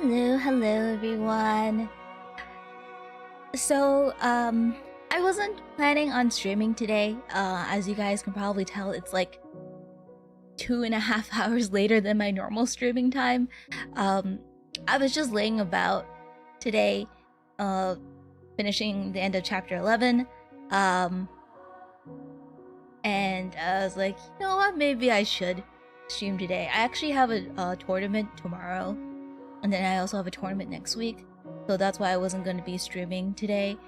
Hello everyone. So, I wasn't planning on streaming today. As you guys can probably tell, it's like 2.5 hours later than my normal streaming time. I was just laying about today, finishing the end of chapter 11. And I was like, you know what, maybe I should stream today. I actually have a tournament tomorrow. And then I also have a tournament next week, so that's why I wasn't going to be streaming today.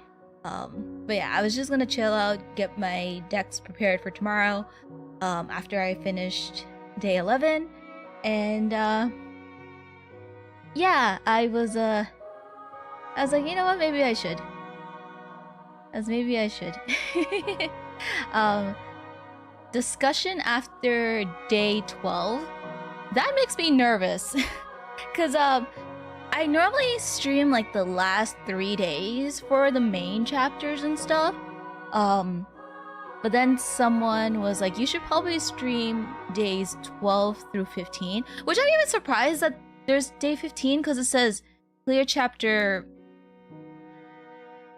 But yeah, I was just going to chill out, get my decks prepared for tomorrow after I finished day 11. And yeah, I was like, you know what, maybe I should. Discussion after day 12. That makes me nervous. Cause I normally stream like the last 3 days for the main chapters and stuff. But then someone was like, you should probably stream days 12 through 15. Which I'm even surprised that there's day 15 because it says clear chapter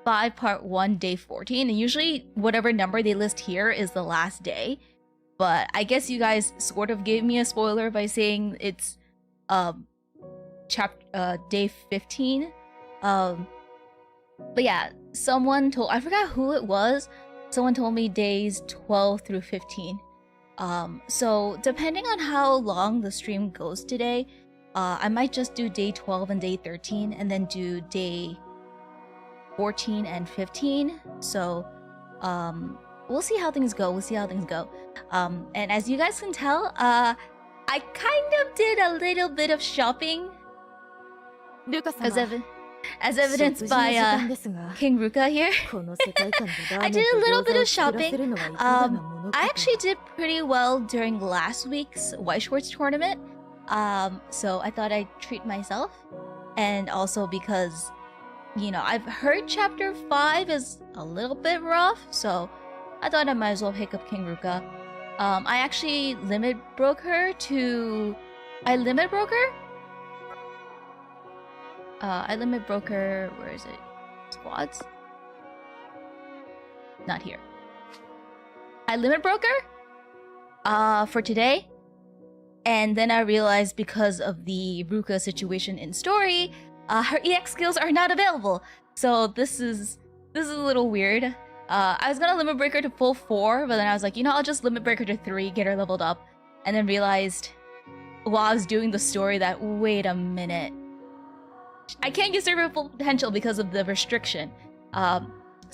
5 part 1 day 14. And usually whatever number they list here is the last day. But I guess you guys sort of gave me a spoiler by saying it's day 15. But yeah, someone told, I forgot who it was, someone told me days 12 through 15. So depending on how long the stream goes today, I might just do day 12 and day 13 and then do day 14 and 15. So we'll see how things go. And as you guys can tell, I kind of did a little bit of shopping, as evidenced by King Ruka here. I did a little bit of shopping. I actually did pretty well during last week's White Shorts tournament. So I thought I'd treat myself. And also because, you know, I've heard chapter 5 is a little bit rough, so I thought I might as well pick up King Ruka. I actually limit broke her to... I limit broke her... Where is it? Squads? Not here. I limit broke her for today. And then I realized because of the Ruka situation in story, her EX skills are not available. So this is a little weird. I was gonna limit break her to full 4, but then I was like, you know, I'll just limit break her to 3, get her leveled up. And then realized while I was doing the story that, wait a minute, I can't use her full potential because of the restriction. So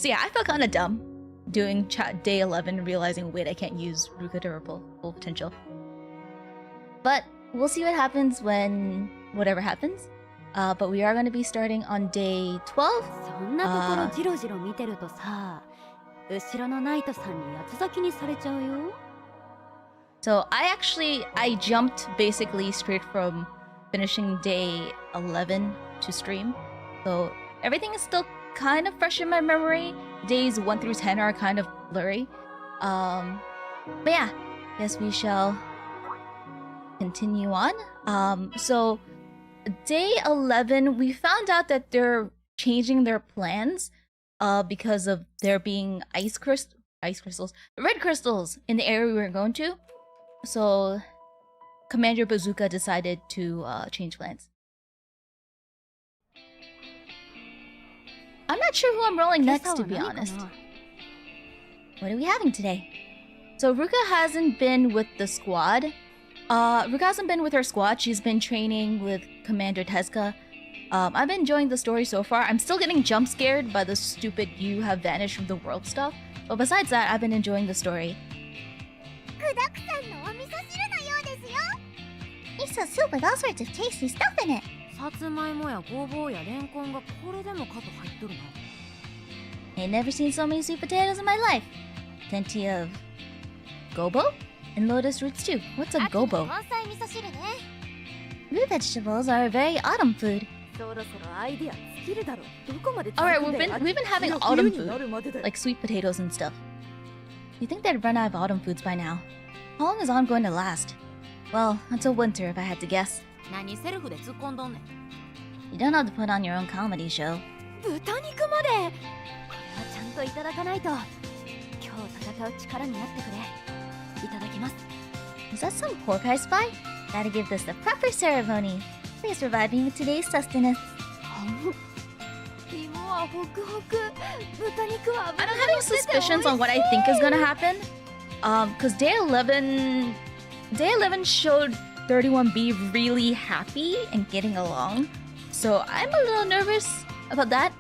yeah, I felt kind of dumb doing day 11, realizing, wait, I can't use Ruka to her full potential. But we'll see what happens when whatever happens. But we are going to be starting on day 12. So I jumped basically straight from finishing day 11 to stream. So everything is still kind of fresh in my memory. Days 1 through 10 are kind of blurry. But yeah, guess we shall continue on. So day 11, we found out that they're changing their plans because of there being red crystals in the area we were going to. So Commander Bazooka decided to change plans. I'm not sure who I'm rolling next, to be honest. What are we having today? So Ruka hasn't been with the squad. Ruka hasn't been with her squad. She's been training with Commander Tezuka. I've been enjoying the story so far. I'm still getting jump scared by the stupid "you have vanished from the world" stuff. But besides that, I've been enjoying the story. Miso soup with all sorts of tasty stuff in it. I've never seen so many sweet potatoes in my life. Plenty of gobo and lotus roots too. What's a gobo? Root vegetables are a very autumn food. Alright, we've been having autumn food, like sweet potatoes and stuff. You'd think they'd run out of autumn foods by now. How long is autumn going to last? Well, until winter if I had to guess. You don't have to put on your own comedy show. 豚肉まで。これはちゃんといただかないと。今日戦う力になってくれ。いただきます。Is that some pork I spy? Gotta give this the proper ceremony. Please provide me with today's sustenance. I'm having suspicions on what I think is gonna happen. Cause day 11 showed 31B really happy and getting along. So I'm a little nervous about that.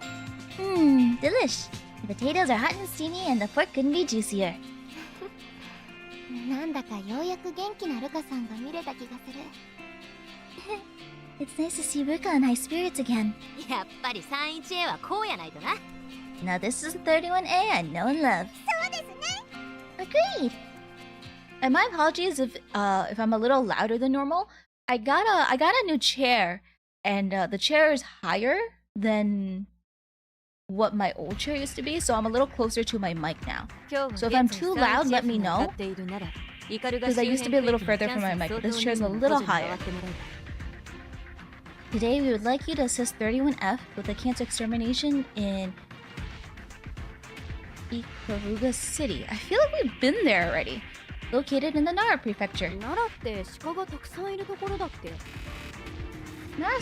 Delish. The potatoes are hot and steamy and the pork couldn't be juicier. なんだかようやく元気なルカさんが見れた気がする。It's nice to see Ruka in high spirits again. やっぱり 31A はこうやないとな。Now this is 31A I know and love. そうですね。Agreed. And my apologies if I'm a little louder than normal. I got a new chair, and the chair is higher than what my old chair used to be, so I'm a little closer to my mic now. So if I'm too loud, let me know. Because I used to be a little further from my mic, but this chair is a little higher. Today we would like you to assist 31F with the cancer extermination in Ikaruga City. I feel like we've been there already. Located in the Nara Prefecture. Nara's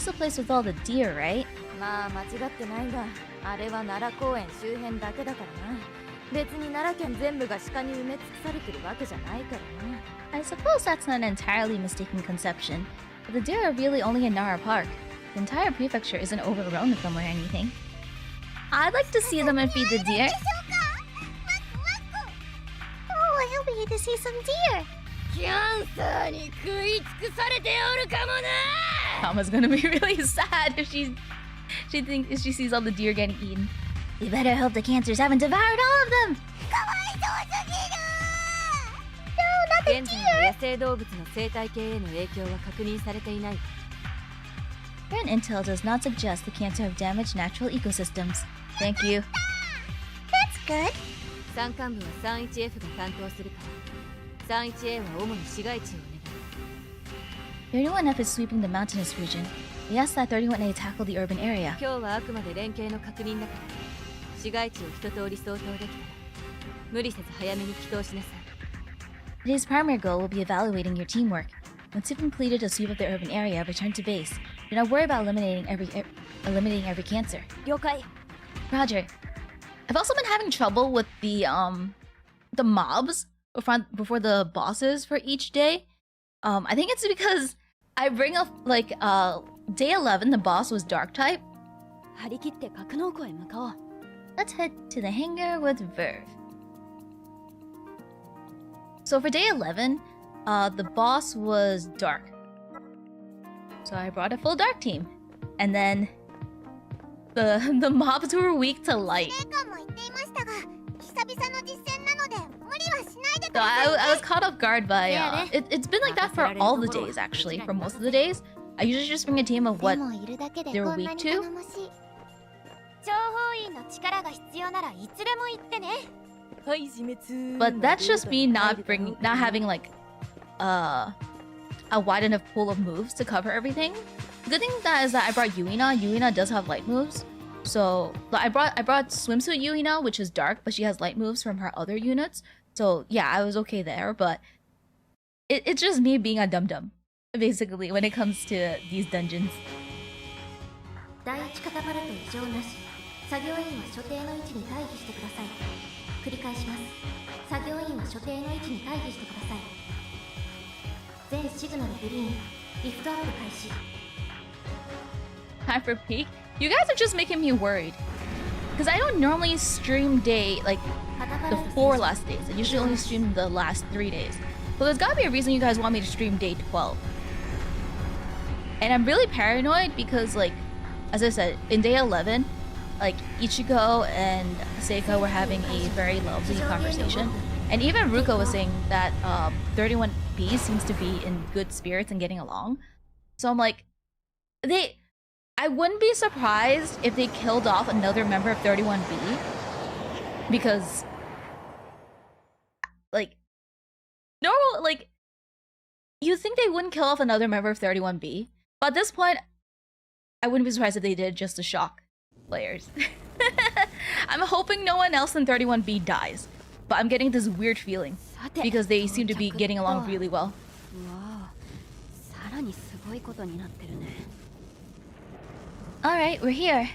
the place with all the deer, right? まあ間違ってないが、あれは奈良公園周辺だけだからな。別に奈良県全部が鹿に埋め尽くされてるわけじゃないからな。I suppose that's not an entirely mistaken conception, but the deer are really only in Nara Park. The entire prefecture isn't overgrown with them or anything. I'd like to see them and feed the deer. Oh, I hope we get to see some deer. キャンサーに食い尽くされておるかもな。Mama's gonna be really sad if she sees all the deer getting eaten. You better hope the cancers haven't devoured all of them. かわいそうすぎる。No, not the 現在の deer. 野生動物の生態系への影響は確認されていない。Current intel does not suggest the cancer have damaged natural ecosystems. Thank you. That's good. 山間部は 31F が担当するから、31A は主に市街地を狙う。 31F is sweeping the mountainous region. We asked that 31A tackle the urban area. 今日はあくまで連携の確認だから、市街地を一通り掃討できたら、無理せず早めに起動しなさい。 Today's primary goal will be evaluating your teamwork. Once you've completed a sweep of the urban area, return to base. Do not worry about eliminating every cancer. 了解。 Roger. I've also been having trouble with the mobs before the bosses for each day. I think it's because I bring up day 11 the boss was dark type. 張り切って格納庫へ向かおう。 Let's head to the hangar with Verve. So for day 11, the boss was dark. So I brought a full dark team. And then the mobs were weak to light. So I was caught off guard by it's been like that for all the days actually, for most of the days. I usually just bring a team of what they're weak to. But that's just me not having like a wide enough pool of moves to cover everything. Good thing that is that I brought Yuina. Yuina does have light moves. So I brought swimsuit Yuina, which is dark, but she has light moves from her other units. So yeah, I was okay there, but it's just me being a dum-dum, basically, when it comes to these dungeons. 第一カタパルト異常なし。作業員は所定の位置に退避してください。繰り返します。作業員は所定の位置に退避してください。全シグナルグリーン、リフトアップ開始。 Time for peak? You guys are just making me worried. Because I don't normally stream day, like, the 4 last days. I usually only stream the last 3 days. So there's gotta be a reason you guys want me to stream day 12. And I'm really paranoid because, like, as I said, in day 11, like, Ichigo and Seika were having a very lovely conversation. And even Ruka was saying that 31B seems to be in good spirits and getting along. So I'm like, I wouldn't be surprised if they killed off another member of 31B. Because, like, normal, like, you think they wouldn't kill off another member of 31B. But at this point, I wouldn't be surprised if they did just to shock players. I'm hoping no one else in 31B dies, but I'm getting this weird feeling because they seem to be getting along really well. Alright, we're here.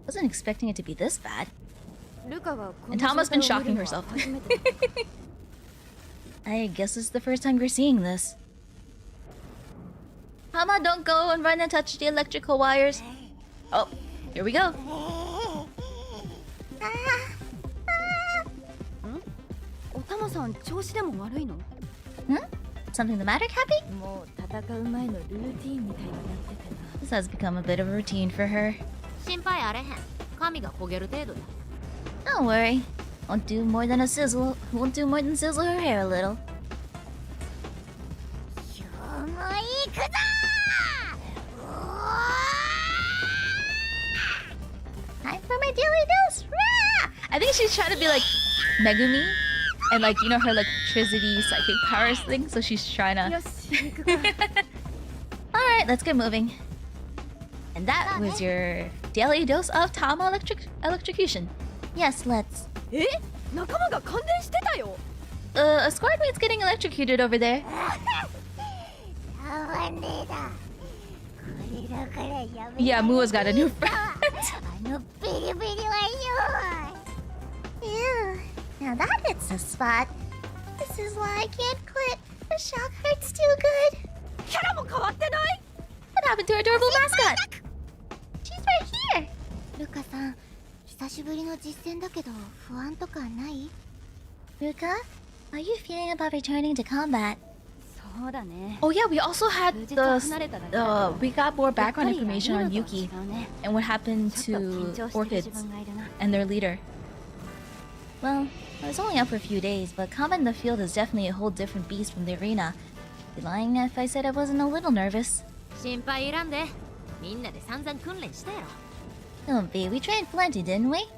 Wasn't expecting it to be this bad. And Tama's been shocking herself. I guess it's the first time you're seeing this. Tama, don't go and run and touch the electrical wires. Oh, here we go. Hmm? Something the matter, Cappy? This has become a bit of a routine for her. Don't worry. Won't do more than sizzle her hair a little. Time for my daily dose! Rah! I think she's trying to be like Megumi and like, you know, her electricity psychic powers thing, so she's trying to... Alright, let's get moving. And that was your daily dose of Tama electrocution. Yes, let's. A squad mate's getting electrocuted over there. Yeah, Mua's got a new friend. Ew, now that hits the spot. This is why I can't quit. The shock hurts too good. What happened to our adorable mascot? She's right here. Ruka-san, 久しぶりの実戦だけど不安とかない? Ruka, how are you feeling about returning to combat? Oh yeah, we also had we got more background information on Yuki and what happened to Orchids and their leader. Well, I was only out for a few days, but combat in the field is definitely a whole different beast from the arena. I'd be lying if I said I wasn't a little nervous. Don't be, we trained plenty, didn't we?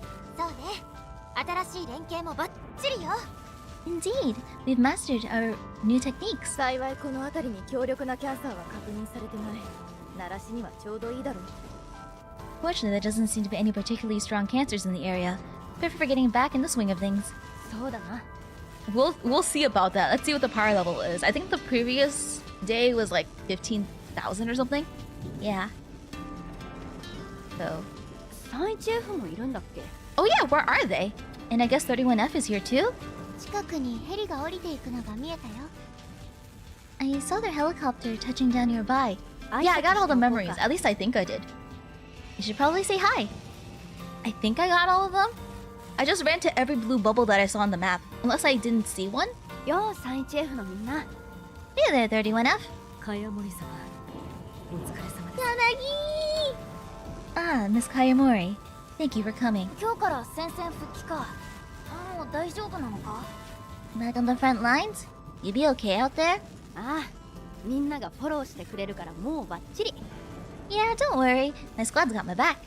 Indeed, we've mastered our new techniques. Fortunately, there doesn't seem to be any particularly strong cancers in the area. Perfect for getting back in the swing of things. We'll see about that. Let's see what the power level is. I think the previous day was like 15,000 or something. Yeah. So. Oh yeah, where are they? And I guess 31F is here too? I saw their helicopter touching down nearby. Yeah, I got all the memories. At least I think I did. You should probably say hi. I think I got all of them. I just ran to every blue bubble that I saw on the map. Unless I didn't see one. Hey there, 31F. Ah, Miss Kayamori. Thank you for coming. Back on the front lines? You be okay out there? Yeah, don't worry. My squad's got my back.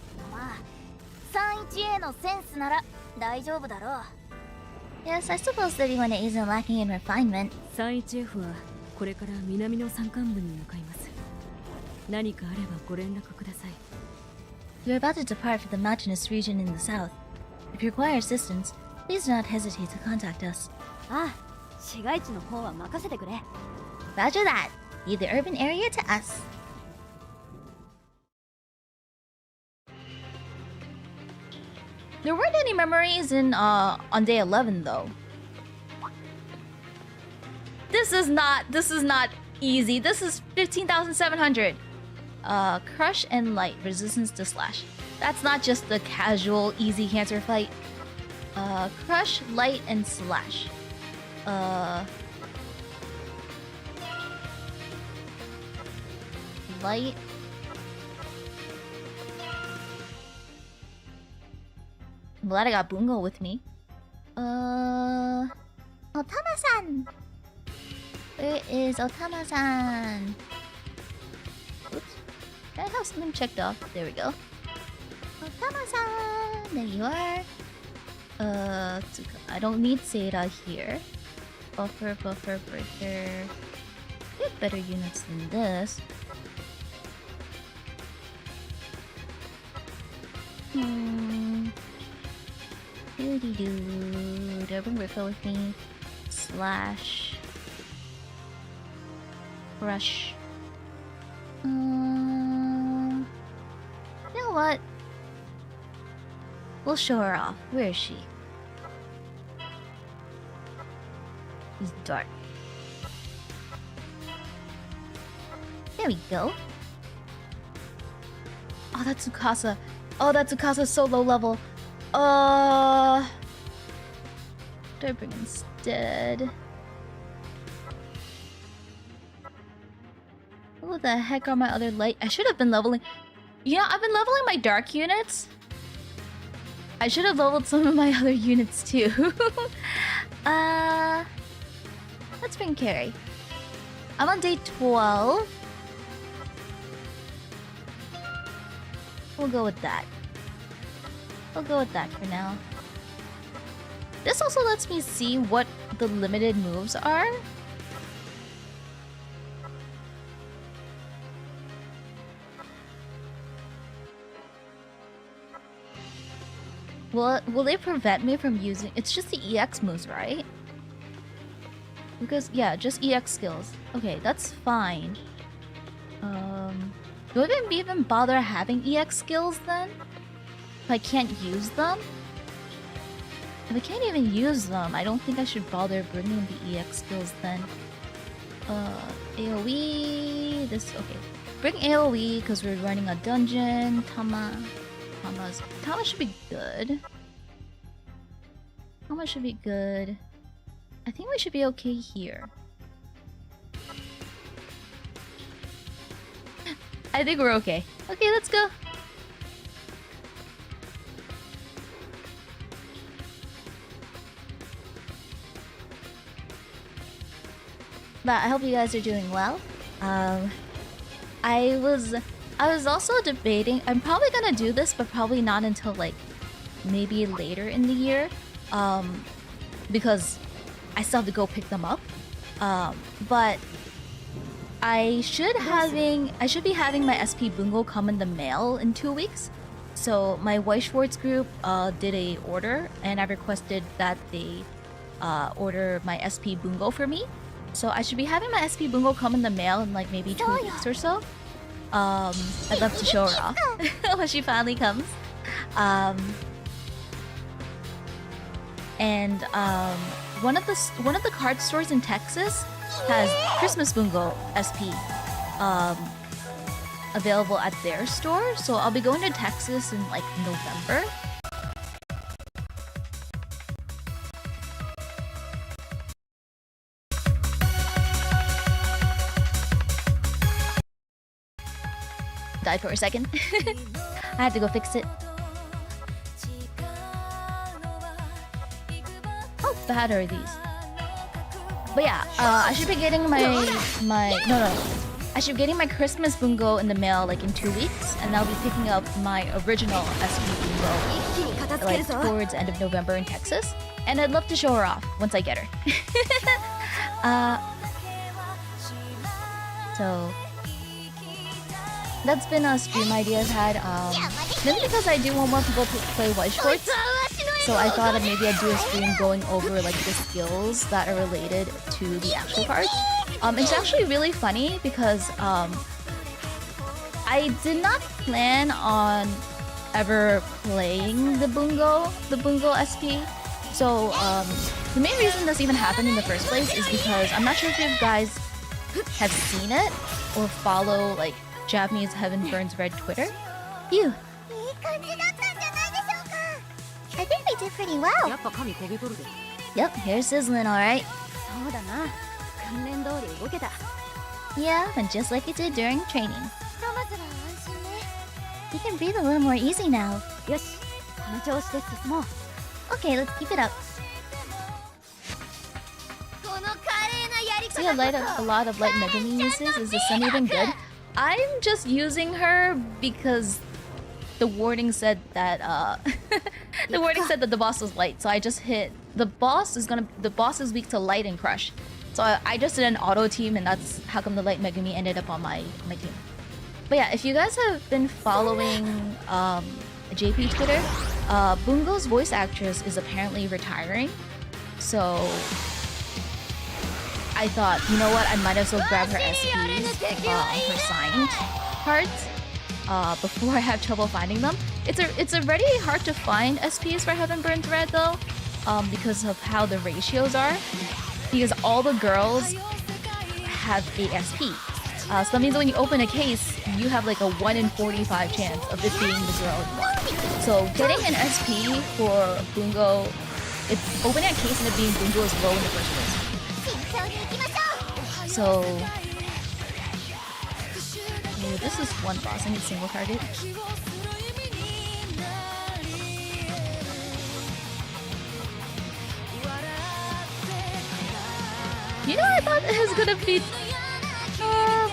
Yes, I suppose 31A isn't lacking in refinement. We're about to depart for the mountainous region in the south. If you require assistance, please do not hesitate to contact us. Roger that. Leave the urban area to us. There weren't any memories in on day 11 though. This is not easy. This is 15,700. Crush and light, resistance to slash. That's not just the casual easy cancer fight. Crush, light, and slash. Light. I'm glad I got Bungo with me. Otama-san! Where is Otama-san? Oops. I have something checked off. There we go. Otama-san! There you are. I don't need Seira here. Buffer, breaker. We have better units than this. Doo-dee-doo. Do I bring Ruka with me? Slash... Brush. You know what? We'll show her off. Where is she? It's dark. There we go. Oh, that's Tsukasa. Oh, that Tsukasa's so low level. What do I bring instead? What the heck are my other light? I should have been leveling. Yeah, I've been leveling my dark units. I should have leveled some of my other units too. Let's bring Carrie. I'm on day 12. We'll go with that. We'll go with that for now. This also lets me see what the limited moves are. Will they prevent me from using... It's just the EX moves, right? Because, yeah, just EX skills. Okay, that's fine. Do I even bother having EX skills then? If I can't use them? If I can't even use them, I don't think I should bother bringing the EX skills then. AoE... This... Okay. Bring AoE because we're running a dungeon. Tama should be good. Tama should be good. I think we should be okay here. I think we're okay. Okay, let's go. But I hope you guys are doing well. I was also debating. I'm probably gonna do this, but probably not until like maybe later in the year, because I still have to go pick them up. But I should be having my SP Bungo come in the mail in 2 weeks. So my White Schwartz group did a order, and I requested that they order my SP Bungo for me. So I should be having my SP Bungo come in the mail in like maybe 2 weeks or so. I'd love to show her off when she finally comes. And one of the card stores in Texas has Christmas Bungo SP available at their store. So I'll be going to Texas in like November. Died for a second. I had to go fix it. How bad are these? But yeah, I should be getting I should be getting my Christmas Bungo in the mail like in 2 weeks, and I'll be picking up my original SP Bungo like towards the end of November in Texas. And I'd love to show her off once I get her. So that's been a stream idea I've had. Maybe because I do want more people to play White Schwartz. So I thought that maybe I'd do a stream going over like the skills that are related to the actual cards. It's actually really funny because I did not plan on ever playing the Bungo SP. So the main reason this even happened in the first place is because I'm not sure if you guys have seen it or follow like Japanese Heaven Burns Red Twitter. You. I think we did pretty well. Yep, hair's sizzling, alright. Yeah, and just like it did during training. You can breathe a little more easy now. Okay, let's keep it up. See a lot of light Megumi uses? Is the sun even good? I'm just using her because the warning said that the warning said that the boss was light, so I just hit the boss is weak to light and crush. So I just did an auto team, and that's how come the light Megumi ended up on my team. But yeah, if you guys have been following JP Twitter, Bungo's voice actress is apparently retiring. So I thought, you know what, I might as well grab her SPs, her signed cards, before I have trouble finding them. It's already hard to find SPs for Heaven Burn Thread though, because of how the ratios are. Because all the girls have a SP. So that means when you open a case, you have like a 1 in 45 chance of it being the girl you want. So getting an SP for Bungo, it's opening a case and it being Bungo is low in the first place. So this is one boss. I need single target. You know, I thought it was gonna be...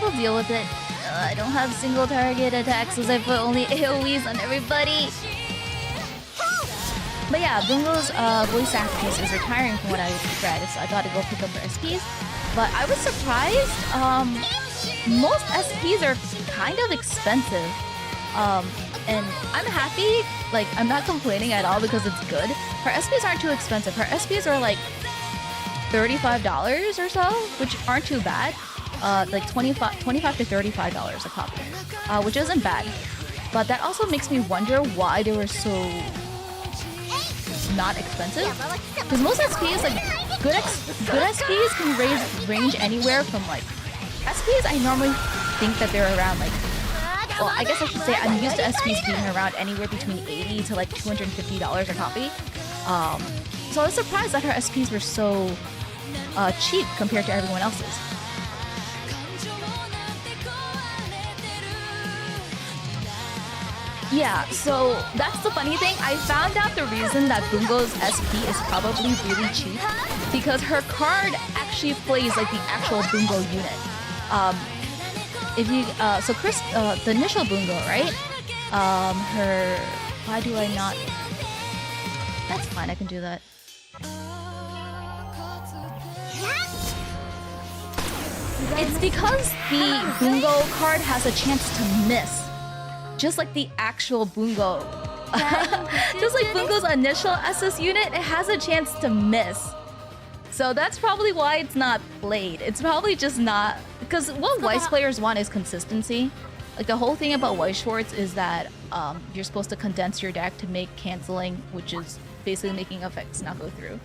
we'll deal with it. I don't have single target attacks as I put only AoEs on everybody. But yeah, Bungo's voice actress is retiring from what I read, so I gotta go pick up her SPs. But I was surprised. Most SPs are kind of expensive. And I'm happy. Like, I'm not complaining at all because it's good. Her SPs aren't too expensive. Her SPs are like $35 or so, which aren't too bad. Like $25 to $35 a copy, which isn't bad. But that also makes me wonder why they were so not expensive. Because most SPs, like good SPs, can range anywhere from like SPs. I normally think that they're around like, well, I guess I should say I'm used to SPs being around anywhere between $80 to like $250 a copy. So I was surprised that her SPs were so cheap compared to everyone else's. Yeah, so that's the funny thing. I found out the reason that Bungo's SP is probably really cheap because her card actually plays like the actual Bungo unit. If you so Chris, the initial Bungo, right? Her, why do I not? That's fine. I can do that. It's because the Bungo card has a chance to miss. Just like the actual Bungo. Just like Bungo's initial SS unit, it has a chance to miss. So that's probably why it's not played. It's probably just not... Because what Weiss players want is consistency. Like the whole thing about Weiss Schwartz is that you're supposed to condense your deck to make canceling, which is basically making effects not go through.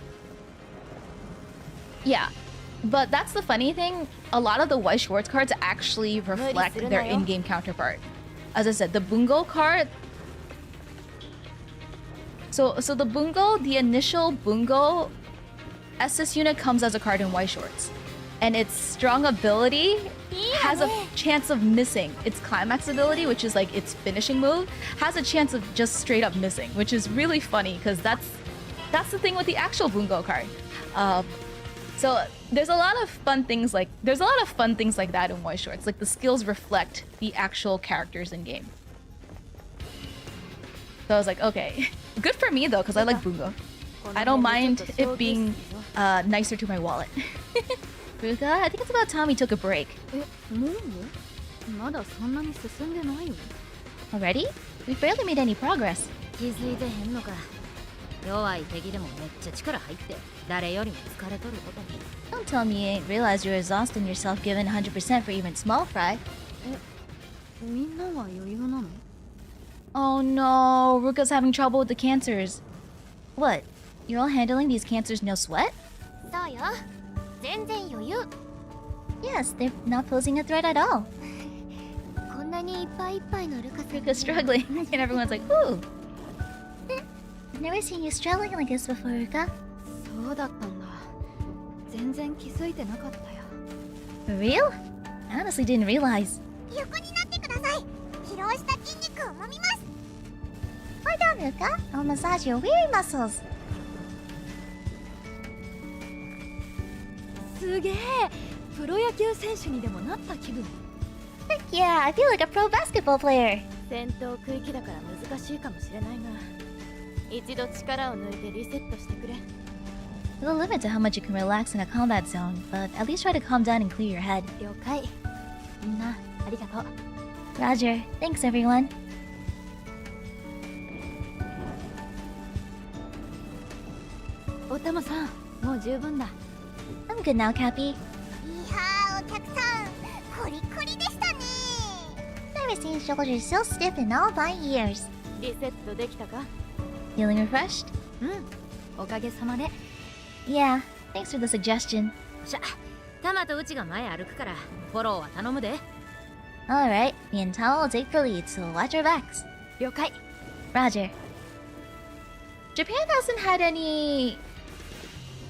Yeah. But that's the funny thing. A lot of the Weiss Schwartz cards actually reflect their in-game counterpart. As I said, the Bungo card... So the Bungo, the initial Bungo SS unit comes as a card in Weiss Schwartz. And its strong ability has a chance of missing. Its climax ability, which is like its finishing move, has a chance of just straight up missing, which is really funny because that's the thing with the actual Bungo card. So there's a lot of fun things like that in Weiss Schwartz. Like the skills reflect the actual characters in game. So I was like, okay, good for me though, because I like Bungo. I don't mind it being nicer to my wallet. Ruka, I think it's about time we took a break. Already? We barely made any progress. Don't tell me you ain't realized you're exhausting yourself giving 100% for even small fry. Oh no, Ruka's having trouble with the cancers. What? You're all handling these cancers no sweat? Yes, they're not posing a threat at all. Ruka's struggling, and everyone's like, ooh. I've never seen you struggling like this before, Ruka. For real? I honestly didn't realize. Lie down, Ruka. I'll massage your weary muscles. Heck yeah, I feel like a pro basketball player. There's a limit to how much you can relax in a combat zone, but at least try to calm down and clear your head. Roger. Thanks, everyone. おたまさん、もう十分だ。 I'm good now, Cappy. いやー、お客さんコリコリでしたね。 Never seen shoulders so stiff in all my years. リセットできたか？ Feeling refreshed? うん、おかげさまで。 Yeah, thanks for the suggestion. しゃ、タマとうちが前歩くからフォローは頼むで。 Alright, me and Tao will take the lead, so watch your backs. 了解。 Roger. Japan hasn't had any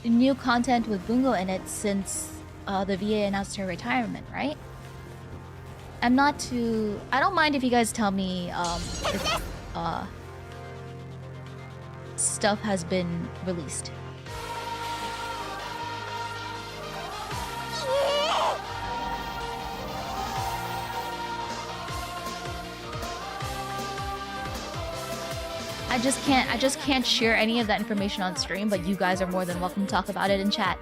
new content with Bungo in it since the VA announced her retirement, right? I don't mind if you guys tell me if stuff has been released. I just can't share any of that information on stream, but you guys are more than welcome to talk about it in chat.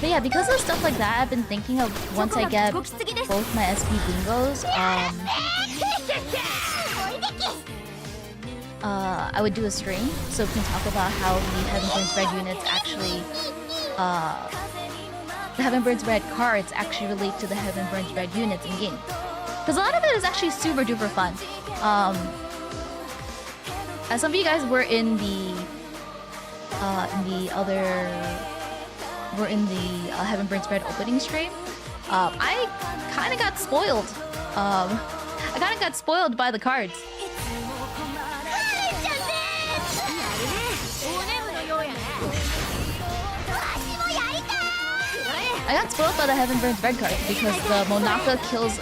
But yeah, because of stuff like that, I've been thinking of once I get both my SP bingos, I would do a stream so we can talk about how the Heaven Burns Red units actually, the Heaven Burns Red cards actually relate to the Heaven Burns Red units in game. Because a lot of it is actually super duper fun. As some of you guys were in the Heaven Burns Red opening stream, I kind of got spoiled. I kind of got spoiled by the cards. I got spoiled by the Heaven Burns Red card because the Monaka kills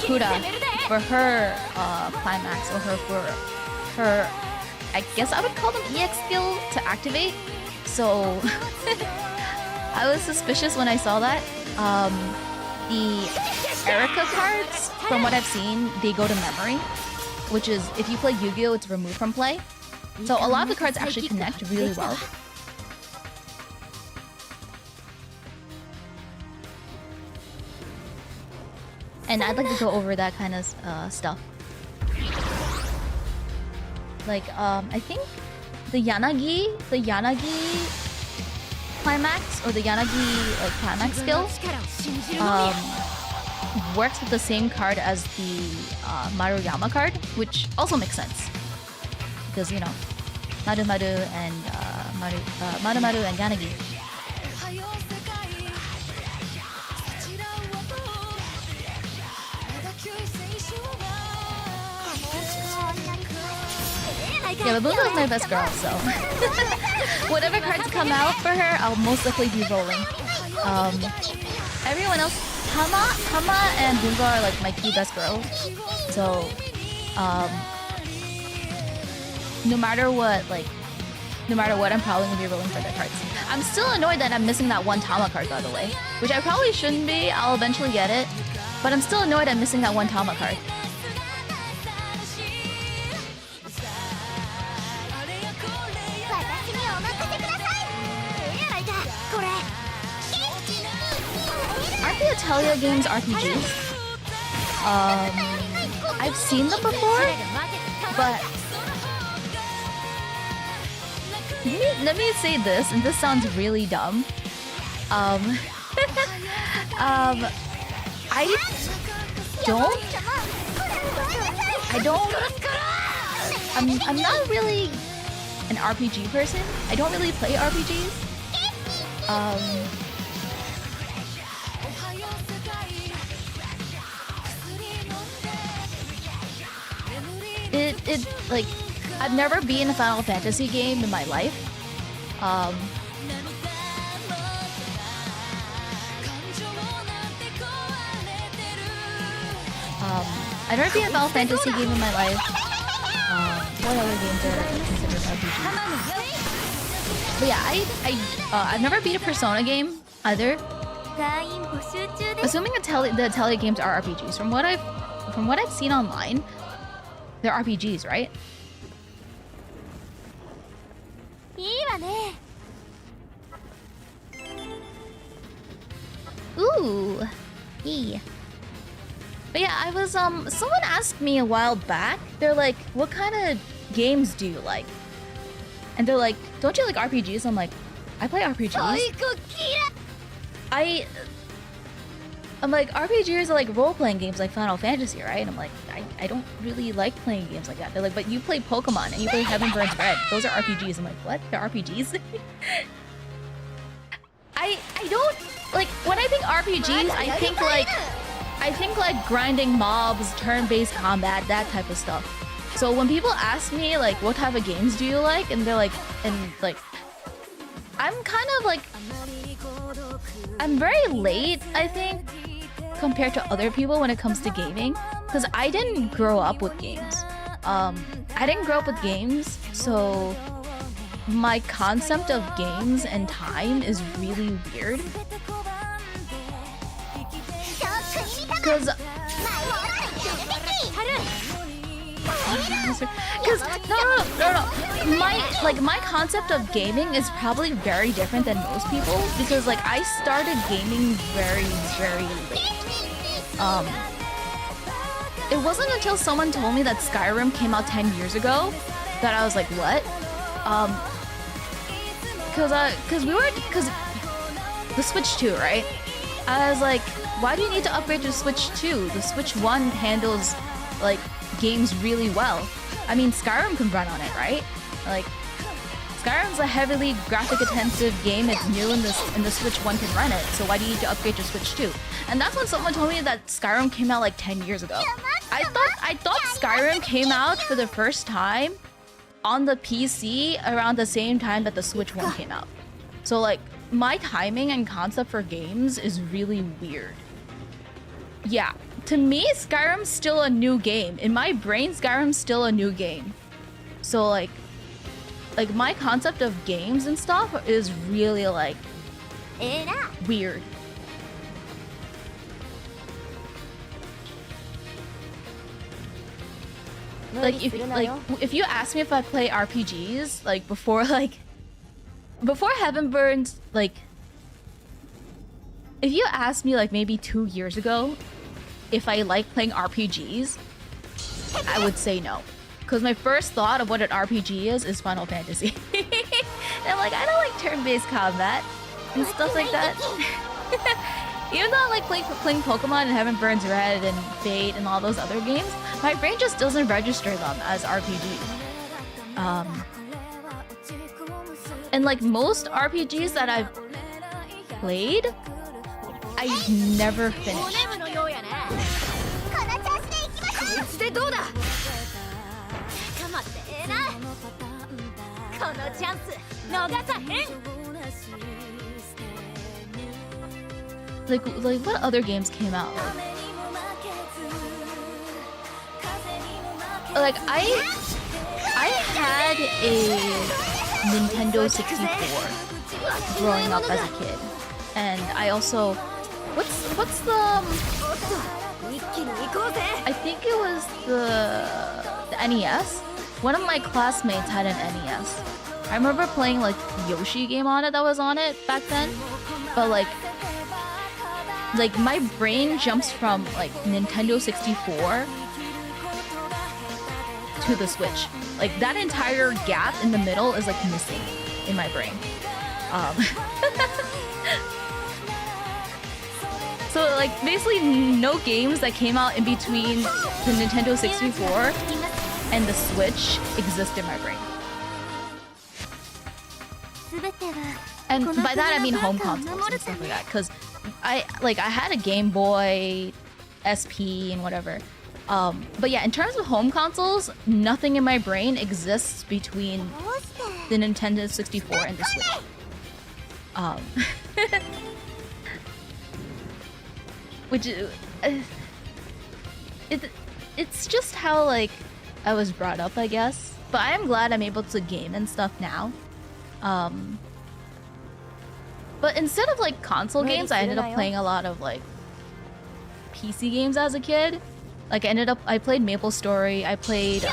Kuda for her climax, or her I guess I would call them EX skill to activate. So I was suspicious when I saw that. The Erica cards, from what I've seen, they go to memory, which is, if you play Yu-Gi-Oh, it's removed from play. So a lot of the cards actually connect really well. And I'd like to go over that kind of stuff. Like, I think the Yanagi climax, or the Yanagi like climax skill, works with the same card as the Maruyama card, which also makes sense because, you know, Maru and Maru and Yanagi. Yeah, but Bungo is my best girl, so whatever cards come out for her, I'll most likely be rolling. Everyone else, Hama and Bungo are like my two best girls, so no matter what, I'm probably gonna be rolling for their cards. I'm still annoyed that I'm missing that one Tama card, by the way, which I probably shouldn't be. I'll eventually get it, but I'm still annoyed I'm missing that one Tama card. Aren't the Atelier games RPGs? I've seen them before, but let me say this, and this sounds really dumb. I'm not really an RPG person. I don't really play RPGs. It like, I've never been in a Final Fantasy game in my life. I've never been in a Final Fantasy game in my life. What other games are considered RPGs? But yeah, I've never beat a Persona game either. Assuming the Atelier games are RPGs, from what I've seen online, they're RPGs, right? Ooh, But yeah, I was someone asked me a while back. They're like, "What kind of games do you like?" And they're like, "Don't you like RPGs?" I'm like, "I play RPGs." I'm like, RPGs are like role-playing games like Final Fantasy, right? And I'm like, I don't really like playing games like that. They're like, "But you play Pokemon and you play Heaven Burns Red. Those are RPGs." I'm like, "What? They're RPGs?" I don't like when I think RPGs, I think like grinding mobs, turn-based combat, that type of stuff. So when people ask me like what type of games do you like, and they're like, I'm kind of like, I'm very late, I think, compared to other people when it comes to gaming, because I didn't grow up with games. So my concept of games and time is really weird. Because my concept of gaming is probably very different than most people, because like I started gaming very late. It wasn't until someone told me that Skyrim came out 10 years ago that I was like, what? Cause the Switch 2, right? I was like, why do you need to upgrade to Switch 2? The Switch 1 handles like games really well. I mean, Skyrim can run on it, right? Like, Skyrim's a heavily graphic intensive game. It's new, and the Switch 1 can run it. So why do you need to upgrade to Switch 2? And that's when someone told me that Skyrim came out like 10 years ago. I thought Skyrim came out for the first time on the PC around the same time that the Switch 1 came out. So like, my timing and concept for games is really weird. Yeah, to me, Skyrim's still a new game. In my brain, Skyrim's still a new game. So like my concept of games and stuff is really like weird. Like if you ask me if I play RPGs like before Heaven Burns, like if you asked me like maybe 2 years ago if I like playing RPGs, I would say no. Because my first thought of what an RPG is Final Fantasy. And I'm like, I don't like turn-based combat and stuff like that. Even though I like playing Pokemon and Heaven Burns Red and Fate and all those other games, my brain just doesn't register them as RPGs. And like most RPGs that I've played, I never finished. Like what other games came out? Like I had a Nintendo 64 growing up as a kid, and I also what's the I think it was the NES. One of my classmates had an NES. I remember playing like the Yoshi game on it that was on it back then, but like my brain jumps from like Nintendo 64 to the Switch. Like that entire gap in the middle is like missing in my brain. So like basically no games that came out in between the Nintendo 64 and the Switch exist in my brain. And by that I mean home consoles and stuff like that, because I had a Game Boy SP and whatever. But yeah, in terms of home consoles, nothing in my brain exists between the Nintendo 64 and the Switch. Which it's just how like I was brought up, I guess. But I am glad I'm able to game and stuff now. But instead of like console games, I ended up playing a lot of like PC games as a kid. Like I played MapleStory. I played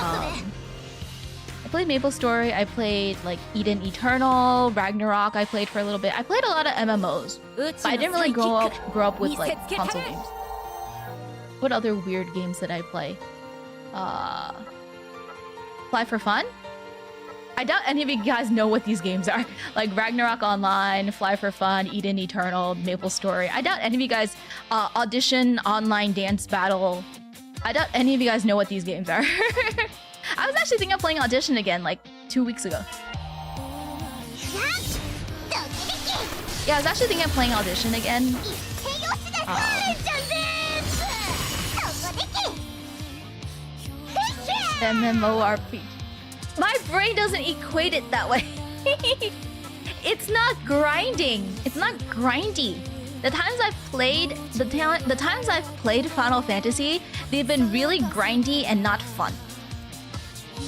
like Eden Eternal, Ragnarok. I played for a little bit. I played a lot of MMOs, but I didn't really grow up with like console games. What other weird games did I play? Fly for Fun? I doubt any of you guys know what these games are. Like Ragnarok Online, Fly for Fun, Eden Eternal, Maple Story. I doubt any of you guys... Audition, Online Dance Battle. I doubt any of you guys know what these games are. I was actually thinking of playing Audition again, like 2 weeks ago. Yeah, I was actually thinking of playing Audition again. MMORPG. My brain doesn't equate it that way. It's not grinding. It's not grindy. The times I've played Final Fantasy, they've been really grindy and not fun.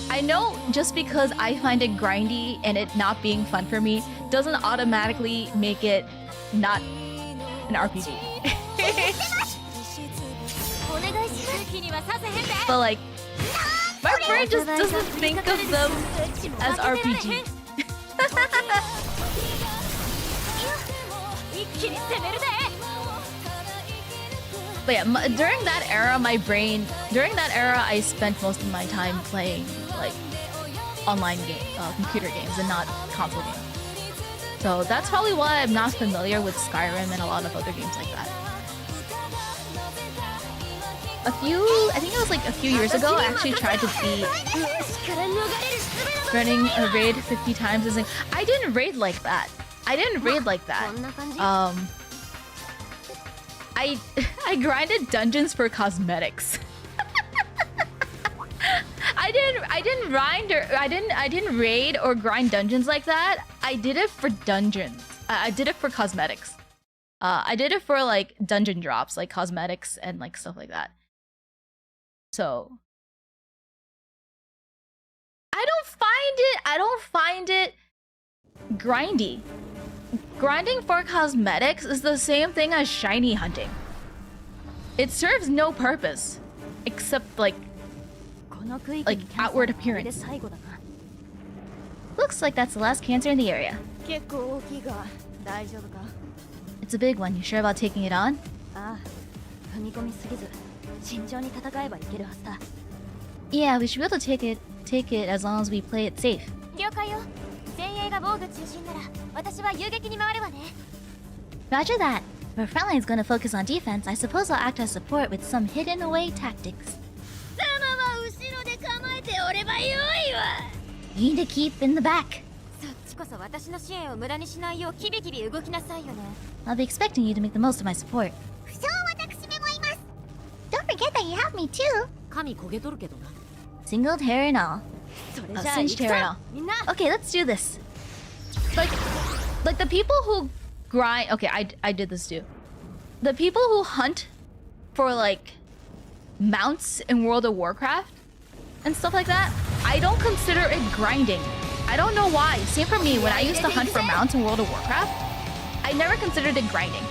I know just because I find it grindy and it not being fun for me doesn't automatically make it not an RPG. But like, my brain just doesn't think of them as RPG. But yeah, during that era, I spent most of my time playing like online computer games and not console games. So that's probably why I'm not familiar with Skyrim and a lot of other games like that. I think it was like a few years ago, I actually tried to beat running a raid 50 times. I didn't raid like that. I grinded dungeons for cosmetics. I didn't raid or grind dungeons like that. I did it for dungeons. I did it for cosmetics. I did it for like dungeon drops, like cosmetics and like stuff like that. So I don't find it grindy. Grinding for cosmetics is the same thing as shiny hunting. It serves no purpose except like outward appearance. Looks like that's the last cancer in the area. It's a big one. You sure about taking it on? Yeah, we should be able to take it as long as we play it safe. Roger that. If our frontline's gonna focus on defense, I suppose I'll act as support with some hidden away tactics. You need to keep in the back. I'll be expecting you to make the most of my support. Don't forget that you have me too. Singled hair and all. Singed hair and all. Okay, let's do this. Like the people who grind... Okay, I did this too. The people who hunt for like mounts in World of Warcraft and stuff like that, I don't consider it grinding. I don't know why. Same for me, when I used to hunt for mounts in World of Warcraft, I never considered it grinding.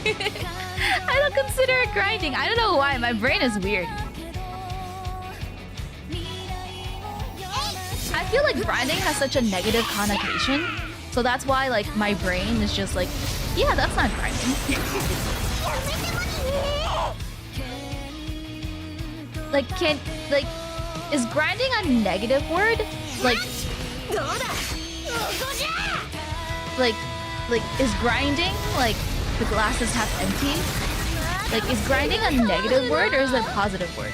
I don't consider it grinding. I don't know why. My brain is weird. I feel like grinding has such a negative connotation, so that's why like my brain is just like, yeah, that's not grinding. Is grinding a negative word? Like is grinding like the glass is half empty? Like, is grinding a negative word or is it a positive word?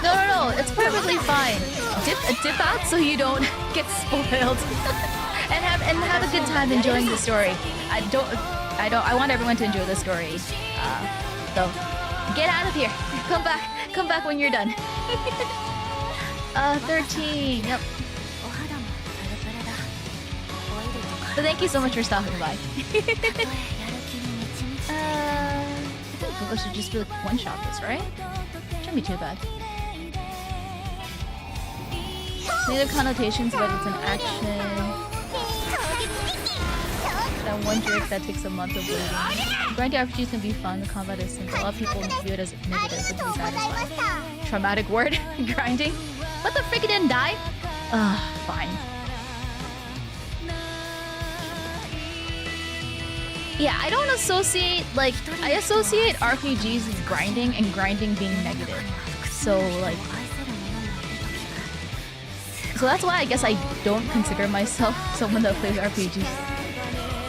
No, it's perfectly fine. Dip out so you don't get spoiled, and have a good time enjoying the story. I want everyone to enjoy the story. So get out of here. Come back when you're done. 13. Yep. So thank you so much for stopping by. I think Google should just do like one shot this, right? Shouldn't be too bad. Neither connotations, but it's an action. That one jerk that takes a month of waiting. Grinding RPGs can be fun, the combat is simple. A lot of people view it as negative, but to be satisfying. Traumatic word, grinding. What the frick, it didn't die? Fine. Yeah, I don't associate, like, I associate RPGs with grinding and grinding being negative. So, like... So that's why I guess I don't consider myself someone that plays RPGs.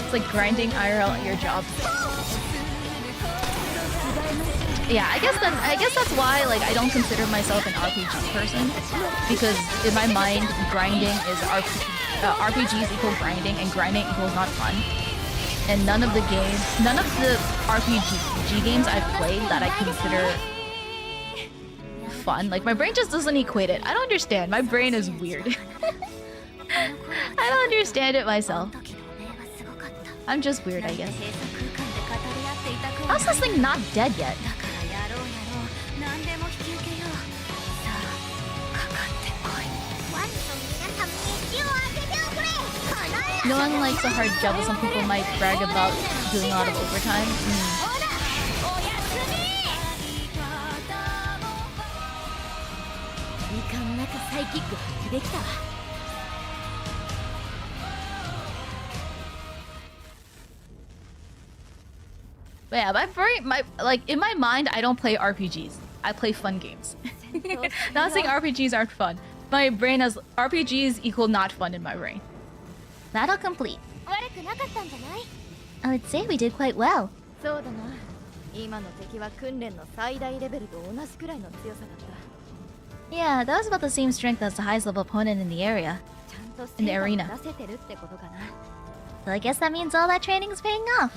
It's like grinding IRL at your job. Yeah, I guess that's why, like, I don't consider myself an RPG person. Because in my mind, grinding is RPGs equal grinding and grinding equals not fun. And none of the RPG games I've played that I consider fun, like, my brain just doesn't equate it. I don't understand. My brain is weird. I don't understand it myself. I'm just weird, I guess. How's this thing not dead yet? No one likes a hard job, but some people might brag about doing a lot of overtime. But yeah, in my mind, I don't play RPGs. I play fun games. Not saying RPGs aren't fun. My brain has RPGs equal not fun in my brain. Battle complete. I would say we did quite well. Yeah, that was about the same strength as the highest level opponent in the area. In the arena. So I guess that means all that training is paying off.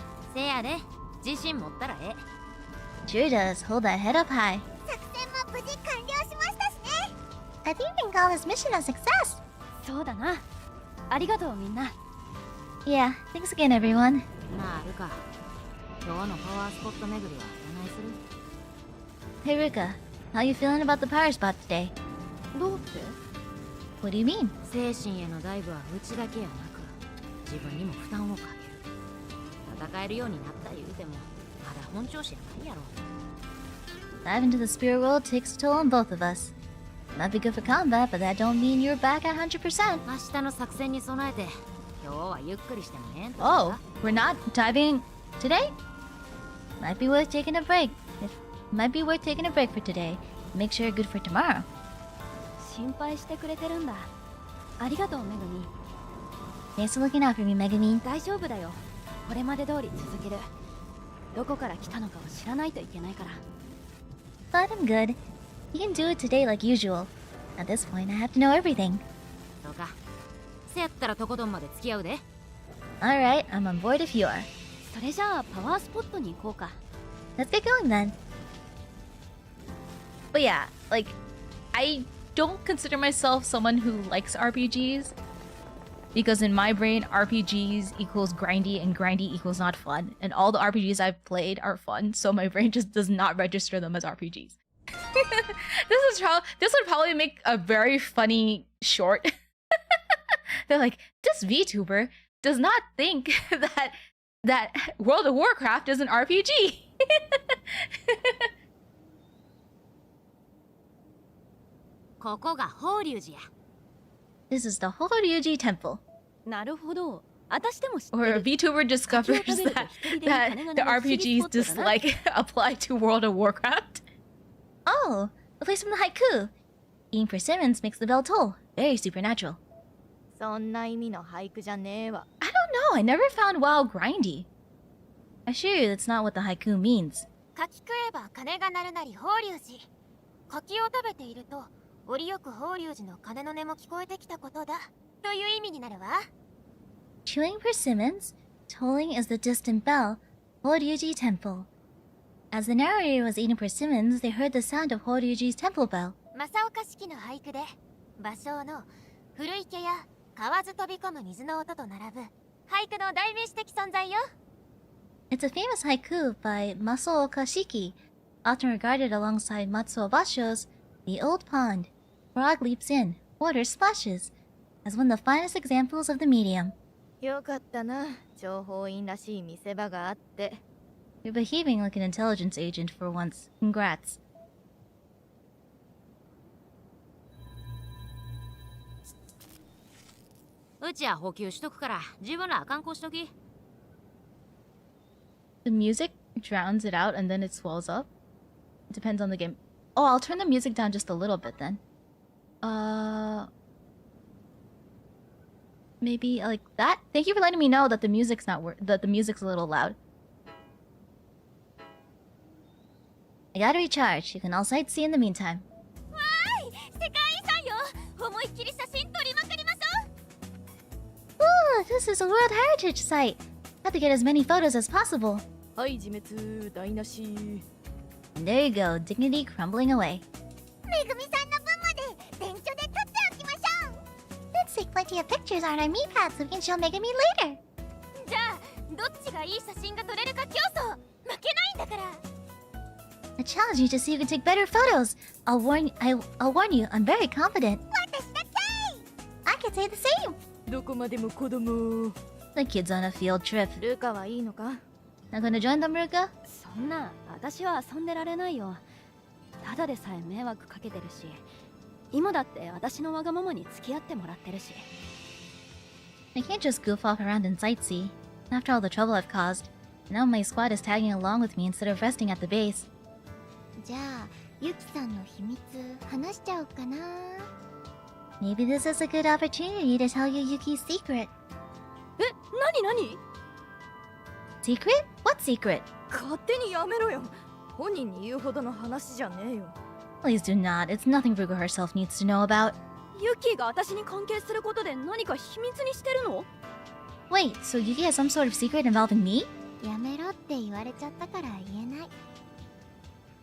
Sure does. Hold that head up high. I think we can call this mission a success. Yeah, thanks again, everyone. Hey Ruka, how you feeling about the power spot today? What do you mean? Dive into the spirit world takes a toll on both of us. Might be good for combat, but that don't mean you're back at 100%. Oh, we're not diving today? Might be worth taking a break. Might be worth taking a break for today. Make sure you're good for tomorrow. Thanks for looking out for me, Megami. But I'm good. You can do it today like usual. At this point, I have to know everything. Alright, I'm on board if you are. Let's get going then. But yeah, like, I don't consider myself someone who likes RPGs. Because in my brain, RPGs equals grindy and grindy equals not fun. And all the RPGs I've played are fun, so my brain just does not register them as RPGs. This would probably make a very funny short. They're like, this VTuber does not think that World of Warcraft is an RPG. This is the Horyuji Temple. Or a VTuber discovers that the RPGs dislike apply to World of Warcraft. Oh, the place from the haiku. Eating persimmons makes the bell toll. Very supernatural. I don't know, I never found WoW grindy. I assure you that's not what the haiku means. Chewing persimmons, tolling is the distant bell, Horyuji Temple. As the narrator was eating persimmons, they heard the sound of Horyuji's temple bell. It's a famous haiku by Masaoka Shiki, often regarded alongside Matsuo Basho's The Old Pond. Frog leaps in, water splashes, as one of the finest examples of the medium. よかったな、情報員らしい見せ場があって。 You're behaving like an intelligence agent for once. Congrats. うちは補給しとくから自分ら観光しとき。 The music drowns it out and then it swells up. It depends on the game. Oh, I'll turn the music down just a little bit then. Maybe like that? Thank you for letting me know that the music's that the music's a little loud. I gotta recharge. You can all sightsee in the meantime. わーい、世界遺産よ。思いっきり写真撮りまくりましょう。 Ooh, this is a World Heritage site. Have to get as many photos as possible. はい、自滅、台無し。 And there you go, dignity crumbling away. めぐみさんの分まで電車で撮っておきましょう。 Let's take plenty of pictures on our meepad so we can show Megami later. じゃあどっちがいい写真が撮れるか競争。負けないんだから。 I challenge you to see who can take better photos. I'll warn you, I'm very confident. 私だけ。 I can say the same. どこまでも子供。 The kid's on a field trip. ルカはいいのか？ Not gonna join them, Ruka? そんな私は遊んでられないよ。ただでさえ迷惑かけてるし、今だって私のわがままに付き合ってもらってるし。 I can't just goof off around and sightsee. After all the trouble I've caused, now my squad is tagging along with me instead of resting at the base. じゃあユキさんの秘密話しちゃおうかな。 Maybe this is a good opportunity to tell you Yuki's secret. え、なになに？ Secret? What secret? 勝手にやめろよ。本人に言うほどの話じゃねえよ。 Please do not. It's nothing Ruka herself needs to know about. ユキが私に関係することで何か秘密にしてるの？ Wait, so Yuki has some sort of secret involving me? やめろって言われちゃったから言えない。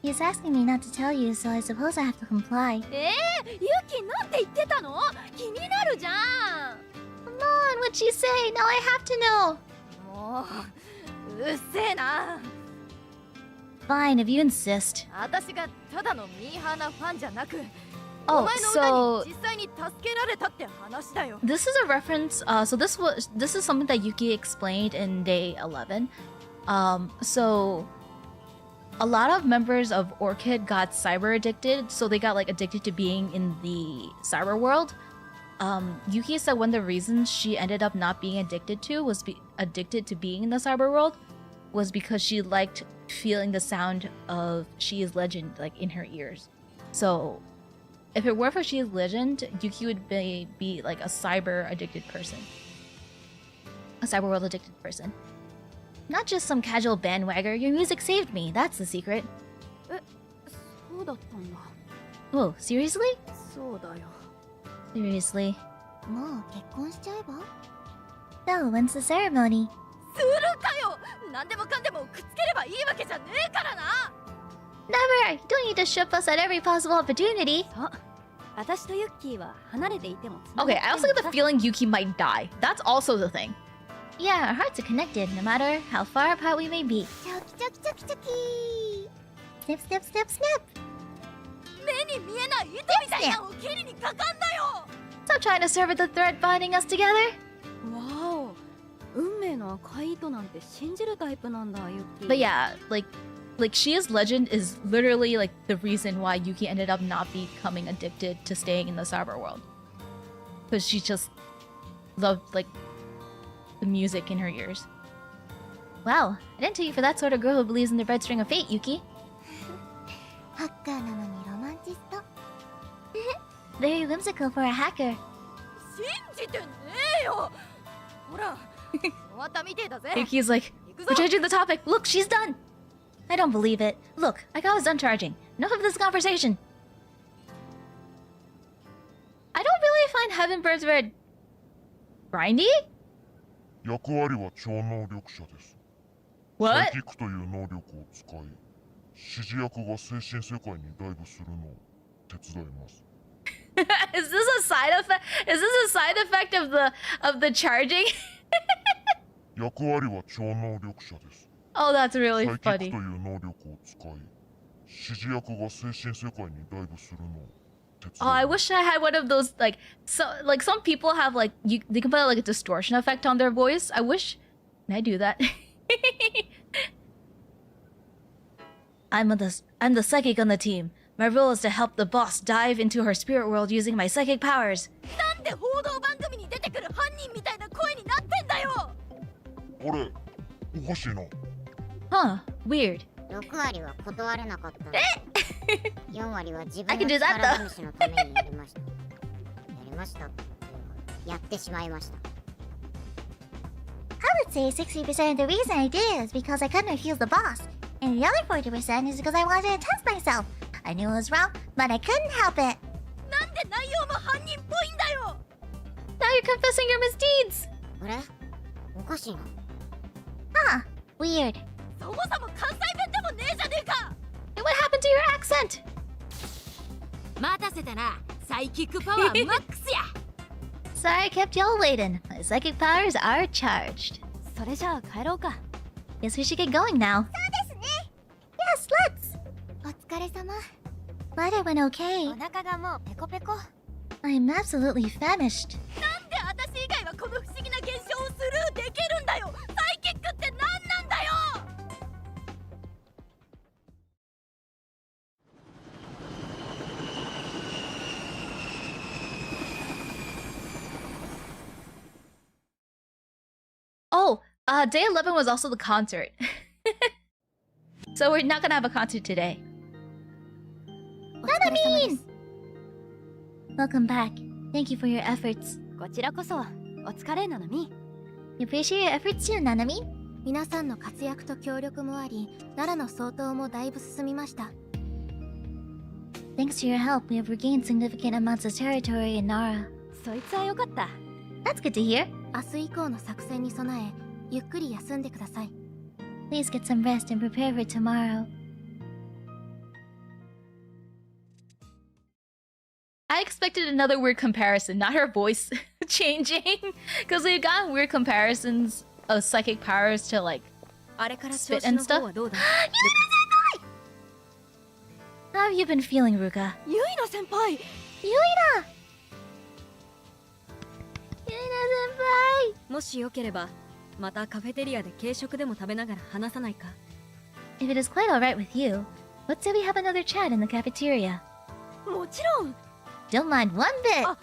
He's asking me not to tell you, so I suppose I have to comply. ユキなんて言ってたの？気になるじゃん。 Come on, what'd she say? Now I have to know. もう、うっせえな。 Fine, if you insist. 私がただのミーハーなファンじゃなく、お Oh, 前の歌に実際に助けられたって話だよ。 this is a reference. So this is something that Yuki explained in day 11. So a lot of members of Orchid got cyber addicted, so they got like addicted to being in the cyber world. Yuki said one of the reasons she ended up not being addicted to being in the cyber world was because she liked feeling the sound of She is Legend like in her ears. So if it were for She is Legend, Yuki would be like a cyber addicted person. A cyber world addicted person. Not just some casual bandwagger, your music saved me, that's the secret. そうだったんだ。 Whoa, seriously? そうだよ。 Seriously. もう結婚しちゃえば？ So, when's the ceremony? するかよ。何でもかんでもくっつければいいわけじゃねえからな。 Never! You don't need to ship us at every possible opportunity. そう。私とユッキーは離れていても。 Okay, I also get the feeling Yuki might die. That's also the thing. Yeah, our hearts are connected, no matter how far apart we may be. チョキチョキチョキチョキ。 Snip, snip, snip, snip! 目に見えない糸みたいなのを蹴りにかかんなよ。 Stop trying to sever the thread binding us together! わお。運命の赤い糸なんて信じるタイプなんだ、ユッキー。 But yeah, like She is Legend is literally like the reason why Yuki ended up not becoming addicted to staying in the cyber world. Because she just loved like the music in her ears. Wow, I didn't take you for that sort of girl who believes in the red string of fate, Yuki. ハッカーなのにロマンチスト。 Very whimsical for a hacker. 信じてねえよ。ほら、終わったみてえだぜ。 Yuki's like, we're changing the topic. Look, she's done. I don't believe it. Look, I was done charging. Enough of this conversation. I don't really find Heavenbird's Red grindy. 役割は超能力者です。 What? サイキックという能力を使い、指示役が精神世界にダイブするのを手伝います。Is this a side effect? Is this a side effect of the charging? 役割は超能力者です。 Oh, that's really サイキック funny. という能力を使い、指示役が精神世界にダイブするのを手手 Oh, 伝 I い wish I had one of those like some people have like they can put like a distortion effect on their voice. I wish can I do that? I'm the psychic on the team. My role is to help the boss dive into her spirit world using my psychic powers. なんで報道番組に出てくる犯人みたいな声になってんだよ。あれおかしいな Huh, weird. 6割は断れなかったの。4割は自 I 分 can の do that 力 though. 試しのためにやりました。やりましたっていうか、やってしまいました。I would say 60% of the reason I did it is because I couldn't refuse the boss. And the other 40% is because I wanted to test myself. I knew it was wrong, but I couldn't help it. なんで内容も犯人っぽいんだよ。 Now you're confessing your misdeeds. あれおかしいな。Huh, weird. そもそも関西弁でもねえじゃねえか。 And what happened to your accent? 待たせたな。サイキックパワーマックスや。 Sorry I kept y'all waiting. My psychic powers are charged. それじゃあ帰ろうか。 Guess we should get going now. Yes, let's. お疲れ様。 But it went okay. お腹がもうペコペコ。 I'm absolutely famished. なんで私以外はこの不思議な現象をスルーできるんだよ。サイキックって何なんだよ。 Oh, day 11 was also the concert. So we're not gonna have a concert today. お疲れ様です。 Welcome back. Thank you for your efforts. こちらこそお疲れななみ。 We appreciate your efforts too, Nanami. 皆さんの活躍と協力もあり、奈良の総統もだいぶ進みました。 Thanks to your help, we have regained significant amounts of territory in Nara. そいつはよかった。 That's good to hear. 明日以降の作戦に備え、ゆっくり休んでください。 Please get some rest and prepare for tomorrow. I expected another weird comparison, not her voice changing. Because we've gotten weird comparisons of psychic powers to like あれから調 spit 子 and の stuff. 方はどうだ。 How have you been feeling, Ruka? ゆいな先輩。 もしよければ、またカフェテリアで軽食でも食べながら話さないか。 If it is quite alright with you, let's say we have another chat in the cafeteria. もちろん。 Don't mind one bit! 本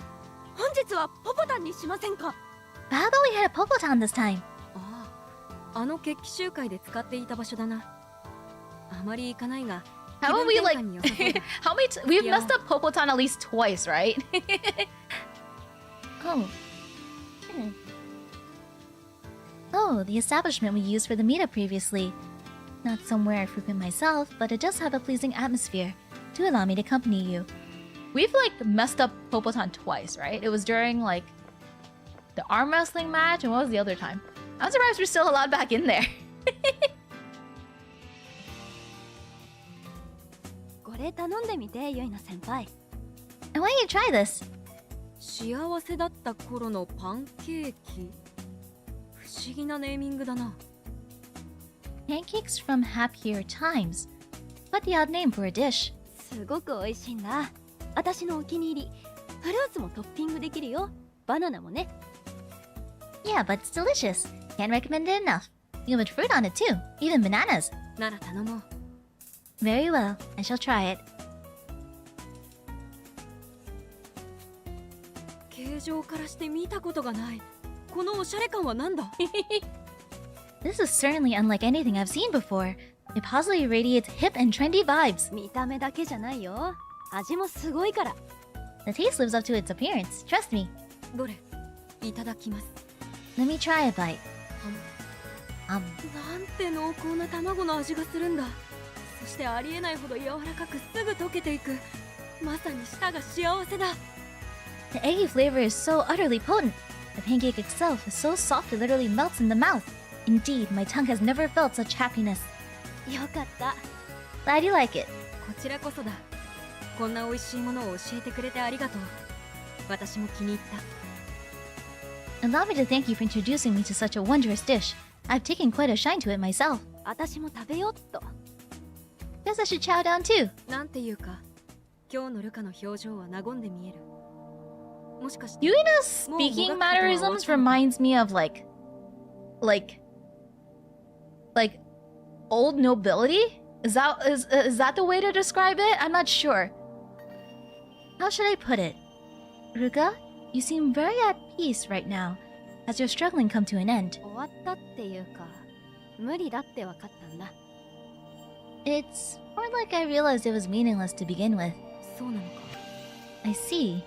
日はポポタンにしませんか。 But how about we hit a Popotan this time? ああ、あの決起集会で使っていた場所だな。あまり行かないが。 How about we like 気分転換に良さそうだ。 how many we've Yeah. messed up Popotan at least twice, right? Oh. Oh, the establishment we used for the meetup previously. Not somewhere I frequent myself, but it does have a pleasing atmosphere. Do allow me to accompany you. We've like messed up Popotan twice, right? It was during like the arm wrestling match, and what was the other time? I'm surprised we're still allowed back in there. これ頼んでみて、ゆいな先輩。 And why don't you try this? 幸せだった頃のパンケーキ。不思議なネーミングだな。 Pancakes from happier times. What the odd name for a dish? すごく美味しいんだ。私のお気に入り。フルーツもトッピングできるよ。バナナもね。 Yeah, but it's delicious. Can't recommend it enough. You can put fruit on it too, even bananas. なら頼もう。 Very well, I shall try it. 形状からして見たことがない。このおしゃれ感はなんだ。 This is certainly unlike anything I've seen before. It positively radiates hip and trendy vibes. 見た目だけじゃないよ。味もすごいから。 The taste lives up to its appearance, trust me. どれいただきます。 Let me try a bite. なんて濃厚な卵の味がするんだ。そしてありえないほど柔らかくすぐ溶けていく。まさに舌が幸せだ。 The eggy flavor is so utterly potent. The pancake itself is so soft it literally melts in the mouth. Indeed, my tongue has never felt such happiness. よかった。 Glad you like it. こちらこそだ。こんな美味しいものを教えてくれてありがとう。私も気に入った。 Allow me to thank you for introducing me to such a wondrous dish. I've taken quite a shine to it myself. 私も食べよっと。 Guess I should chow down too. なんていうか、今日のルカの表情は和んで見える。もしかして Yuina's speaking mannerisms reminds me of like old nobility? Is that the way to describe it? I'm not sure. How should I put it? Ruka, you seem very at peace right now. Has your struggling come to an end? 終わったっていうか、無理だって分かったんだ。It's more like I realized it was meaningless to begin with. そうなのか。 I see.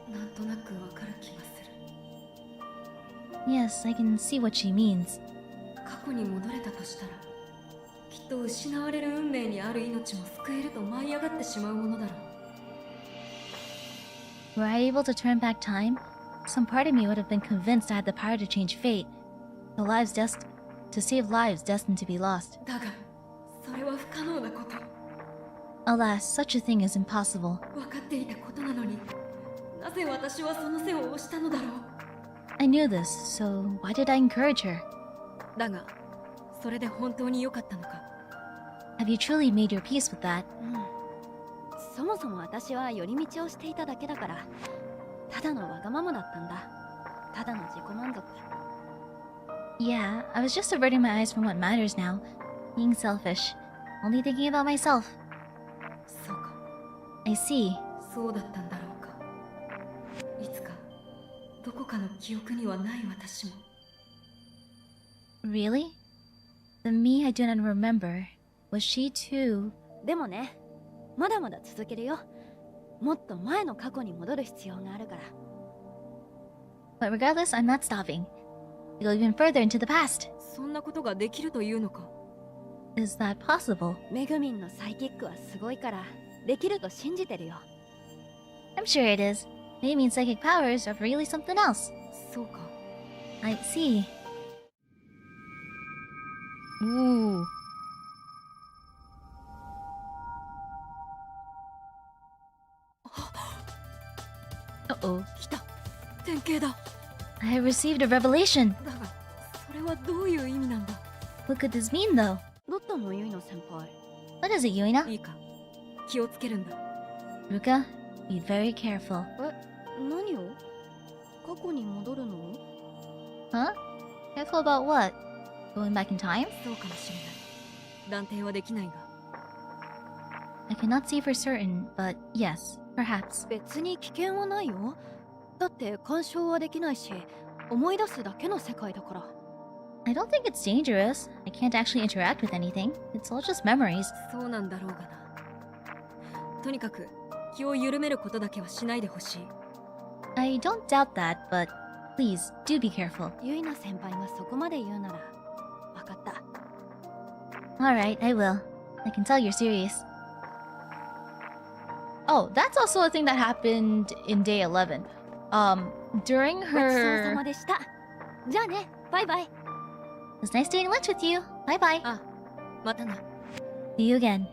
なんとなくわかる気がする。 Yes, I can see what she means. 過去に戻れたとしたら、きっと失われる運命にある命も救えると舞い上がってしまうものだろう。 Were I able to turn back time? Some part of me would have been convinced I had the power to change fate. To save lives destined to be lost. だが、それは不可能なこと。 Alas, such a thing is impossible. 分かっていたことなのに、なぜ私はその背を押したのだろう。 I knew this, so why did I encourage her? だが、それで本当に良かったのか。 Have you truly made your peace with that? そもそも私は寄り道をしていただけだから、ただのわがままだったんだ。ただの自己満足。 Yeah, I was just averting my eyes from what matters now. Being selfish. Only thinking about myself. そうか。 I see. そうだったんだろうか。いつか、どこかの記憶にはない私も。 Really? The me I do not remember. Was she too? でもね、まだまだ続けるよ。もっと前の過去に戻る必要があるから。 But regardless, I'm not stopping. We'll go even further into the past. そんなことができるというのか。 Is that possible? メグミンのサイキックはすごいから、できると信じてるよ。 I'm sure it is. Maybe psychic powers are really something else. そうか。 I see. Ooh. Uh-oh. 来た。典型だ。 I have received a revelation. だが、それはどういう意味なんだ。 What could this mean, though? どったのユイナ先輩。 What is it, Yuina? いいか。気をつけるんだ。 Ruka, be very careful. 何を？過去に戻るの？ Huh? Careful about what? Going back in time? そうかもしれない。断定はできないが。 I cannot say for certain, but yes, perhaps. 別に危険はないよ。だって干渉はできないし、思い出すだけの世界だから。 I don't think it's dangerous. I can't actually interact with anything. It's all just memories. そうなんだろうがな。とにかく気を緩めることだけはしないでほしい。 I don't doubt that, but please do be careful. ユイナ先輩がそこまで言うなら、わかった。 Alright, I will. I can tell you're serious. Oh, that's also a thing that happened in day 11. During ごちそうさ her... までした。じゃあね、バイバイ。 It was nice doing lunch with you. Bye bye. あ、またな。 See you again.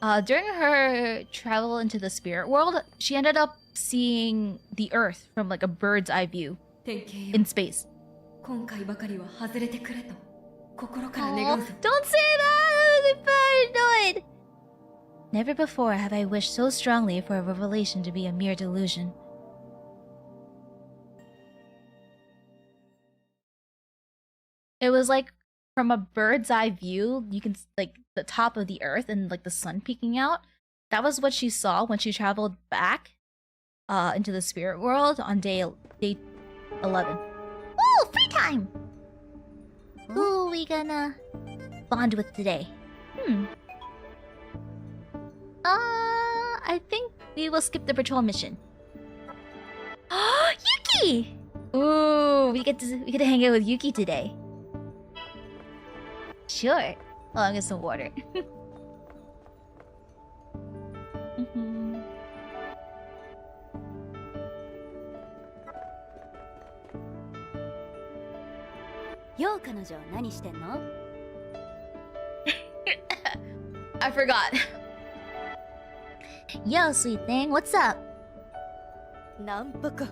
During her travel into the spirit world, she ended up seeing the Earth from like a bird's eye view 典型よ。 in space. 今回ばかりは外れてくれと心から Oh, 願うぞ。 don't say that! I'm paranoid! Never before have I wished so strongly for a revelation to be a mere delusion. It was like from a bird's eye view, you can like the top of the earth and like the sun peeking out. That was what she saw when she traveled back into the spirit world on day 11. Ooh, free time! Who are we gonna bond with today? I think we will skip the patrol mission. Yuki! Ooh, we get to hang out with Yuki today. Sure. Oh, I'll get some water. Mhm. よう彼女何してんの？ I forgot. Yo, sweet thing, what's up? ナンパか。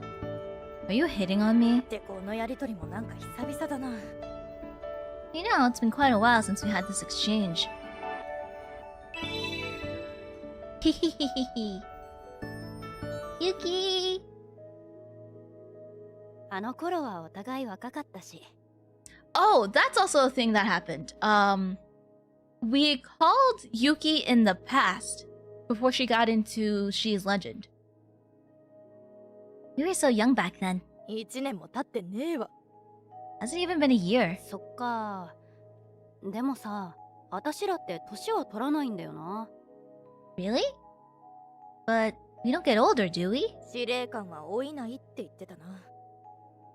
Are you hitting on me? ってこのやりとりもなんか久々だな。 You know, it's been quite a while since we had this exchange. Yuki! あの頃はお互い若かったし。 Oh, that's also a thing that happened. We called Yuki in the past before she got into She's Legend. You were so young back then. 1年も経ってねえわ。 Hasn't even been a year. そっか。でもさ、私らって年は取らないんだよな。 Really? But we don't get older, do we? 司令官は老いないって言ってたな。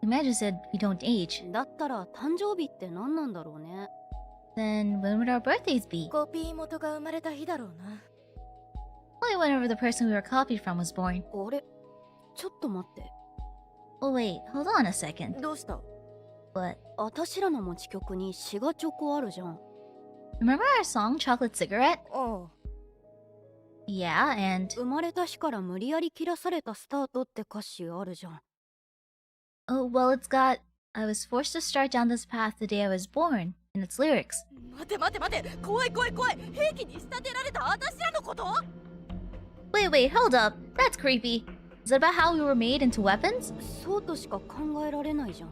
Commander said we don't age. だったら誕生日って何なんだろうね。 Then when would our birthdays be? コピー元が生まれた日だろうな。 Only whenever the person we were copied from was born. あれ、ちょっと待って。 Oh wait, hold on a second. どうした？ What? 私らの持ち曲にシガチョコあるじゃん。 Remember our song Chocolate Cigarette? ああ。 Yeah, and... 生まれた日から無理やり切らされたスタートって歌詞あるじゃん。 Oh, well, it's got... I was forced to start down this path the day I was born, in its lyrics. 待て待て待て、怖い怖い怖い。兵器に仕立てられた私らのこと？ Wait, hold up. That's creepy. Is it about how we were made into weapons? そうとしか考えられないじゃん。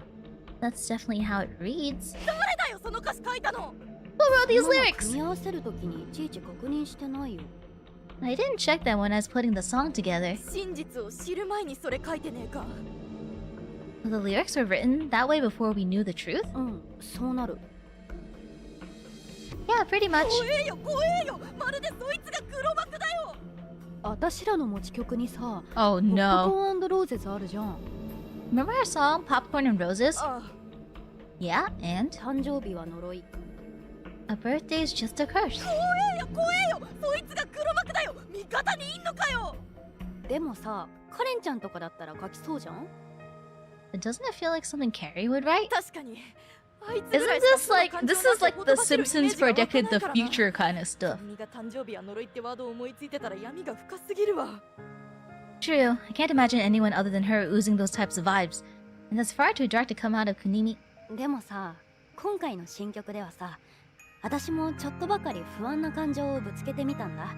That's definitely how it reads. 誰だよその歌詞書いたの？ Who wrote these ママ lyrics? 組み合わせるときにいちいち確認してないよ。 I didn't check that when I was putting the song together. 真実を知る前にそれ書いてねえか。 The lyrics were written that way before we knew the truth? うん、そうなる。 Yeah, pretty much. 怖えよ怖えよ。まるでそいつが黒幕だよ。私らの持ち曲にさ、 Oh ポップ no. コーン&ローゼズあるじゃん。 Remember our song Popcorn and Roses? ああ。 Yeah, and? 誕生日は呪い。 A birthday is just a curse. 怖えよ怖えよ。そいつが黒幕だよ。味方にいんのかよ。でもさ、カレンちゃんとかだったら書きそうじゃん。 But doesn't it feel like something Carrie would write? 確かに。あいつ Isn't ぐらい this しか like そんな this 感 is 情 like なん the て言葉けるイメー Simpsons ジが湧か predicted な the いからな。 future kind of stuff? 君が誕生日や呪いってワードを思いついてたら闇が深すぎるわ。 True, I can't imagine anyone other than her oozing those types of vibes. And that's far too dark to come out of Kunimi. でもさ、今回の新曲ではさ、私もちょっとばかり不安な感情をぶつけてみたんだ。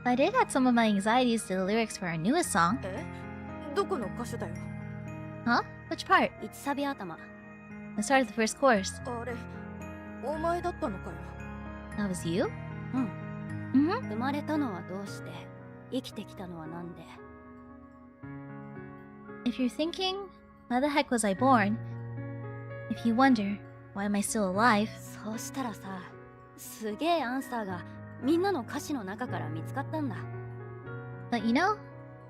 I did add some of my anxieties to the lyrics for our newest song. え？どこの箇所だよ。 Huh? Which part? 1サビ頭。 The start of the first chorus. あれ、お前だったのかよ。 That was you? うん。 Mm-hmm. 生まれたのはどうして、生きてきたのはなんで。 If you're thinking, why the heck was I born? If you wonder, why am I still alive? そうしたらさ、すげえアンサーがみんなの歌詞の中から見つかったんだ。 But you know,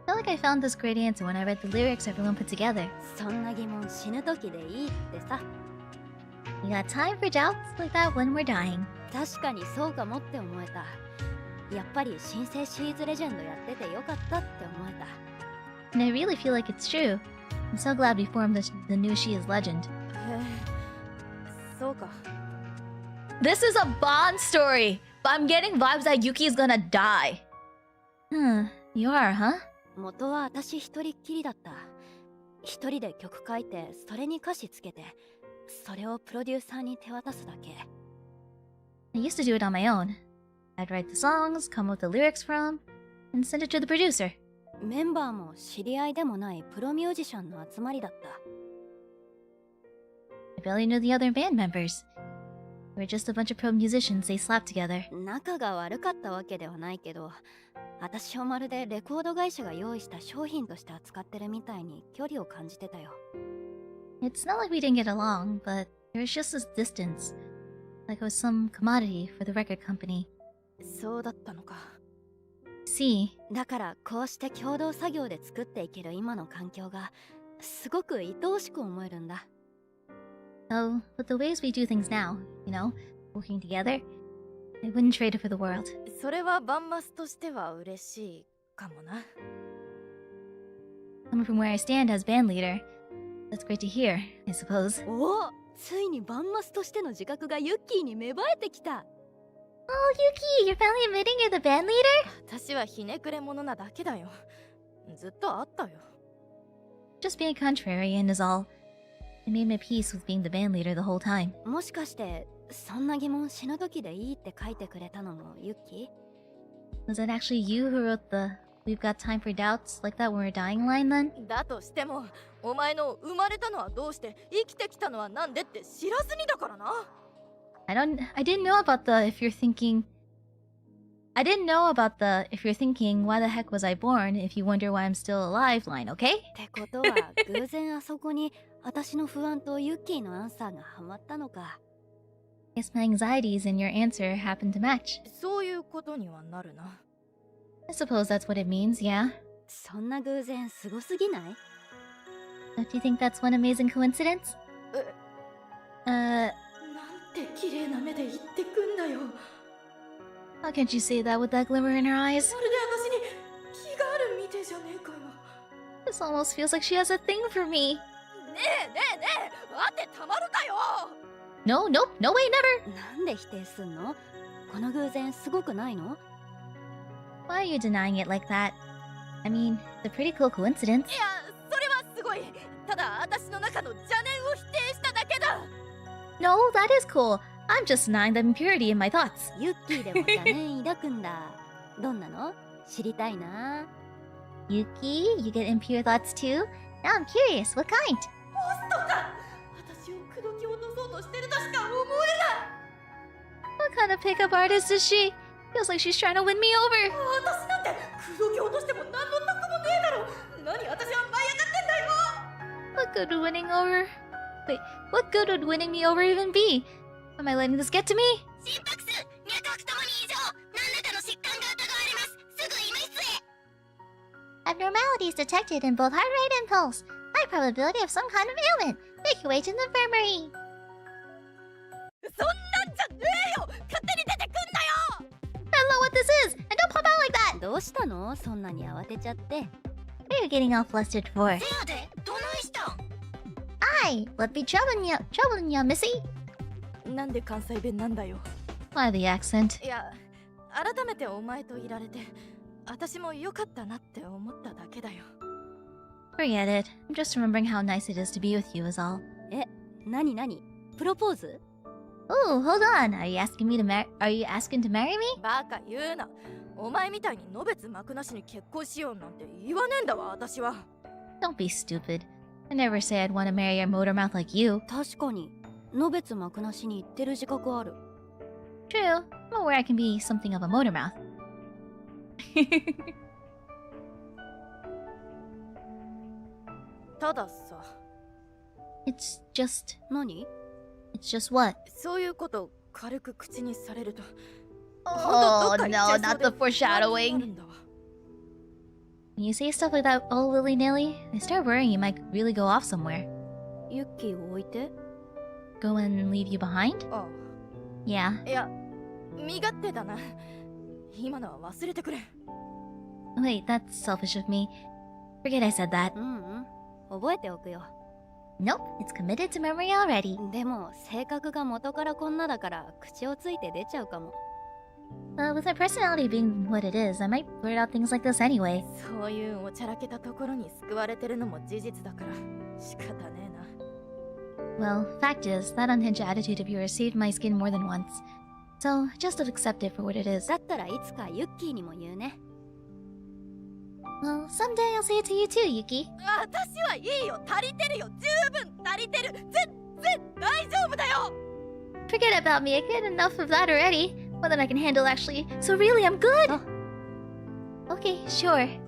I feel like I found this great answer when I read the lyrics everyone put together. そんな疑問死ぬ時でいいってさ。 We got time for doubts like that when we're dying. 確かにそうかもって思えた。やっぱり新生シリーズレジェンドやっててよかったって思えた。 And I really feel like it's true. I'm so glad we formed the new She is Legend. へえ、そうか。 This is a Bond story, but I'm getting vibes that Yuki is gonna die. You are, huh? 元は私一人っきりだった。一人で曲書いて、それに歌詞つけて、それをプロデューサーに手渡すだけ。 I used to do it on my own. I'd write the songs, come up with the lyrics from, and send it to the producer. メンバーも知り合いでもないプロミュージシャンの集まりだった。 I barely knew the other band members. We were just a bunch of pro musicians they slapped together. 仲が悪かったわけではないけど、私をまるでレコード会社が用意した商品として扱ってるみたいに距離を感じてたよ。 It's not like we didn't get along, but there was just this distance. Like it was some commodity for the record company. そうだったのか。 See, だからこうして共同作業で作っていける今の環境がすごく愛おしく思えるんだ。 so with the ways we do things now, you know, working together, I wouldn't trade it for the world. それはバンマスとしては嬉しいかもな。 Coming from where I stand as band leader, that's great to hear, I suppose. おお、ついにバンマスとしての自覚がユッキーに芽生えてきた。 Oh, Yuki, you're finally admitting you're the band leader? 私はひねくれ者なだけだよ。ずっとあったよ。 Just being contrarian is all. I made my peace with being the band leader the whole time. もしかしてそんな疑問死ぬ時でいいって書いてくれたのもユッキー？ Was it actually you who wrote the "We've got time for doubts" like that when we're dying line then? だとしてもお前の生まれたのはどうして生きてきたのはなんでって知らずにだからな。I didn't know about the if you're thinking why the heck was I born if you wonder why I'm still alive line, okay? ってことは偶然あそこに私の不安とユッキーのアンサーがハマったのか。Guess my anxieties and your answer happen to match. そういうことにはなるな。I suppose that's what it means, yeah. そんな偶然すごすぎない？ Don't you think that's one amazing coincidence? なんて綺麗な目で言ってくんだよ。 How can't you say that with that glimmer in her eyes? まるで私に気があるみてえじゃねえかよ。 This almost feels like she has a thing for me. ねえ会ってたまるかよ。 No, nope, no way, never! なんで否定すんの？この偶然すごくないの？ Why are you denying it like that? I mean, it's a pretty cool coincidence. いや、それはすごい。ただ私の中の邪念を否定しただけだ。 No, that is cool. I'm just denying the impurity in my thoughts. ユッキーでも邪念抱くんだ。どんなの？知りたいな。 Yuki, you get impure thoughts too? Now I'm curious, what kind? ホストか。私を口説き落とそうとしてるとしか思えない。 What kind of pickup artist is she? Feels like she's trying to win me over. 私なんて口説き落としても何の得もねえだろ。何私は舞い上がってんだよ。 What good would winning over? Wait, what good would winning me over even be? Am I letting this get to me? 心拍数、脈拍ともに異常。何らかの疾患が疑われます。すぐ医務室へ。 Abnormalities detected in both heart rate and pulse. High probability of some kind of ailment. Make your way to the infirmary. そんなんじゃねえよ。勝手に出てくんなよ。 I don't know what this is, and don't pop out like that! どうしたの？そんなに慌てちゃって。What are you getting all flustered for? せやで、どないしたん？ I would be troubling you, Missy. なんで関西弁なんだよ。 Why the accent? いや、改めてお前といられて、私も良かったなって思っただけだよ。 Forget it. I'm just remembering how nice it is to be with you is all. なにプロポーズ？ Ooh, hold on. Are you asking to marry me? バカ言うな。お前みたいにのべつ幕なしに結婚しようなんて言わねえんだわ、私は。 Don't be stupid. I never say I'd want to marry a motor mouth like you. 確かに、のべつ幕なしに言ってる自覚ある。 True. I'm aware I can be something of a motor mouth. たださ。It's just... 何？ It's just what? そういうこと軽く口にされると。 Oh no, not the foreshadowing. When you say stuff like that all willy-nilly, I start worrying you might really go off somewhere. ユッキーを置いて？ Go and leave you behind? あ Yeah. いや、身勝手だな。今のは忘れてくれ。 Wait, that's selfish of me. Forget I said that. 覚えておくよ。 Nope, it's committed to memory already. でも性格が元からこんなだから口をついて出ちゃうかも。With my personality being what it is, I might blurt out things like this anyway. そういうおちゃらけたところに救われてるのも事実だから仕方ねえな。 Well, fact is, that unhinged attitude of yours saved my skin more than once. So, just accept it for what it is. だったらいつかユッキーにも言うね。 Well, someday I'll say it to you too, Yuki. 私はいいよ、足りてるよ、十分足りてる、全然大丈夫だよ。 Forget about me, I get enough of that already. More than I can handle, actually. So really, I'm good! Okay, sure.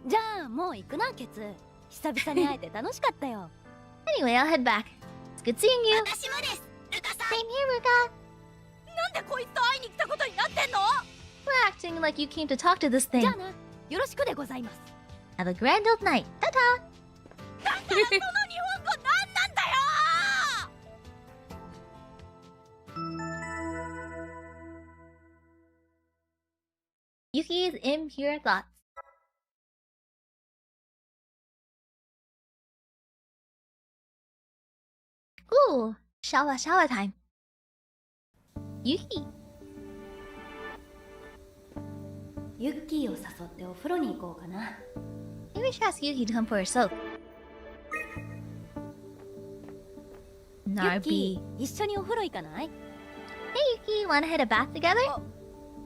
じゃあもう行くな、ケツ。久々に会えて楽しかったよ。Anyway, I'll head back. It's good seeing you. 私もです、ルカさん。 Same here, Ruka. なんでこいつと会いに来たことになってんの？ We're acting like you came to talk to this じ thing. ゃあな、よろしくでございます。 Have a grand old night. Ta-ta! だからその日本語なんなんだよ。 Yuki's impure thoughts. Ooh, shower time. Yuki. ユッキーを誘ってお風呂に行こうかな。 Maybe we should ask Yuki to come for a soak. ユッ Narby. キー、一緒にお風呂行かない？ Hey Yuki, wanna hit a bath together?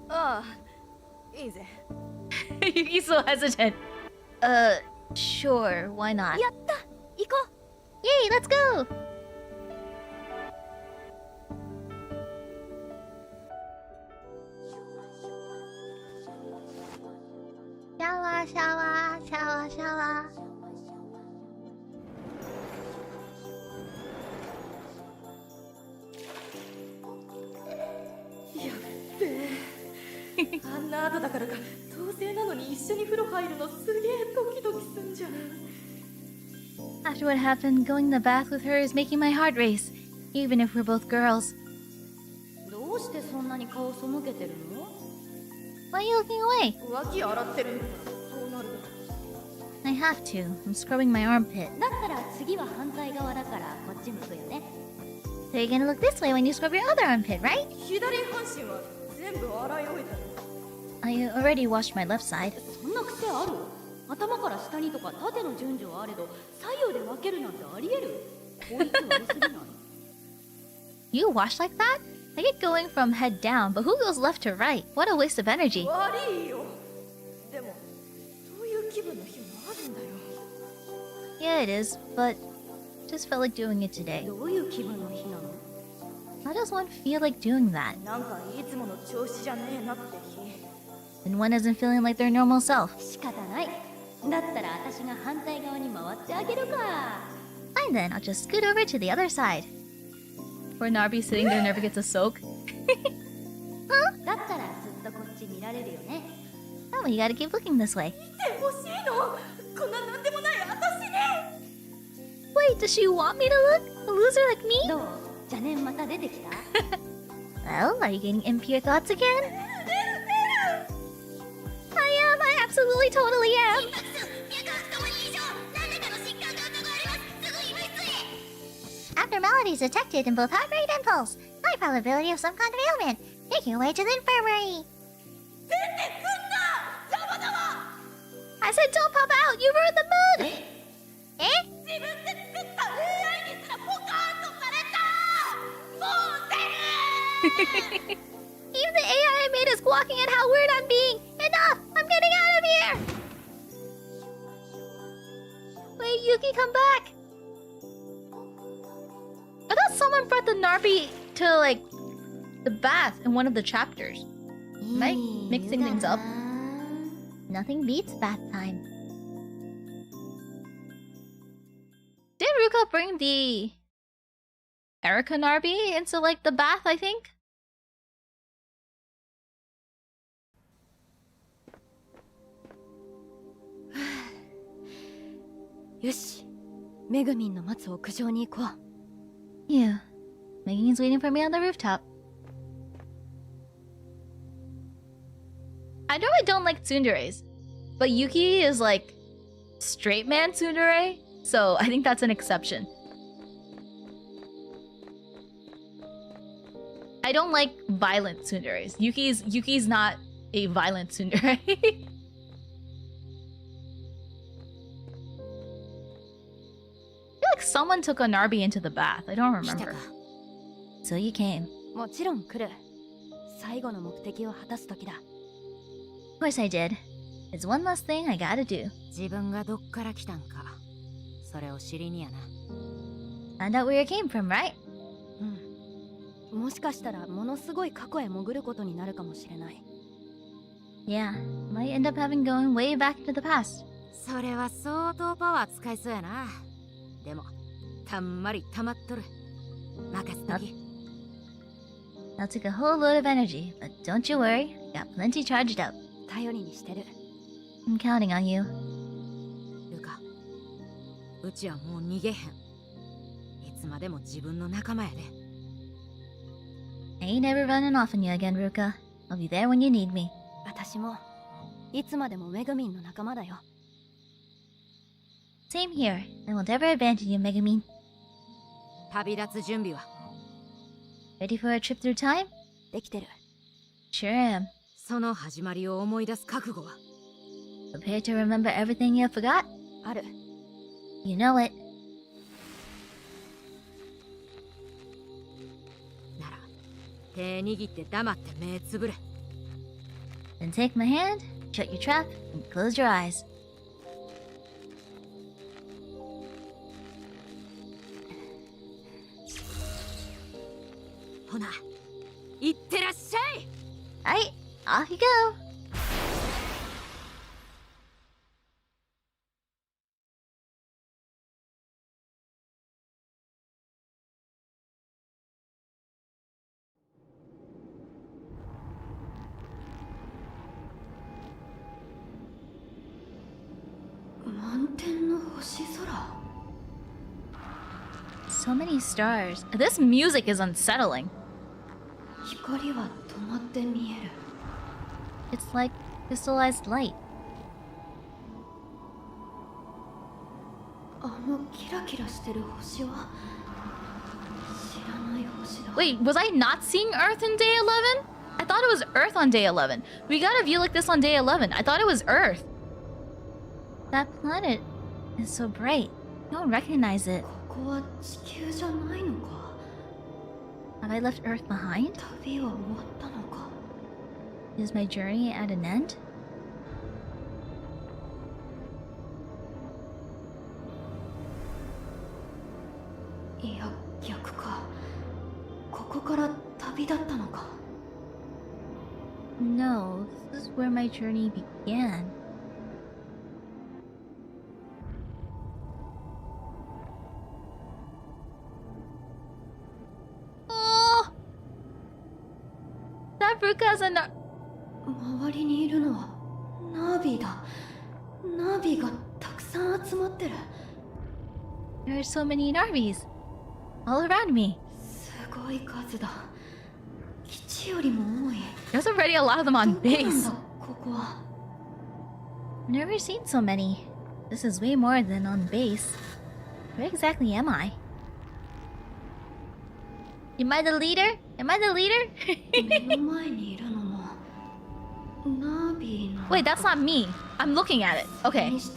ああ、Yuki's so hesitant. Sure, why not? やった、行こ Yay, let's go! Shower, shower, shower, shower. After what happened, going to the bath with her is making my heart race, even if we're both girls. う。どうしてそんなに顔背けてるの？ Why are you looking away? 脇洗ってるんだからそうなる。 I have to. I'm scrubbing my armpit. だったら次は反対側だからこっち向くよね。 So you're gonna look this way when you scrub your other armpit, right? 左半身は全部洗い終えたの。 I already washed my left side. そんな癖ある？頭から下にとか縦の順序はあれど左右で分けるなんてありえる？効率悪すぎない？ You wash like that? I get going from head down, but who goes left to right? What a waste of energy. 悪いよ。でもそういう気分の日もあるんだよ。 Yeah, it is, but just felt like doing it today. どういう気分の日なの？ How does one feel like doing that? なんかいつもの調子じゃねえなって日。 When one isn't feeling like their normal self. 仕方ない。だったら私が反対側に回ってあげるか。 Fine then, I'll just scoot over to the other side. Poor Narby sitting there never gets a soak. だったらずっとこっち見られるよね。 Oh, you gotta keep looking this way. で欲しいの。こんななんでもない私に。 Wait, does she want me to look? A loser like me? どう？邪念また出てきた？ Well, are you getting impure thoughts again? I absolutely totally am. Abnormalities detected in both heart rate and pulse. High probability of some kind of ailment. Make your way to the infirmary. I said don't pop out, you ruined the mood! Eh? Even the AI I made is squawking at how weird I'm being! Enough! I'm getting out of here! Wait, Yuki, come back! I thought someone brought the Narby to, like, the bath in one of the chapters. Am I mixing things up? Nothing beats bath time. Did Ruka bring the Erica Narby into, like, the bath, I think? よし、めぐみんの待つ屋上に行こう。 Yeah. Megan's waiting for me on the rooftop. I know I don't like tsunderes, but Yuki is like straight man tsundere, so I think that's an exception. I don't like violent tsunderes. Yuki's not a violent tsundere. I feel like someone took a Narby into the bath. I don't remember. So you came. もちろん来る。最後の目的を果たす時だ。 Of course I did. It's one last thing I gotta do. 自分がどっから来たんか、それを知りにやな。 Find out where you came from, right? うん。もしかしたらものすごい過去へ潜ることになるかもしれない。 Yeah, might end up having going way back into the past. それは相当パワー使いそうやな。でも、たんまり溜まっとる。任せとき。 That'll take a whole load of energy, but don't you worry, got plenty charged up. 頼りにしてる。 I'm counting on you. ルカ、うちはもう逃げへん。いつまでも自分の仲間やで。 I ain't ever running off on you again, Ruka. I'll be there when you need me. 私もいつまでもめぐみんの仲間だよ。 Same here. I will never abandon you, Megumin. 旅立つ準備は Ready for a trip through time? できてる。 Sure am. その始まりを思い出す覚悟は Prepared to remember everything you forgot? ある。 You know it. なら手握って黙って目つぶれ。Then take my hand, shut your trap, and close your eyes. Hona, itterashai! Alright, off you go. So many stars. This music is unsettling. It's like crystallized light. Wait, was I not seeing Earth in day 11? I thought it was Earth on day 11. We got a view like this on day 11. I thought it was Earth. That planet is so bright. You don't recognize it. Have I left Earth behind? Is my journey at an end? No, this is where my journey began. Oh! That Ruka has a There are so many Narvis all around me. There's already a lot of them on base. I've never seen so many. This is way more than on base. Where exactly am I? Am I the leader? Am I the leader? Wait, that's not me. I'm looking at it. Okay. Is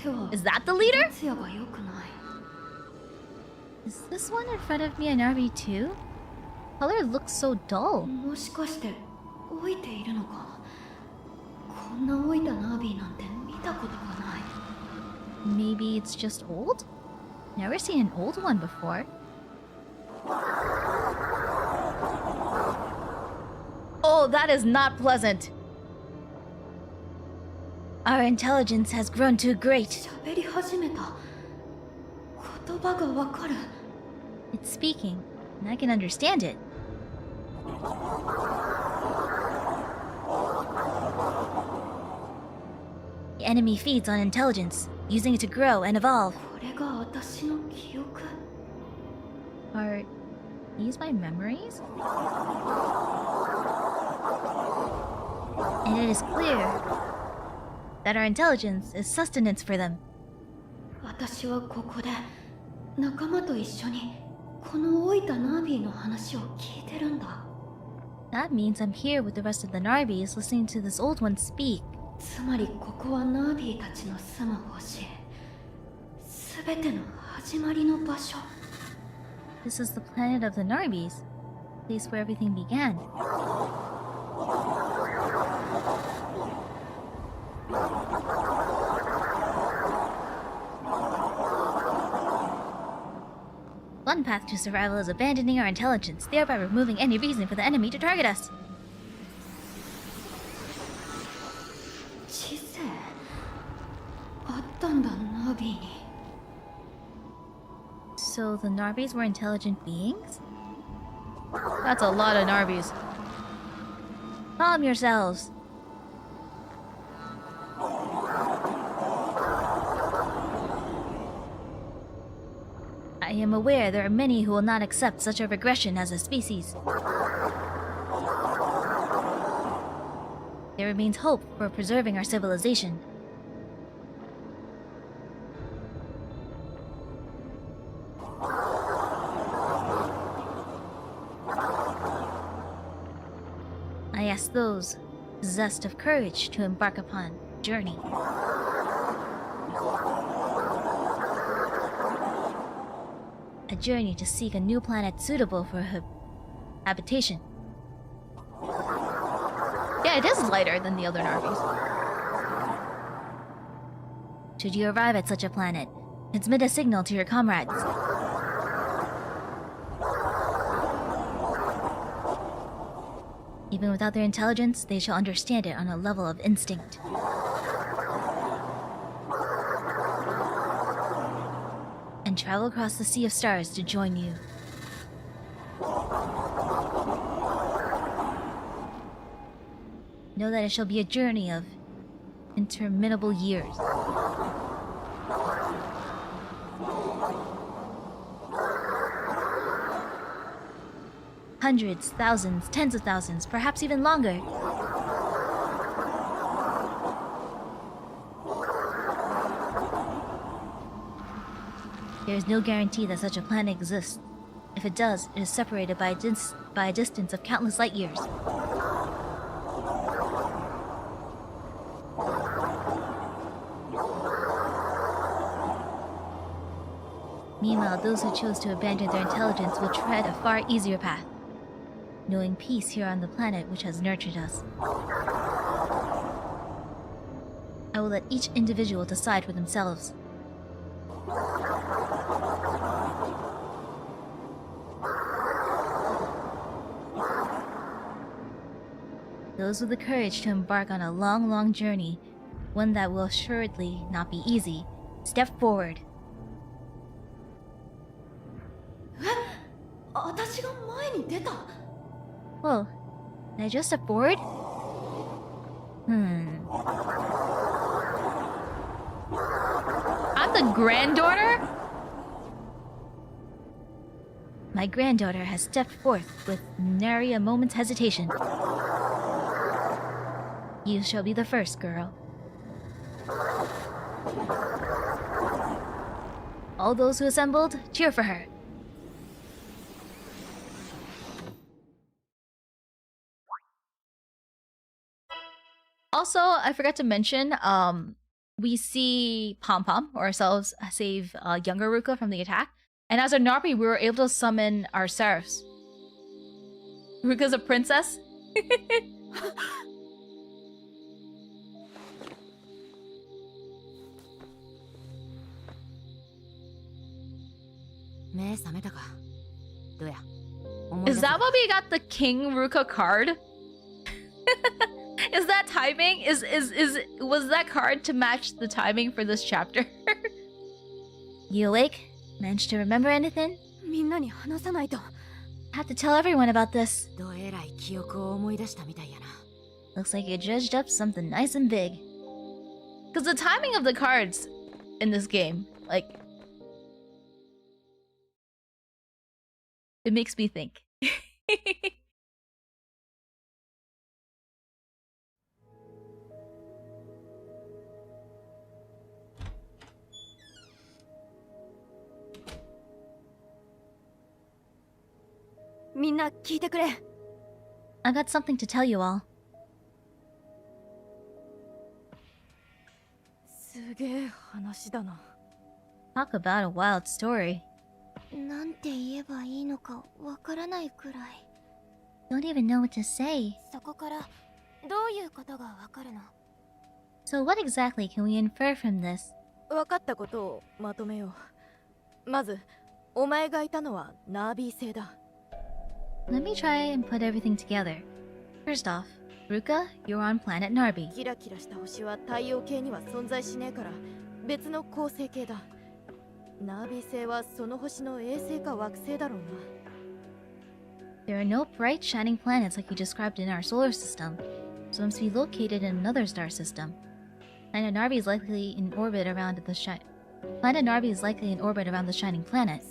that the leader? Is this one in front of me an RV too? Color looks so dull. Maybe it's just old? Never seen an old one before. Oh, that is not pleasant. Our intelligence has grown too great. It's speaking, and I can understand it. The enemy feeds on intelligence, using it to grow and evolve. Are these my memories? And it is clear that our intelligence is sustenance for them. That means I'm here with the rest of the Narbis listening to this old one speak. This is the planet of the Narbis, the place where everything began. One path to survival is abandoning our intelligence, thereby removing any reason for the enemy to target us. So the Narbis were intelligent beings? That's a lot of Narbis. Calm yourselves. I am aware there are many who will not accept such a regression as a species. There remains hope for preserving our civilization. I ask those possessed of courage to embark upon a journey. A journey to seek a new planet suitable for habitation. Yeah, it is lighter than the other Narvis. Should you arrive at such a planet, transmit a signal to your comrades. Even without their intelligence, they shall understand it on a level of instinct. And travel across the sea of stars to join you. Know that it shall be a journey of interminable years. Hundreds, thousands, tens of thousands, perhaps even longer. There is no guarantee that such a planet exists. If it does, it is separated by a distance of countless light years. Meanwhile, those who chose to abandon their intelligence will tread a far easier path, knowing peace here on the planet which has nurtured us. I will let each individual decide for themselves. Those with the courage to embark on a long, long journey, one that will assuredly not be easy, step forward. Whoa, did I just step forward? I'm the granddaughter? My granddaughter has stepped forth with nary a moment's hesitation. You shall be the first, girl. All those who assembled, cheer for her. Also, I forgot to mention, we see Pom Pom, or ourselves, save younger Ruka from the attack. And as a Narpi, we were able to summon our Seraphs. Ruka's a princess. Is that why we got the King Ruka card? Is that timing? Was that card to match the timing for this chapter? You awake? Managed to remember anything? Have to tell everyone about this. Looks like you dredged up something nice and big. Because the timing of the cards in this game, like, it makes me think. I got something to tell you all. Talk about a wild story. Don't even know what to say. So what exactly can we infer from this? Let me try and put everything together. First off, Ruka, you're on planet Narbi. There are no bright, shining planets like you described in our solar system, so it must be located in another star system. Planet Narbi is likely in orbit around the shining planet.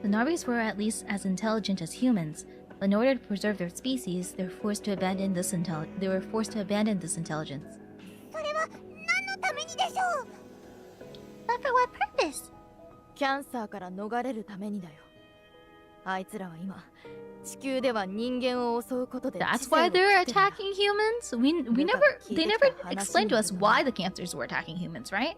The Narvis were at least as intelligent as humans, but in order to preserve their species, they were forced to abandon this intelligence. But for what purpose? That's why they're attacking humans? They never explained to us why the cancers were attacking humans, right?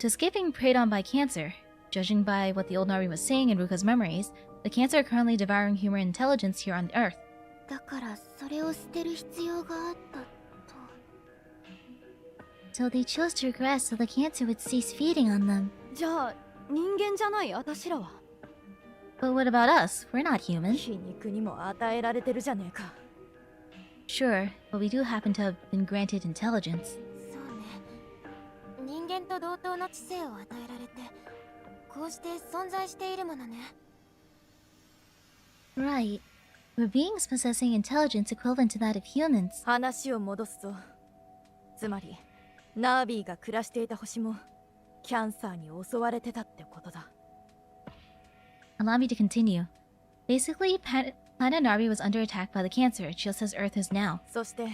To escape being preyed on by cancer, judging by what the old Nari was saying in Ruka's memories, the cancer are currently devouring human intelligence here on Earth. だからそれを捨てる必要があったと。 So they chose to regress so the cancer would cease feeding on them. じゃあ人間じゃない私らは But what about us? We're not human. 皮肉にも与えられてるじゃねえか Sure, but we do happen to have been granted intelligence. そうね。人間と同等の知性を与えられて、こうして存在しているものね。 Right. We're beings possessing intelligence equivalent to that of humans. 話を戻すぞつまりナービーが暮らしていた星もキャンサーに襲われてたってことだ Allow me to continue. Basically, Planet Narvi was under attack by the cancer, just as Earth is now. そして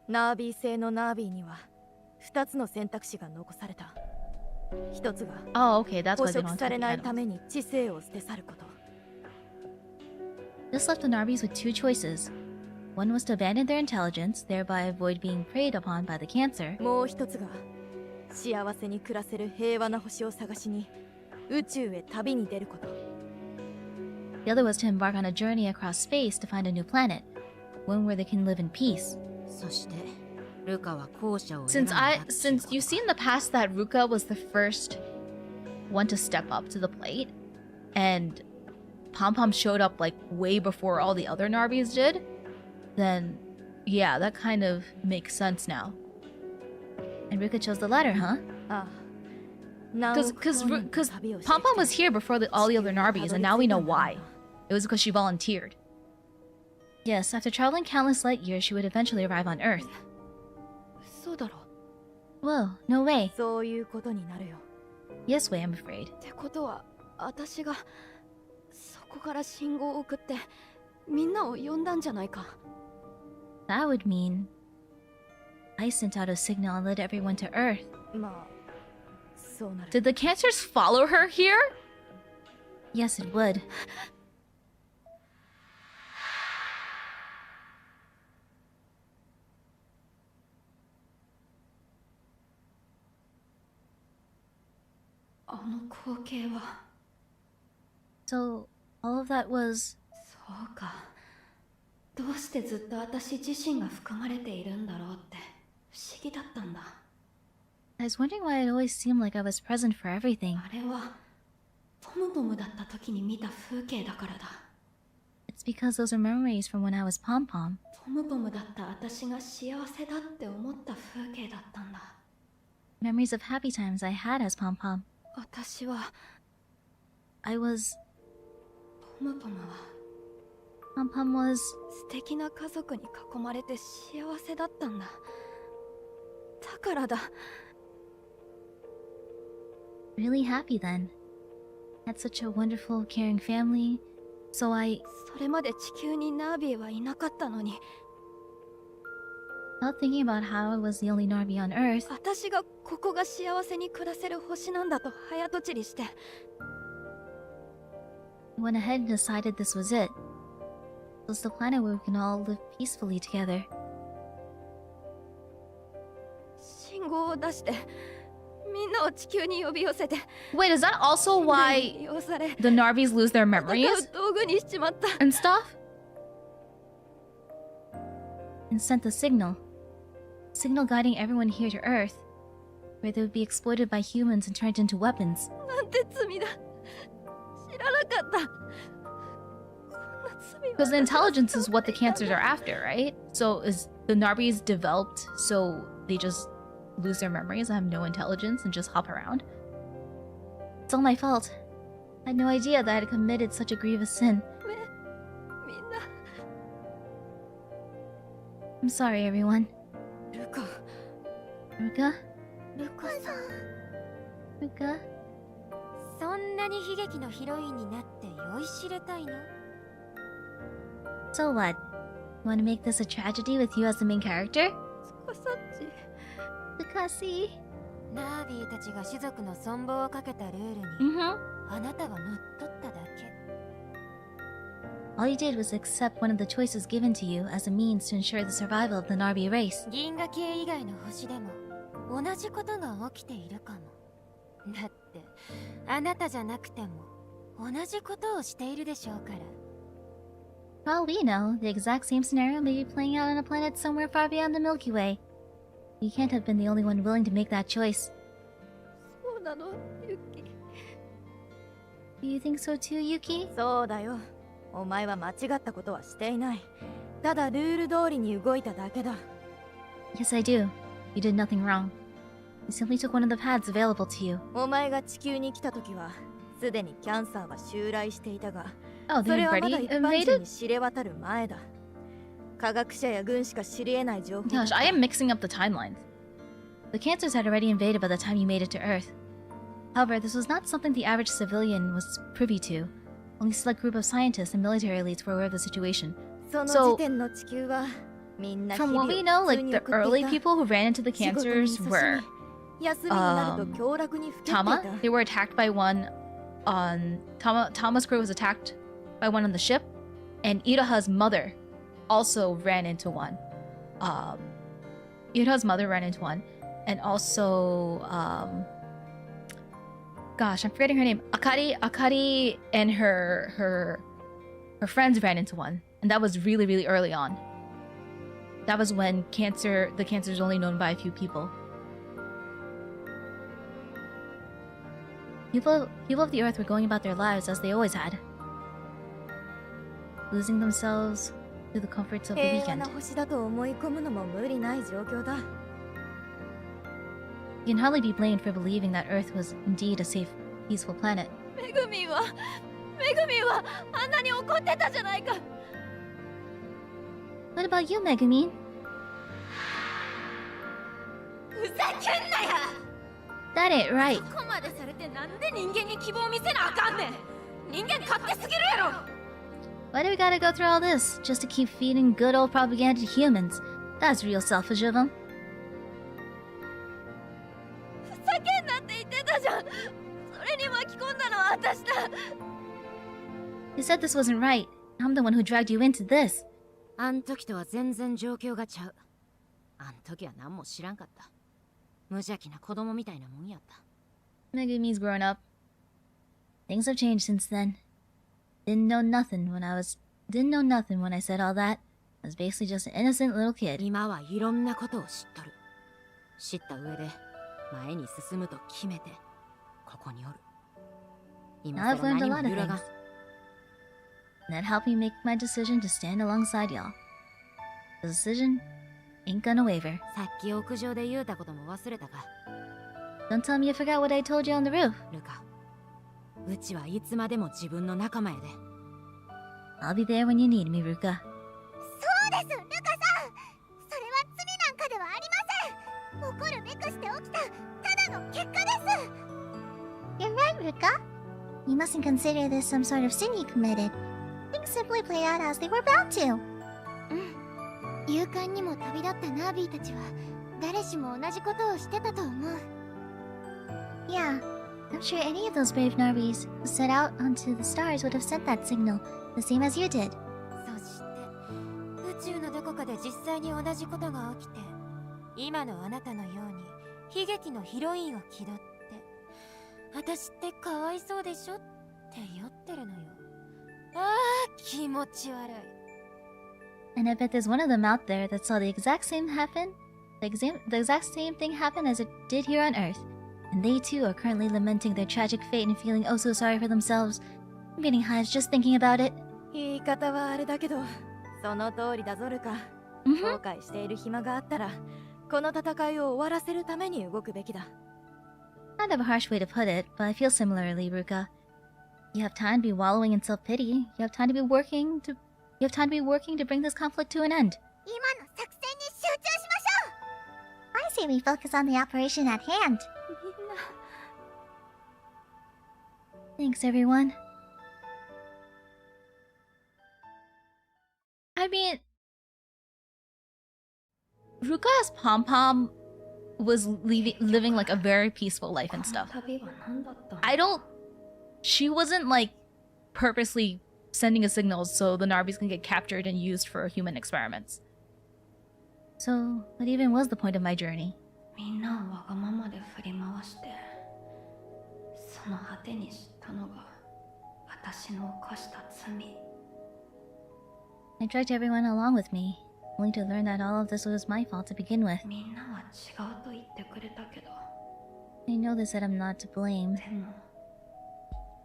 ナービー製のナービーには2つの選択肢が残された一つが Oh, okay, that's 捕 why they 食 don't され take ない the た animals. めに知性を捨て去ること This left the Narvis with two choices. One was to abandon their intelligence, thereby avoid being preyed upon by the cancer. もう一つが幸せに暮らせる平和な星を探しに宇宙へ旅に出ること The other was to embark on a journey across space to find a new planet, one where they can live in peace. そしてルカは後者を選ん Since だって since you see in the past that Ruka was the first one to step up to the plate, and Pom Pom showed up like way before all the other Narvis did, then yeah, that kind of makes sense now. And Ruka chose the latter, huh? ああ Because Pom Pom was here before all the other Narvis, and now we know why. It was because she volunteered. Yes, after traveling countless light years, she would eventually arrive on Earth. そうだろ Whoa, no way. そういうことになるよ Yes way, I'm afraid. ってことは私がそこから信号を送ってみんなを呼んだんじゃないか That would mean I sent out a signal and led everyone to Earth. まあそうなる Did the cancers follow her here? Yes, it would. So, all of that was... そうかどうしてずっと私自身が含まれているんだろうって不思議だったんだ I was wondering why it always seemed like I was present for everything. あれはトムトムだった時に見た風景だからだ It's because those are memories from when I was Pom Pom. トムトムだった私が幸せだって思った風景だったんだ Memories of happy times I had as Pom Pom. 私は I was... トムトムは Pom Pom was... 素敵な家族に囲まれて幸せだったんだだからだ really happy then. Had such a wonderful, caring family. So I... それまで地球にナービーはいなかったのに Without thinking about how I was the only Narvi on Earth, 私がここが幸せに暮らせる星なんだと早とちりして I went ahead and decided this was it. It was the planet where we can all live peacefully together. 信号を出してみんなを地球に呼び寄せて Wait, is that also 利 why 用され the Narvis lose their 戦 memories う道具にしちまった and stuff? And sent the signal. Signal guiding everyone here to Earth, where they would be exploited by humans and turned into weapons. なんて罪だ知らなかったこんな罪は Because the intelligence is what the cancers are after, right? So is the Narvis developed so they just lose their memories and have no intelligence and just hop around? It's all my fault. I had no idea that I had committed such a grievous sin. みんな I'm sorry, everyone. ルカ Ruka? ルカさん Ruka? そんなに悲劇のヒロインになって酔いしれたいの So what? You want to make this a tragedy with you as the main character? つかさっち Lukasi. ナービーたちが種族の存亡をかけたルールに Mm-hmm. あなたは乗っ取っただけ All you did was accept one of the choices given to you as a means to ensure the survival of the Narvi race. 銀河系以外の星でも同じことが起きているかもだってあなたじゃなくても同じことをしているでしょうから。 For all we know, the exact same scenario may be playing out on a planet somewhere far beyond the Milky Way. You can't have been the only one willing to make that choice. そうなの、ユキ。 Do you think so too, Yuki? そうだよ。お前は間違ったことはしていない。ただルール通りに動いただけだ。 Yes, I do. You did nothing wrong. You simply took one of the paths available to you. お前が地球に来た時はすでにキャンサーは襲来していたが、 Oh, そ they れは had まだ already 一般人 invaded? に知れ渡る前だ。科学者や軍しか知り得ない情報だ。 Gosh, I am mixing up the timelines. The cancers had already invaded by the time you made it to Earth. However, this was not something the average civilian was privy to. Only a select group of scientists and military elites were aware of the situation. その時点の地球はみんな日 From 々 what を we know, 普通 like に the 送ってい early た。 people who ran into the 仕事に cancers 勤しみ were 休みになると凶楽にふけっていた。 Tama. They were attacked by one on Tama's crew was attacked by one on the ship, and Iraha's mother also ran into one. Iraha's mother ran into one, and also gosh, I'm forgetting her name. Akari and her friends ran into one, and that was really, really early on. That was when the cancer is only known by a few people. People of the Earth were going about their lives as they always had, losing themselves through the comforts of the 平和 weekend. な星だと思い込むのも無理ない状況だ。 You can hardly be blamed for believing that Earth was indeed a safe, peaceful planet. めぐみんはあんなに怒ってたじゃないか。 What about you, Megumin? ふざけんなや。 That ain't right. ここまでされてなんで人間に希望を見せなあかんねん。人間勝手すぎるやろ。 Why do we gotta go through all this just to keep feeding good old propaganda to humans? That's real selfish of them. ふざけんなって言ってたじゃん。それに巻き込んだのは私だ。 You said this wasn't right. I'm the one who dragged you into this. あん時とは全然状況がちゃう。あん時は何も知らんかった。無邪気な子供みたいなもんやった。 Megumi's grown up. Things have changed since then. Didn't know nothing when I said all that. I was basically just an innocent little kid. 今はいろんなことを知っとる。知った上で前に進むと決めてここにおる。 Now I've 更 learned a 何 lot も of 揺らが things. And that helped me make my decision to stand alongside y'all. The decision ain't gonna waver. さっき屋上で言うたことも忘れたか。 Don't tell me you forgot what I told you on the roof. ルカ、うちはいつまでも自分の仲間やで。 I'll be there when you need me, Ruka. そうです、ルカさん。それは罪なんかではありません。怒るべくして起きたただの結果です。 You're right, Ruka. You mustn't consider this some sort of sin you committed. Things simply played out as they were bound to. 勇敢にも旅立ったナービーたちは誰しも同じことをしてたと思う。 Yeah, I'm sure any of those brave Narvis who set out onto the stars would have sent that signal, the same as you did. そして宇宙のどこかで実際に同じことが起きて、今のあなたのように悲劇のヒロインを気取って、私ってかわいそうでしょって酔ってるのよ。ああ、気持ち悪い。 And I bet there's one of them out there that saw the exact same thing happen as it did here on Earth. And they too are currently lamenting their tragic fate and feeling oh so sorry for themselves. I'm getting hives just thinking about it. 言い方はあれだけど、その通りだぞルカ。後悔している暇があったら、この戦いを終わらせるために動くべきだ。 Kind of a harsh way to put it, but I feel similarly, Ruka. You have time to be wallowing in self-pity. You have time to be working to bring this conflict to an end. 今の作戦に集中しましょう。 I say we focus on the operation at hand. みんな Thanks, everyone. I mean, Ruka's pom-pom was living like a very peaceful life and stuff. She wasn't like purposely sending a signal so the Narvis can get captured and used for human experiments. So, what even was the point of my journey? みんなをわがままで振り回してその果てに知ったのが私の犯した罪。 I dragged everyone along with me, only to learn that all of this was my fault to begin with. みんなは違うと言ってくれたけど、 I know they said I'm not to blame, でも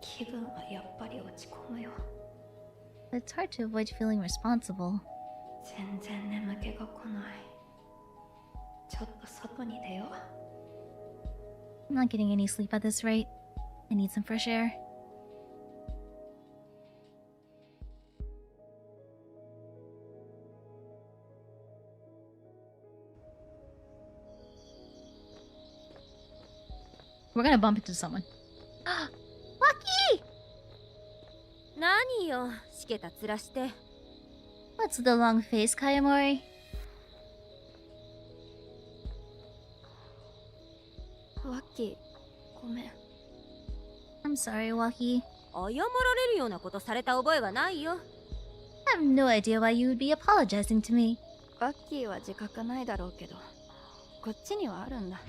気分はやっぱり落ち込むよ。 but it's hard to avoid feeling responsible. 全然眠気が来ない。ちょっと外に出よう。 I'm not getting any sleep at this rate. I need some fresh air. We're gonna bump into someone. Lucky! 何よ、しけた面して。 What's the long face, Kayamori? ワッキー、ごめん。 I'm sorry, Waki. 謝られるようなことされた覚えはないよ。I have no idea why you would be apologizing to me. ワッキーは自覚ないだろうけど、こっちにはあるんだ。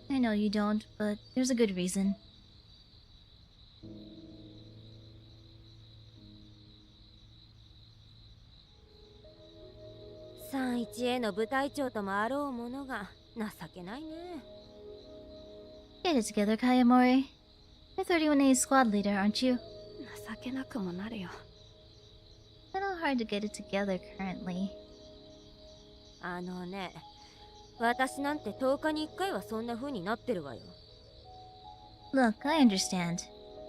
I know you don't, but there's a good reason. 31A の部隊長ともあろうものが情けないね。 Get it together, Kayamori. You're 31A's squad leader, aren't you? 情けなくもなるよ。 A little hard to get it together currently. あのね、私なんて10日に1回はそんな風になってるわよ。 Look, I understand.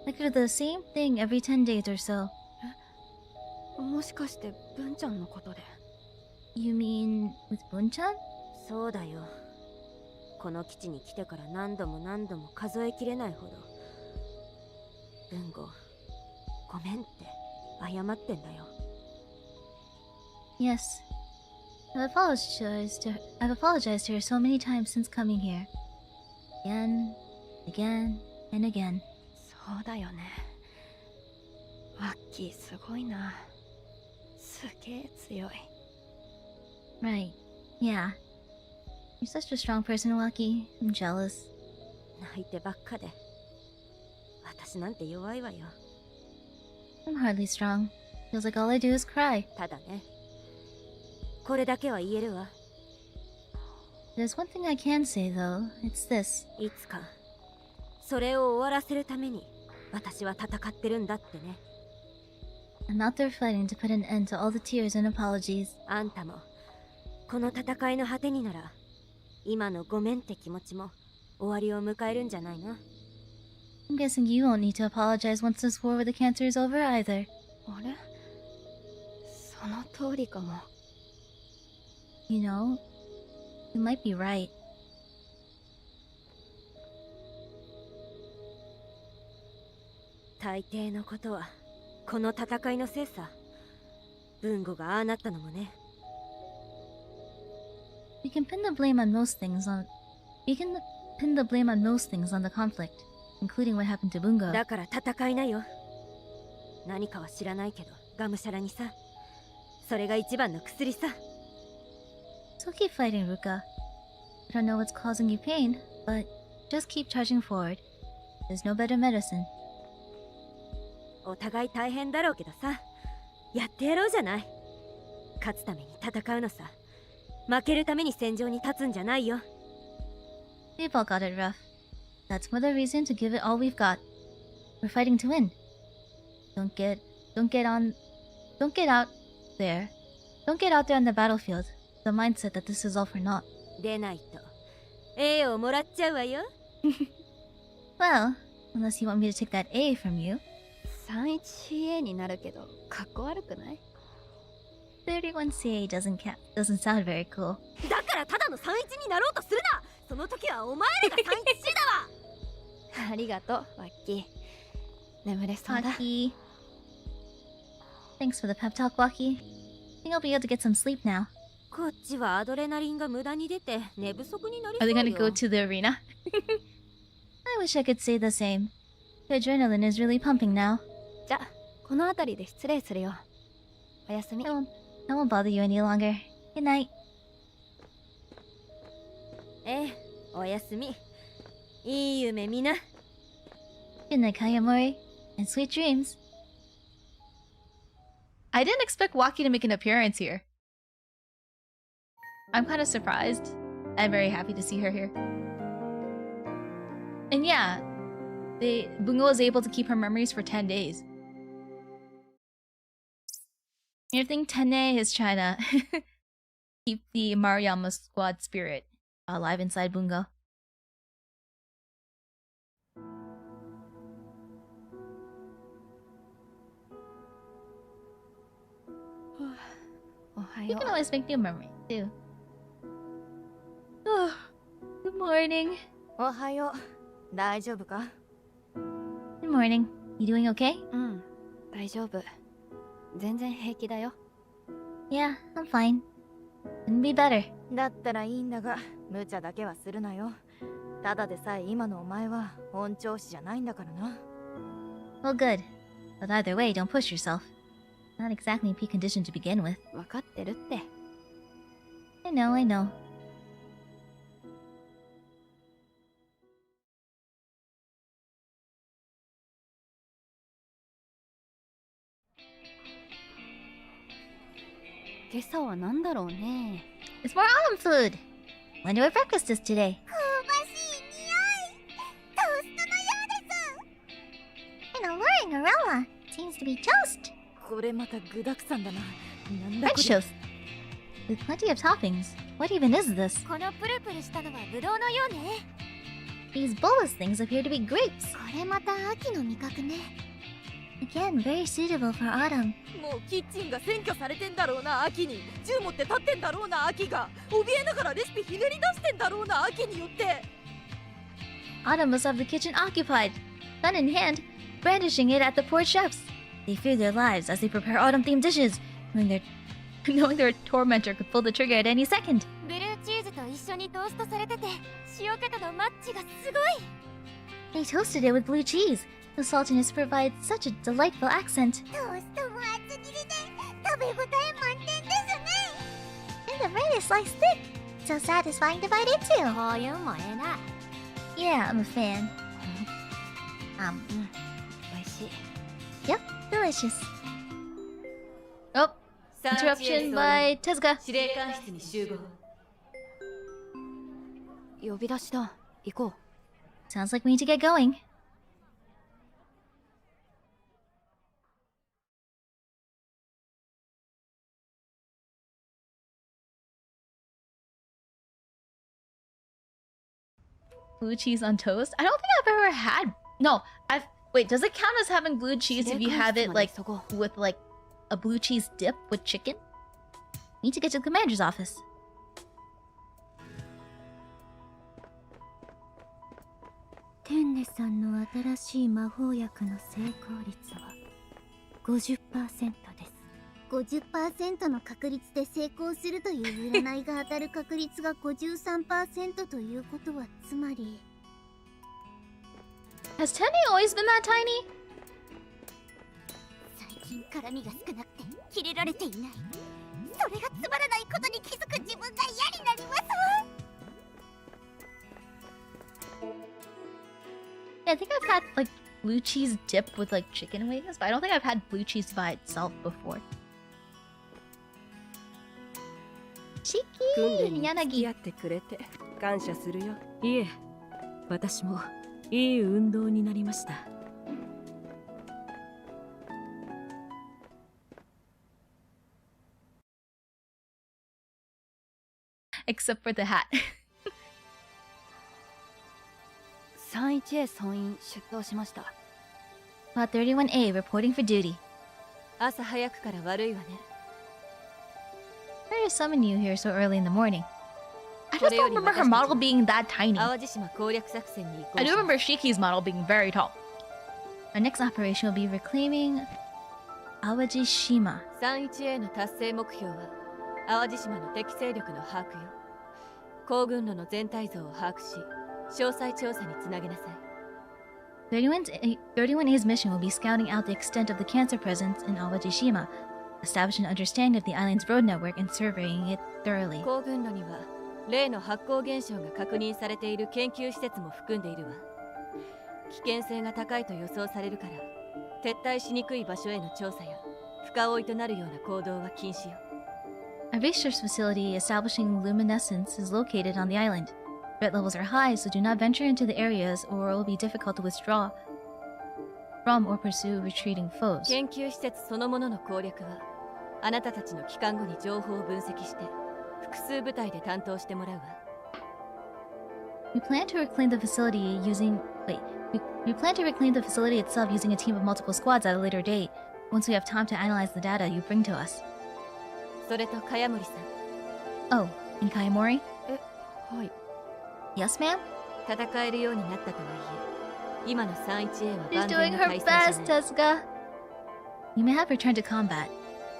I could do the same thing every 10 days or so. もしかして文ちゃんのことで。 You mean with Bun-chan? そうだよ。この基地に来てから何度も何度も数えきれないほど。文吾、ごめんって謝ってんだよ。 Yes. I've apologized to her so many times since coming here. Again, again, and again. そうだよね。ワッキーすごいな。すげえ強い。 Right. Yeah. You're such a strong person, Waki. I'm jealous. 泣いてばっかで。私なんて弱いわよ。 I'm hardly strong. Feels like all I do is cry. ただね。これだけは言えるわ。 There's one thing I can say, though. It's this. いつか、それを終わらせるために、私は戦ってるんだってね。 I'm out there fighting to put an end to all the tears and apologies. あんたも、この戦いの果てになら、今のごめんって気持ちも終わりを迎えるんじゃないの？ I'm guessing you won't need to apologize once this war with the cancer is over either. あれ？その通りかも。 You know, you might be right. 大抵のことはこの戦いのせいさ。文吾がああなったのもね。 We can pin the blame on most things on the conflict, including what happened to Bungo. だから戦いなよ。何かは知らないけど、がむしゃらにさ。それが一番の薬さ。 So keep fighting, Ruka. I don't know what's causing you pain, but just keep charging forward. There's no better medicine. お互い大変だろうけどさ、やってやろうじゃない。勝つために戦うのさ。負けるために戦場に立つんじゃないよ。 We've all got it rough. That's more the reason to give it all we've got. We're fighting to win. Don't get out there on the battlefield. The mindset that this is all for naught. 出ないと A をもらっちゃうわよ。 Well, unless you want me to take that A from you. 31CA になるけど、かっこ悪くない？ 31CA doesn't sound very cool. だからただの31になろうとするな。その時はお前らが 31C だわ。ありがとう、ワッキー。眠れそうだ。 Waki. Thanks for the pep talk, Waki. I think I'll be able to get some sleep now. こっちはアドレナリンが無駄に出て寝不足になり Are そう they よ。 gonna go to the arena? I wish I could say the same. The adrenaline is really pumping now. じゃあ、この辺りで失礼するよ。おやすみ。 I won't bother you any longer. Good night. ええ、おやすみ。いい夢見な。Good night, Kayamori, and sweet dreams. I didn't expect Waki to make an appearance here. I'm kind of surprised. I'm very happy to see her here. And yeah, Bungo was able to keep her memories for 10 days. I think Tenne is trying to keep the Maruyama squad spirit alive inside Bungo. You can always make new memories too. Oh, good morning. おはよう。大丈夫か？ Good morning. You doing okay? うん、大丈夫。全然平気だよ。Yeah, I'm fine. Couldn't be better. だったらいいんだが、無茶だけはするなよ。ただでさえ今のお前は本調子じゃないんだからな。Well, good. But either way, don't push yourself. Not exactly in peak condition to begin with. わかってるって。I know, I know. It's more autumn food. Wonder what breakfast is today. An alluring aroma. Seems to be toast. French toast. With plenty of toppings. What even is this? このプルプルしたのはブドウのようね。 These bulbous things appear to be grapes. これまた秋の味覚ね。 Again, very suitable for autumn. もうキッチンが占拠されてんだろうな秋に。銃持って立ってんだろうな秋が。怯えながらレシピひねり出してんだろうな秋によって。 Autumn must have the kitchen occupied, gun in hand, brandishing it at the poor chefs. They fear their lives as they prepare autumn-themed dishes, knowing their tormentor could pull the trigger at any second. ブルーチーズと一緒にトーストされてて、塩気とのマッチがすごい。 They toasted it with blue cheese. The saltiness provides such a delightful accent. トーストも厚切りで食べ応え満点ですね。 And the bread is sliced thick. So satisfying to bite into. こういうもええな。 Yeah, I'm a fan. 美味しい。 Yep, delicious. Oh, interruption by Tezuka. 司令官室に集合。呼び出しだ。行こう。 Sounds like we need to get going. Blue cheese on toast? I don't think I've ever had. No, wait, does it count as having blue cheese if you have it like with like a blue cheese dip with chicken? Need to get to the commander's office. テンネさんの新しい魔法薬の成功率は 50% です。50% の確率で成功するという占いが当たる確率が 53% ということはつまり Has Tenne always been that tiny? 最近絡みが少なくてキレられていない。それがつまらないことに気づく自分が嫌になりますわ。 Yeah, I think I've had like blue cheese dip with like chicken wings, but I don't think I've had blue cheese by itself before. チ訓練キに付き合ってくれて感謝するよ。いえ、私もいい運動になりました。 Except for the hat. 31A 総員出動しました。 About 31A reporting for duty. 朝早くから悪いわね。 Why to summon you here so early in the morning? I just don't remember her model being that tiny. 淡路島攻略作戦に行こう。 I do remember Shiki's model being very tall. Our next operation will be reclaiming Aajishima. 31A の達成目標は淡路島の敵勢力の把握よ。行軍路の全体像を把握し、詳細調査につなげなさい。 31A's mission will be scouting out the extent of the cancer presence in Aajishima, establish an understanding of the island's road network, and surveying it thoroughly. 行軍路には例の発光現象が確認されている研究施設も含んでいるわ。危険性が高いと予想されるから、撤退しにくい場所への調査や深追いとなるような行動は禁止よ。A research facility establishing luminescence is located on the island. Threat levels are high, so do not venture into the areas or it will be difficult to withdraw from or pursue retreating foes. 研究施設そのものの攻略は、あなたたちの帰還後に情報を分析して、複数部隊で担当してもらうわ。We plan to reclaim the facility using... Wait. We plan to reclaim the facility itself using a team of multiple squads at a later date. Once we have time to analyze the data you bring to us. それと茅森さん。Oh, in Kayamori? はい。 Yes, ma'am? 戦えるようになったとはいえ、今の 31A は She's 万 doing 全な her 体制じゃ best, ない。 Tezuka. You may have returned to combat.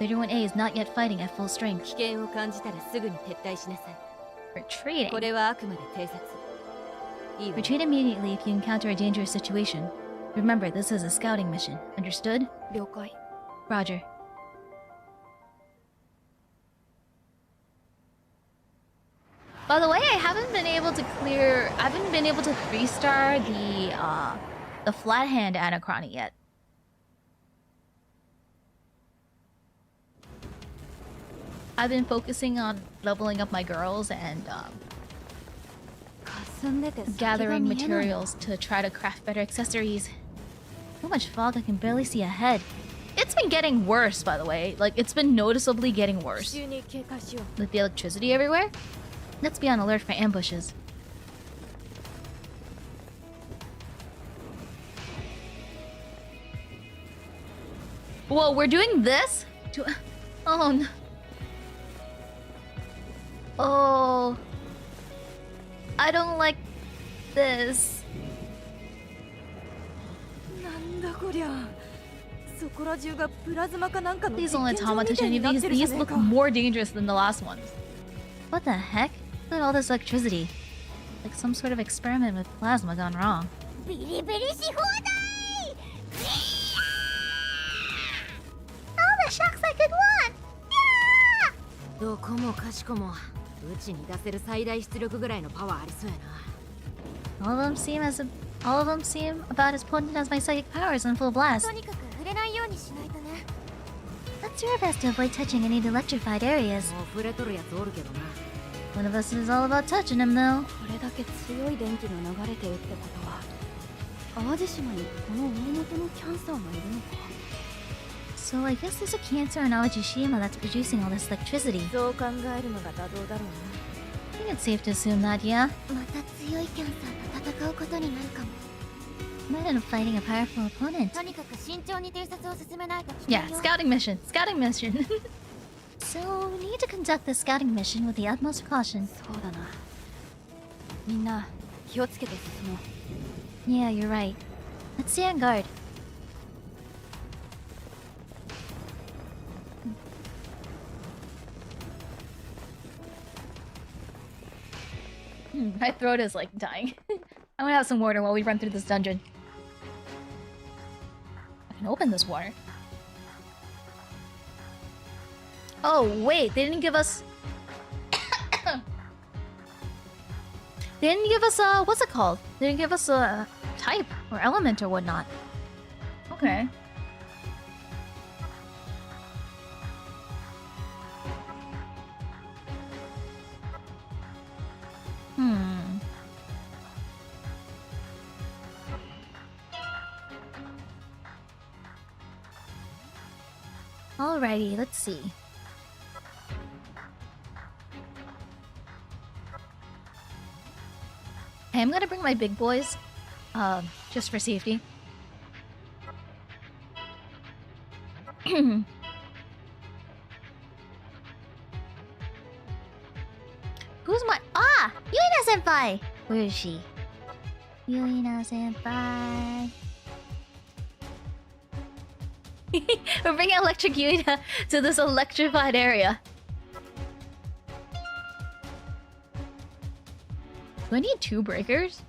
31A is not yet fighting at full strength. 危険を感じたらすぐに撤退しなさい。Retreating? これはあくまで偵察。いいわ。 Retreat immediately if you encounter a dangerous situation. Remember, this is a scouting mission. Understood? 了解。 Roger. By the way, I haven't been able to 3-star the flat hand Anachrony yet. I've been focusing on leveling up my girls and gathering materials to try to craft better accessories. So much fog I can barely see ahead. It's been getting worse, by the way. Like, it's been noticeably getting worse. With the electricity everywhere. Let's be on alert for ambushes. Whoa, we're doing this? Oh no. Oh. I don't like this. These only automaton these look more dangerous than the last ones. What the heck? Look at all this electricity. Like some sort of experiment with plasma gone wrong. All the shocks I could want! どこもかしこもうちに出せる最大出力ぐらいのパワーありそうやな。 All of them seem about as potent as my psychic powers in full blast. とにかく触れないようにしないとね。 Let's do our best to avoid touching any electrified areas. もう触れとるやつおるけどな。 One of us is all about touching him, though. これだけ強い電気の流れてるってことは、淡路島にこの大元のキャンサーがいるのか。 So I guess there's a cancer in Aajishima that's producing all this electricity. そう考えるのが妥当だろうな。 I think it's safe to assume that, yeah? また強いキャンサーと戦うことになるかも。 Might end up fighting a powerful opponent. とにかく慎重に偵察を進めないと危 Yeah, 険よ。 scouting mission. Scouting mission. So we need to conduct the scouting mission with the utmost caution. そうだな。みんな気をつけて進もう。 Yeah, you're right. Let's stay on guard. My throat is like dying. I'm gonna have some water while we run through this dungeon. I can open this water. Oh, wait, they didn't give us... They didn't give us a... What's it called? They didn't give us a type or element or whatnot. Okay. Alrighty, let's see. Hey, I'm gonna bring my big boys, just for safety. Who's my— Ah! Yuina-senpai! Where is she? Yuina-senpai. We're bringing Electric Yuina to this electrified area. Do I need 2 breakers?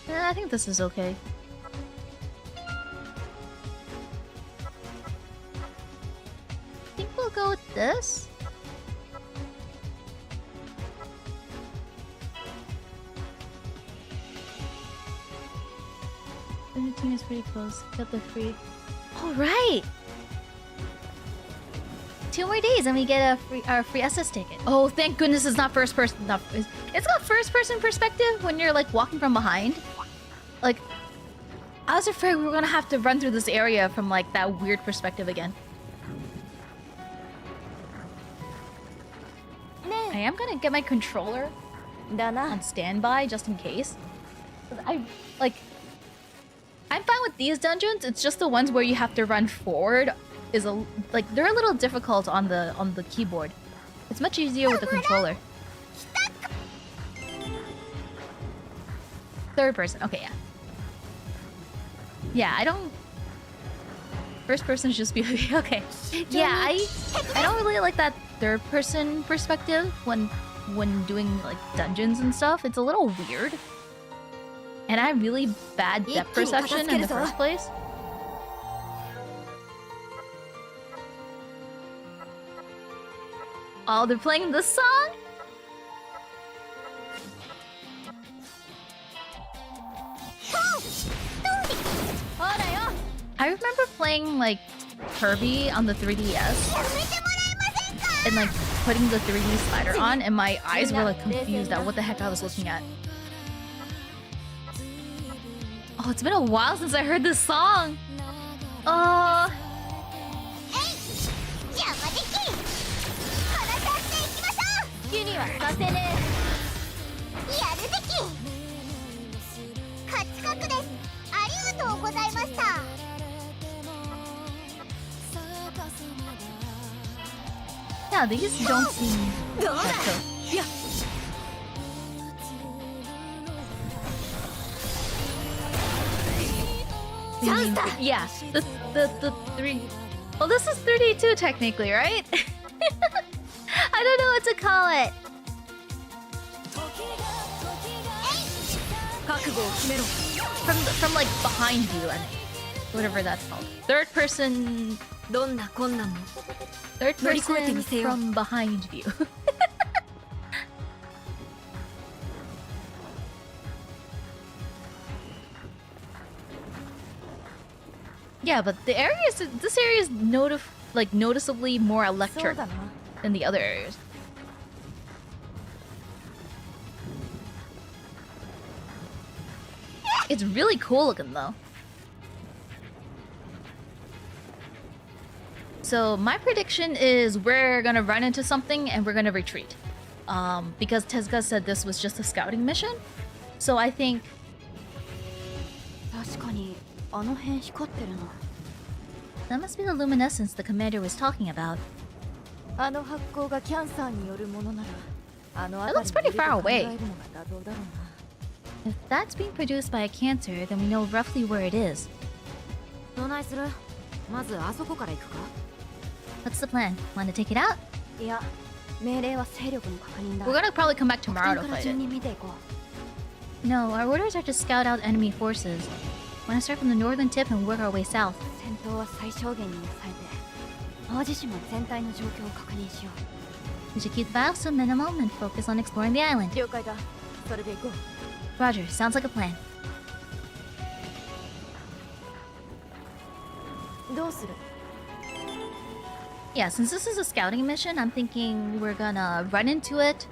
I think this is okay. I think we'll go with this. 17 is pretty close. Get the free. All right. 2 more days and we get our free SS ticket. Oh, thank goodness it's not first person. It's got first person perspective when you're like walking from behind. Like, I was afraid we were gonna have to run through this area from like that weird perspective again. I am gonna get my controller on standby just in case. I'm fine with these dungeons. It's just the ones where you have to run forward is they're a little difficult on the keyboard. It's much easier with the controller. Third person. Okay, yeah. Yeah, I don't. First person should just be okay. Yeah, I don't really like that third person perspective when doing like dungeons and stuff. It's a little weird. And I have really bad depth perception in the first place. Oh, they're playing this song? I remember playing like Kirby on the 3DS and like putting the 3D slider on, and my eyes were like confused at what the heck I was looking at. Oh, it's been a while since I heard this song. Yeah, these don't seem that cool. Yeah, the 3. Well, this is 3D2 technically, right? I don't know what to call it. From like behind you, and whatever that's called. Third person from behind view. Yeah, but this area is noticeably more electric than the other areas. It's really cool looking though. So my prediction is we're gonna run into something and we're gonna retreat. Because Tezuka said this was just a scouting mission. So I think... That must be the luminescence the commander was talking about. It looks pretty far away. If that's being produced by a cancer, then we know roughly where it is. What's the plan? Want to take it out? We're gonna probably come back tomorrow to fight it. No, our orders are to scout out enemy forces. Want to start from the northern tip and work our way south. We should keep the battles to a minimum and focus on exploring the island. Roger, sounds like a plan. Yeah, since this is a scouting mission, I'm thinking we're gonna run into it.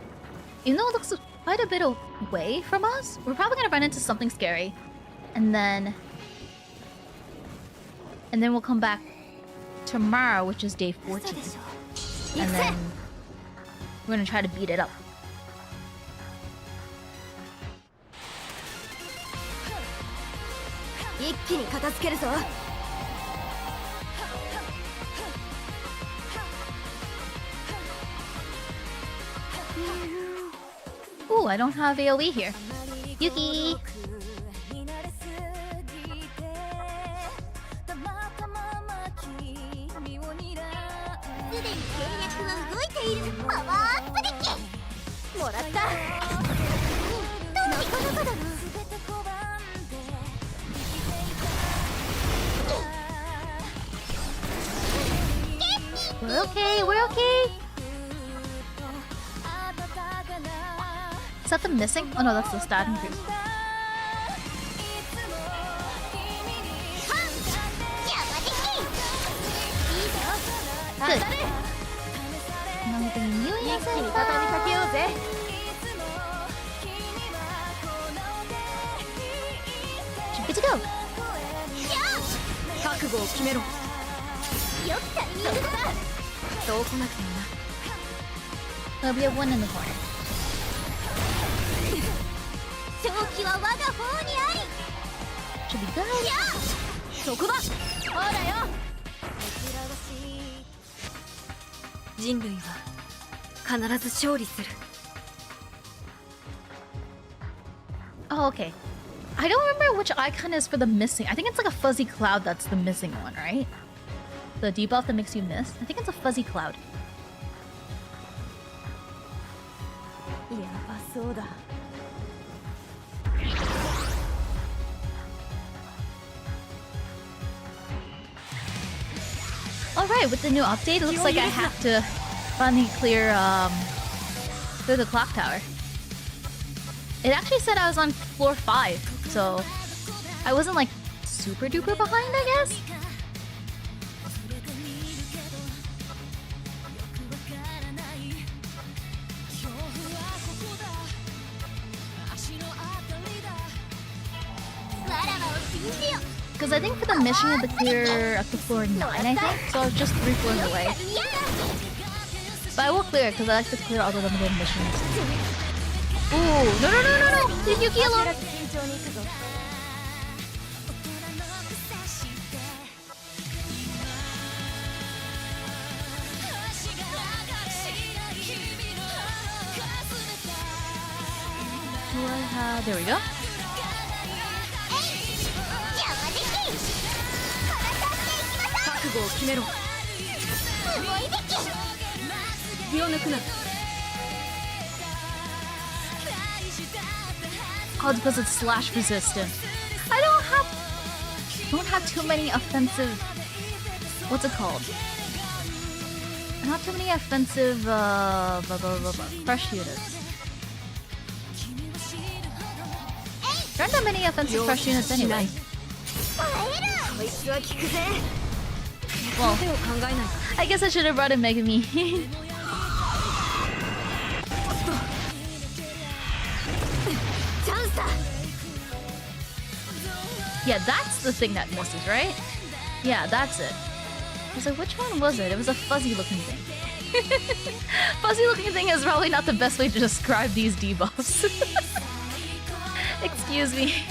Even though it looks quite a bit away from us, we're probably gonna run into something scary. And then we'll come back tomorrow, which is day 14. And then we're gonna try to beat it up. Ooh, I don't have AoE here. Yuki! We're okay, we're okay! Is that the missing? Oh no, that's the starting group. Good. Now we're bringing you in. 一気に畳みかけようぜ。 Should be good to go. 覚悟を決めろ。よくタイミングだ。そう来なくてもな。 Well, we have one in the corner. 勝機は我が方にあり。 Should be good. そこだ。ほらよ。人類は必ず勝利する。 Oh, okay. I don't remember which icon is for the missing. I think it's like a fuzzy cloud that's the missing one, right? The debuff that makes you miss. I think it's a fuzzy cloud. やばそうだ。 Alright, with the new update, it looks like I have to finally clear the clock tower. It actually said I was on floor 5, so I wasn't like super duper behind, I guess. Because I think for the mission you have to clear up to floor 9, I think. So I was just 3 floors away. But I will clear it because I like to clear all the limited missions. Ooh, no, no, no, no, no! Leave Yuki alone! Do I have... There we go. 覚悟を決めろ。気を抜くな。 Oh, because it's slash resistant. I don't have too many offensive... What's it called? Not too many offensive, crush units. There aren't that many offensive crush units anyway. Well, I guess I should have brought in Megami. Yeah, that's the thing that misses, right? Yeah, that's it. I was like, which one was it? It was a fuzzy looking thing. Fuzzy looking thing is probably not the best way to describe these debuffs. Excuse me.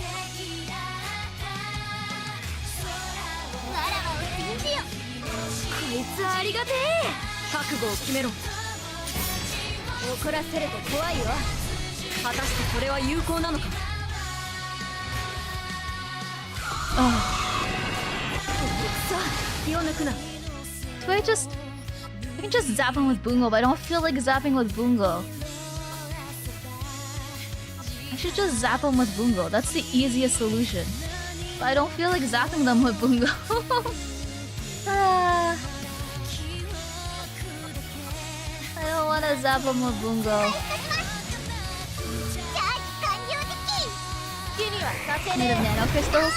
Do I just... I can just zap him with Bungo, but I don't feel like zapping with Bungo. I should just zap him with Bungo. That's the easiest solution. But I don't feel like zapping them with Bungo. I don't want to zap him with Bungo. Made of nano crystals?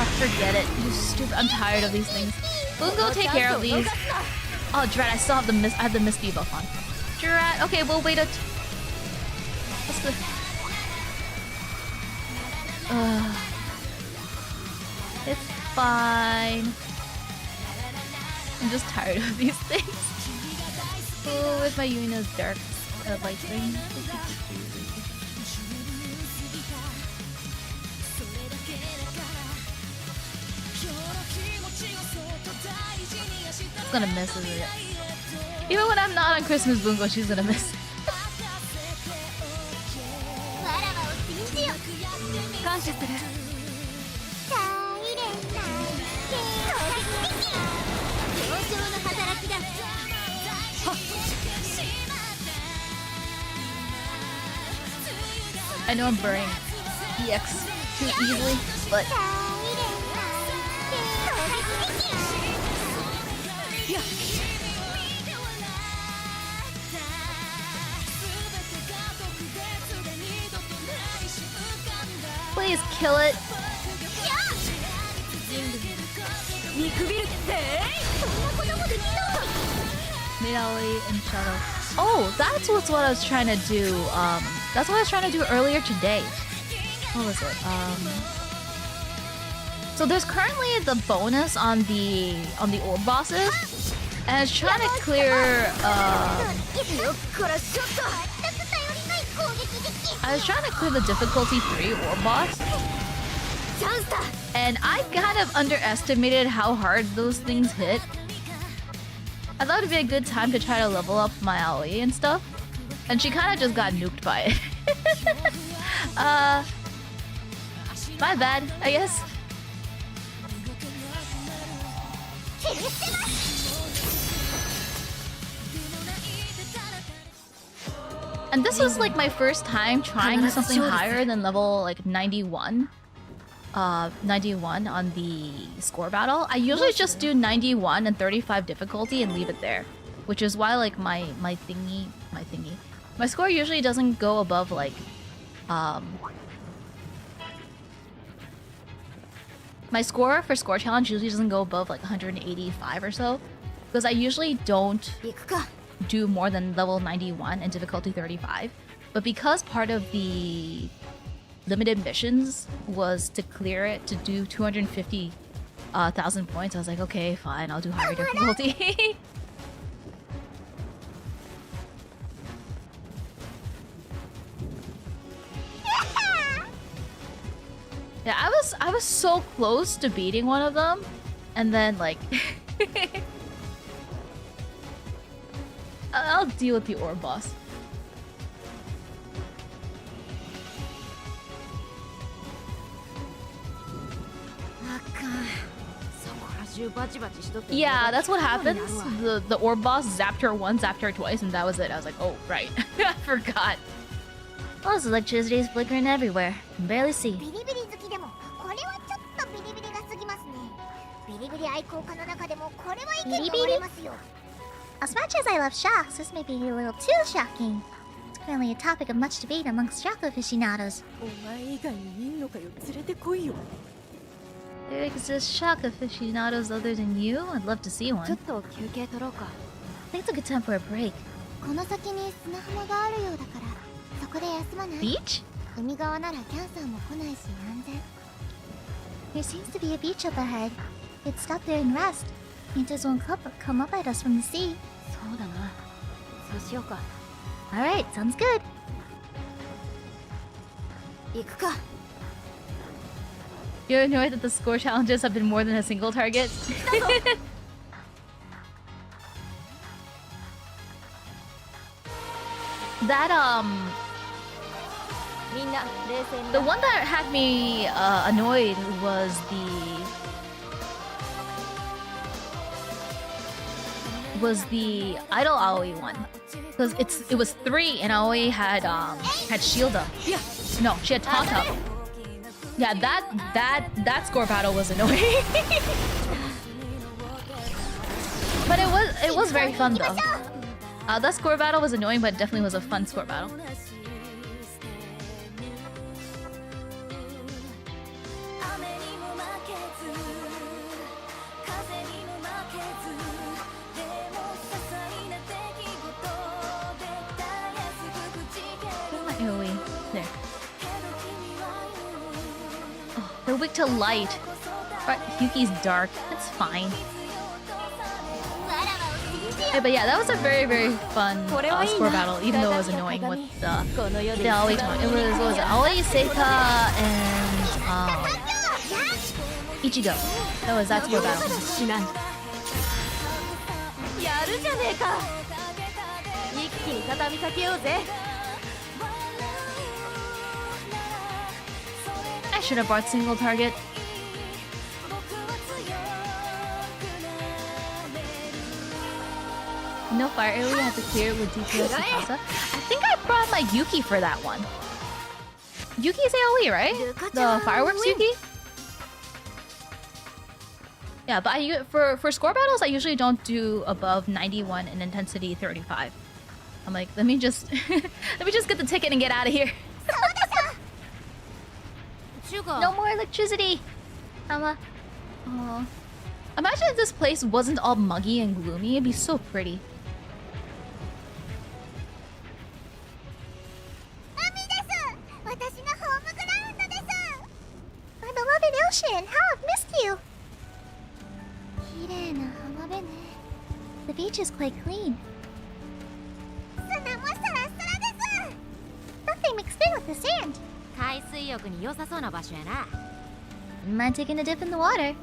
Oh, forget it. You stupid. I'm tired of these things. Bungo, take care of these. Oh, Dread, I still have the I have the Miss debuff on. Dread, okay, we'll wait what's the... It's fine. I'm just tired of these things. Oh, with my Yuina's dark light thing. It's gonna miss, isn't it? Even when I'm not on Christmas Bungo, she's gonna miss. I know I'm burning EX too easily, but... Please kill it. Midori and Shadow. Oh, that's what I was trying to do. That's what I was trying to do earlier today. What was it? So there's currently the bonus on the orb bosses, and I was trying to clear. I was trying to clear the difficulty 3 orb boss, and I kind of underestimated how hard those things hit. I thought it'd be a good time to try to level up my Aoi and stuff, and she kind of just got nuked by it. My bad, I guess. And this was like my first time trying something higher than level like 91. 91 on the score battle. I usually just do 91 and 35 difficulty and leave it there, which is why like my score usually doesn't go above like my score for score challenge usually doesn't go above like 185 or so, because I usually don't do more than level 91 and difficulty 35. But because part of the limited missions was to clear it to do 250,000 points, I was like, okay, fine, I'll do higher difficulty. Yeah, I was so close to beating one of them, and then like I'll deal with the orb boss. Yeah, that's what happens. The orb boss zapped her once, zapped her twice, and that was it. I was like, oh, right. I forgot. Oh, this electricity is flickering everywhere. Can barely see. As much as I love shocks, this may be a little too shocking. It's currently a topic of much debate amongst shock aficionados. There exist shock aficionados other than you? I'd love to see one. I think it's a good time for a break. Beach? There seems to be a beach up ahead. Let's stop there and rest. Painters won't come up at us from the sea. Alright, sounds good. You're annoyed that the score challenges have been more than a single target? That, the one that had me annoyed was the idol Aoi one, because it was 3 and Aoi had shield up. Yeah. No, she had taunt up. Yeah, that score battle was annoying. But it was very fun though. That score battle was annoying, but it definitely was a fun score battle. There. Oh, they're weak to light. But Yuki's dark. It's fine. Yeah, but yeah, that was a very, very fun score battle, even though it was annoying with the Aoi taunt. It was Aoi, Seika, and Ichigo. That was that score battle. I should have brought single target. No fire area, I have to clear it with DPS and Casa. I think I brought my Yuki for that one. Yuki's AoE, right? The fireworks Yuki? Yeah, but for score battles, I usually don't do above 91 and intensity 35. I'm like, let me just get the ticket and get out of here. No more electricity! Oh. Imagine if this place wasn't all muggy and gloomy. It'd be so pretty. My beloved ocean, how I've missed you! The beach is quite clean. Nothing mixed in with the sand. 海水浴に良さそうな場所やな。 Mind taking a dip in the water?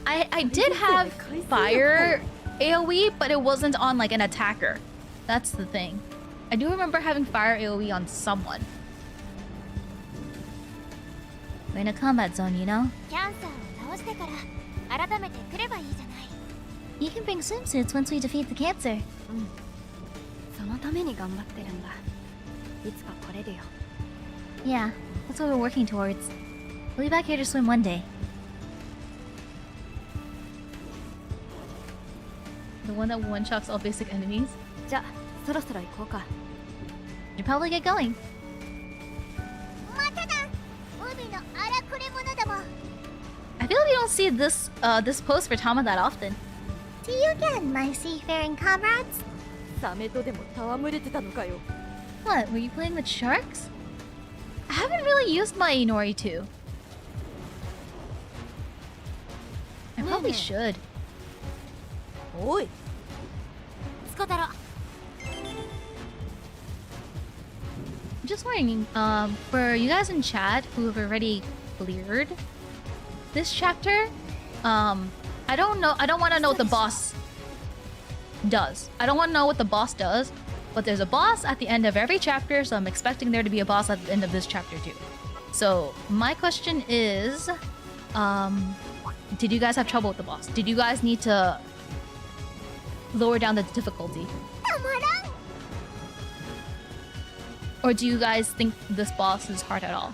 I did have fire AoE, but it wasn't on like an attacker. That's the thing. I do remember having fire AoE on someone. We're in a combat zone, you know? You can bring swimsuits once we defeat the cancer. そのために頑張ってるんだ。いつか来れるよ。 Yeah, that's what we're working towards. We'll be back here to swim one day. The one that one-shots all basic enemies. じゃあ、そろそろ行こうか。 You should probably get going. I feel like we don't see this this pose for Tama that often. See you again, my seafaring comrades. サメとでも戯れてたのかよ。 What, were you playing with sharks? I haven't really used my Inori too. I probably should. おい。 Just wondering, for you guys in chat who have already cleared this chapter, I don't want to know what the boss does. I don't want to know what the boss does, but there's a boss at the end of every chapter, so I'm expecting there to be a boss at the end of this chapter too. So my question is, did you guys have trouble with the boss? Did you guys need to lower down the difficulty? Or do you guys think this boss is hard at all?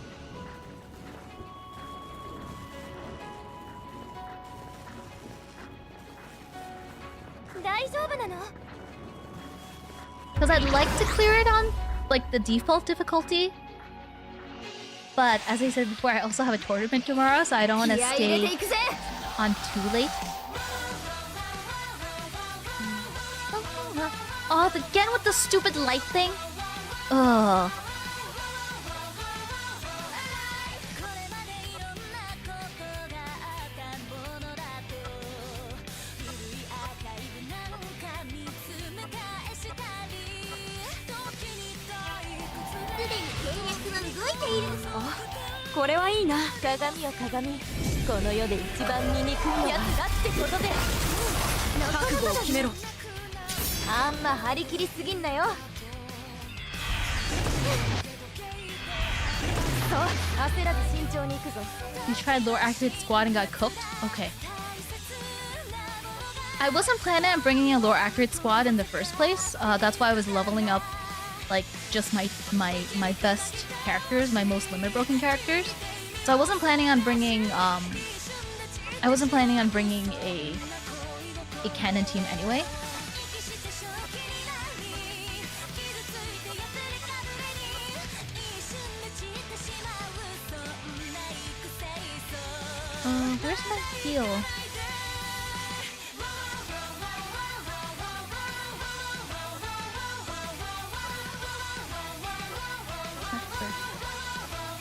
Because I'd like to clear it on like the default difficulty. But as I said before, I also have a tournament tomorrow, so I don't want to stay on too late. Oh, again with the stupid light thing? Ugh. Oh, これはいいな。鏡よ鏡。この世で一番醜いやつだってことで。覚悟を決めろ。あんま張り切りすぎんなよ。 You tried lower activated squad and got cooked? Okay. I wasn't planning on bringing a lower accurate squad in the first place. That's why I was leveling up like just my best characters, my most limit broken characters. So I wasn't planning on bringing a canon team anyway. Where's my heal?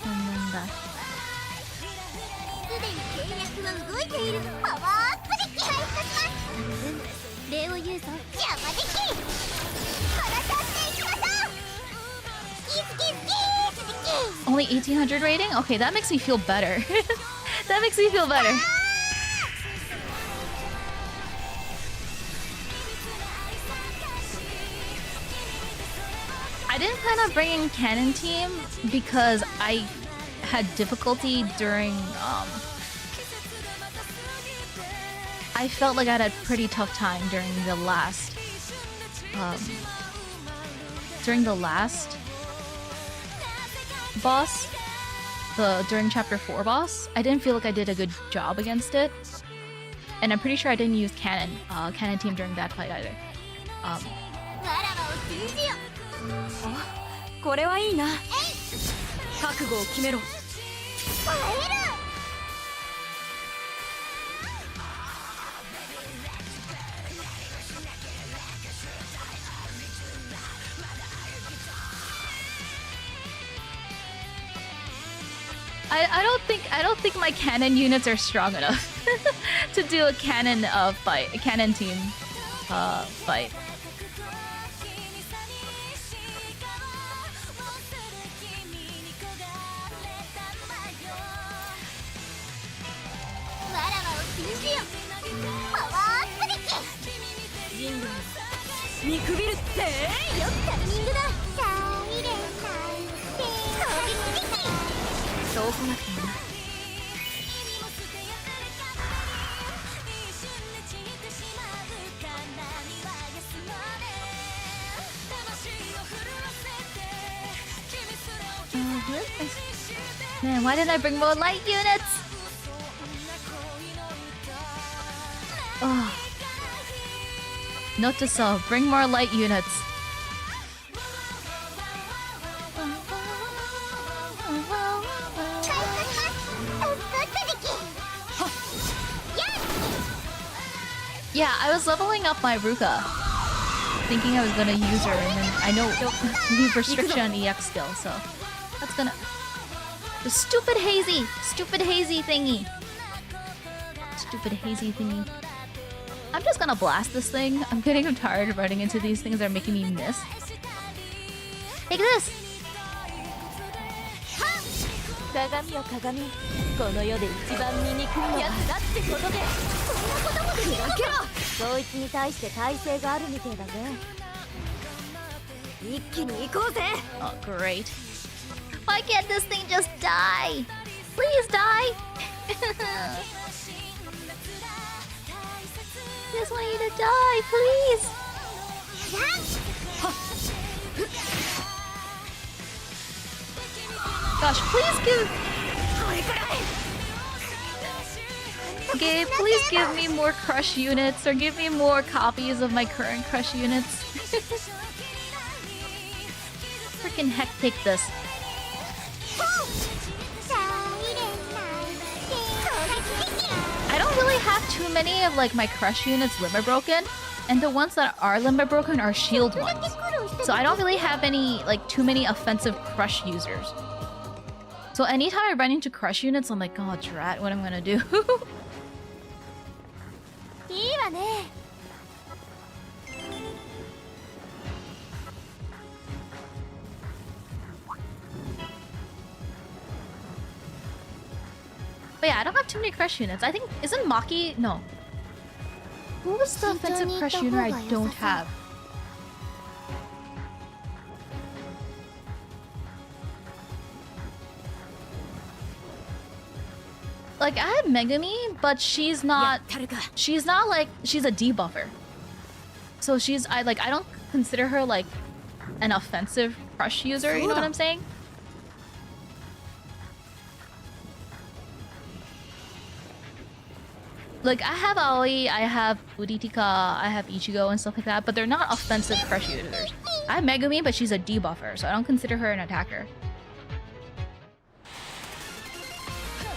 And then that. Only 1800 rating? Okay, that makes me feel better. That makes me feel better. I didn't plan on bringing Cannon Team because I had difficulty during, I felt like I had a pretty tough time during the last, boss. During chapter 4 boss, I didn't feel like I did a good job against it, and I'm pretty sure I didn't use cannon team during that fight either. これはいいな。覚悟を決めろ。I don't think my cannon units are strong enough to do a cannon fight, a cannon team fight. Man, why didn't I bring more light units? Oh. Note to self, bring more light units. Yeah, I was leveling up my Ruka, thinking I was gonna use her, and then I know leave restriction on EX skill, so that's gonna... The stupid hazy thingy. Stupid hazy thingy. I'm just gonna blast this thing. I'm getting tired of running into these things that are making me miss. Take this! 鏡よ鏡、この世で一番醜いのはやつだってことで、そんなこともできるわけろ。そいつに対して耐性があるみてえだぜ。一気に行こうぜ。 Oh, great. Why can't this thing just die? Please die! Just want you to die, please! Gosh, please give... Okay, please give me more crush units, or give me more copies of my current crush units. Freaking heck, take this. I don't really have too many of like my crush units limit broken, and the ones that are limit broken are shield ones. So I don't really have any like too many offensive crush users. So anytime I run into crush units, I'm like, oh drat, what am I gonna do? But yeah, I don't have too many crush units. I think, isn't Maki? No. Who was the offensive crush unit I don't have? Like, I have Megami, but she's not like, she's a debuffer. So she's, I don't consider her like an offensive crush user, you know what I'm saying? Like, I have Aoi, I have Uritika, I have Ichigo and stuff like that, but they're not offensive crush users. I have Megumi, but she's a debuffer, so I don't consider her an attacker.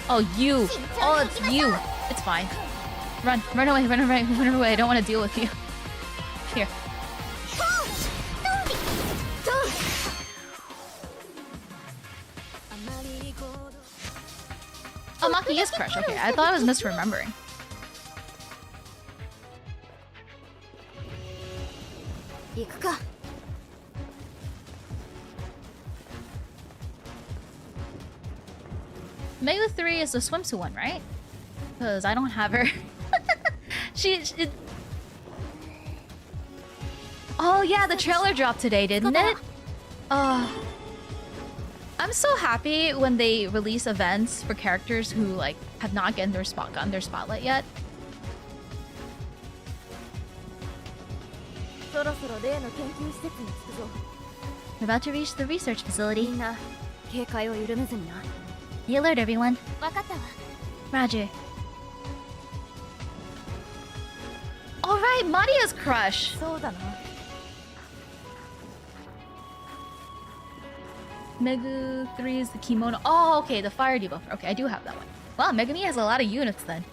Oh, you! Oh, it's you! It's fine. Run away, run away, run away, I don't want to deal with you. Here. Oh, Maki is crush, okay, I thought I was misremembering. Mega 3 is the swimsuit one, right? Because I don't have her. Oh yeah, the trailer dropped today, didn't it? I'm so happy when they release events for characters who like have not gotten their spotlight yet. We're about to reach the research facility. みんな警戒を緩めずにな。 Be alert, everyone. わかったわ。 Roger. Alright, Maria's crush. そうだな。Megu 3 is the kimono. Oh, okay, the fire debuffer. Okay, I do have that one. Wow, Megumi has a lot of units then.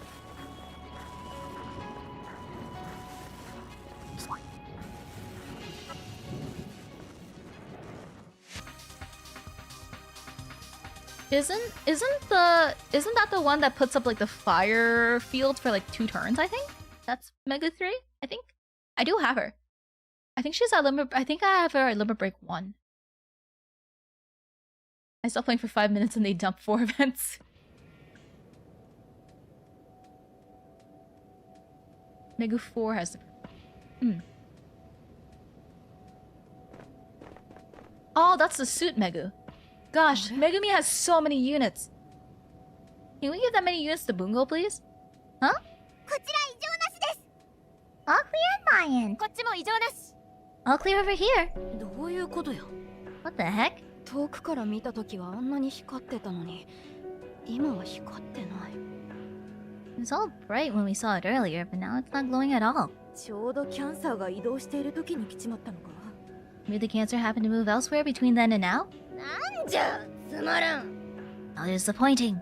Isn't that the one that puts up like the fire field for like 2 turns, I think? That's Mega 3, I think. I do have her. I think she's at limit. I think I have her at limit break 1. I stopped playing for 5 minutes and they dumped 4 events. Megu 4 has the... Oh, that's the suit Megu. Gosh, Megumi has so many units. Can we give that many units to Bungo, please? Huh? All clear on my end. All clear over here. どういうことや What the heck? 遠くから見た時はあんなに光ってたのに今は光ってない It was all bright when we saw it earlier, but now it's not glowing at all. ちょうどキャンサーが移動している時に来ちまったのか Maybe the cancer happened to move elsewhere between then and now? なんじゃつまらん How disappointing.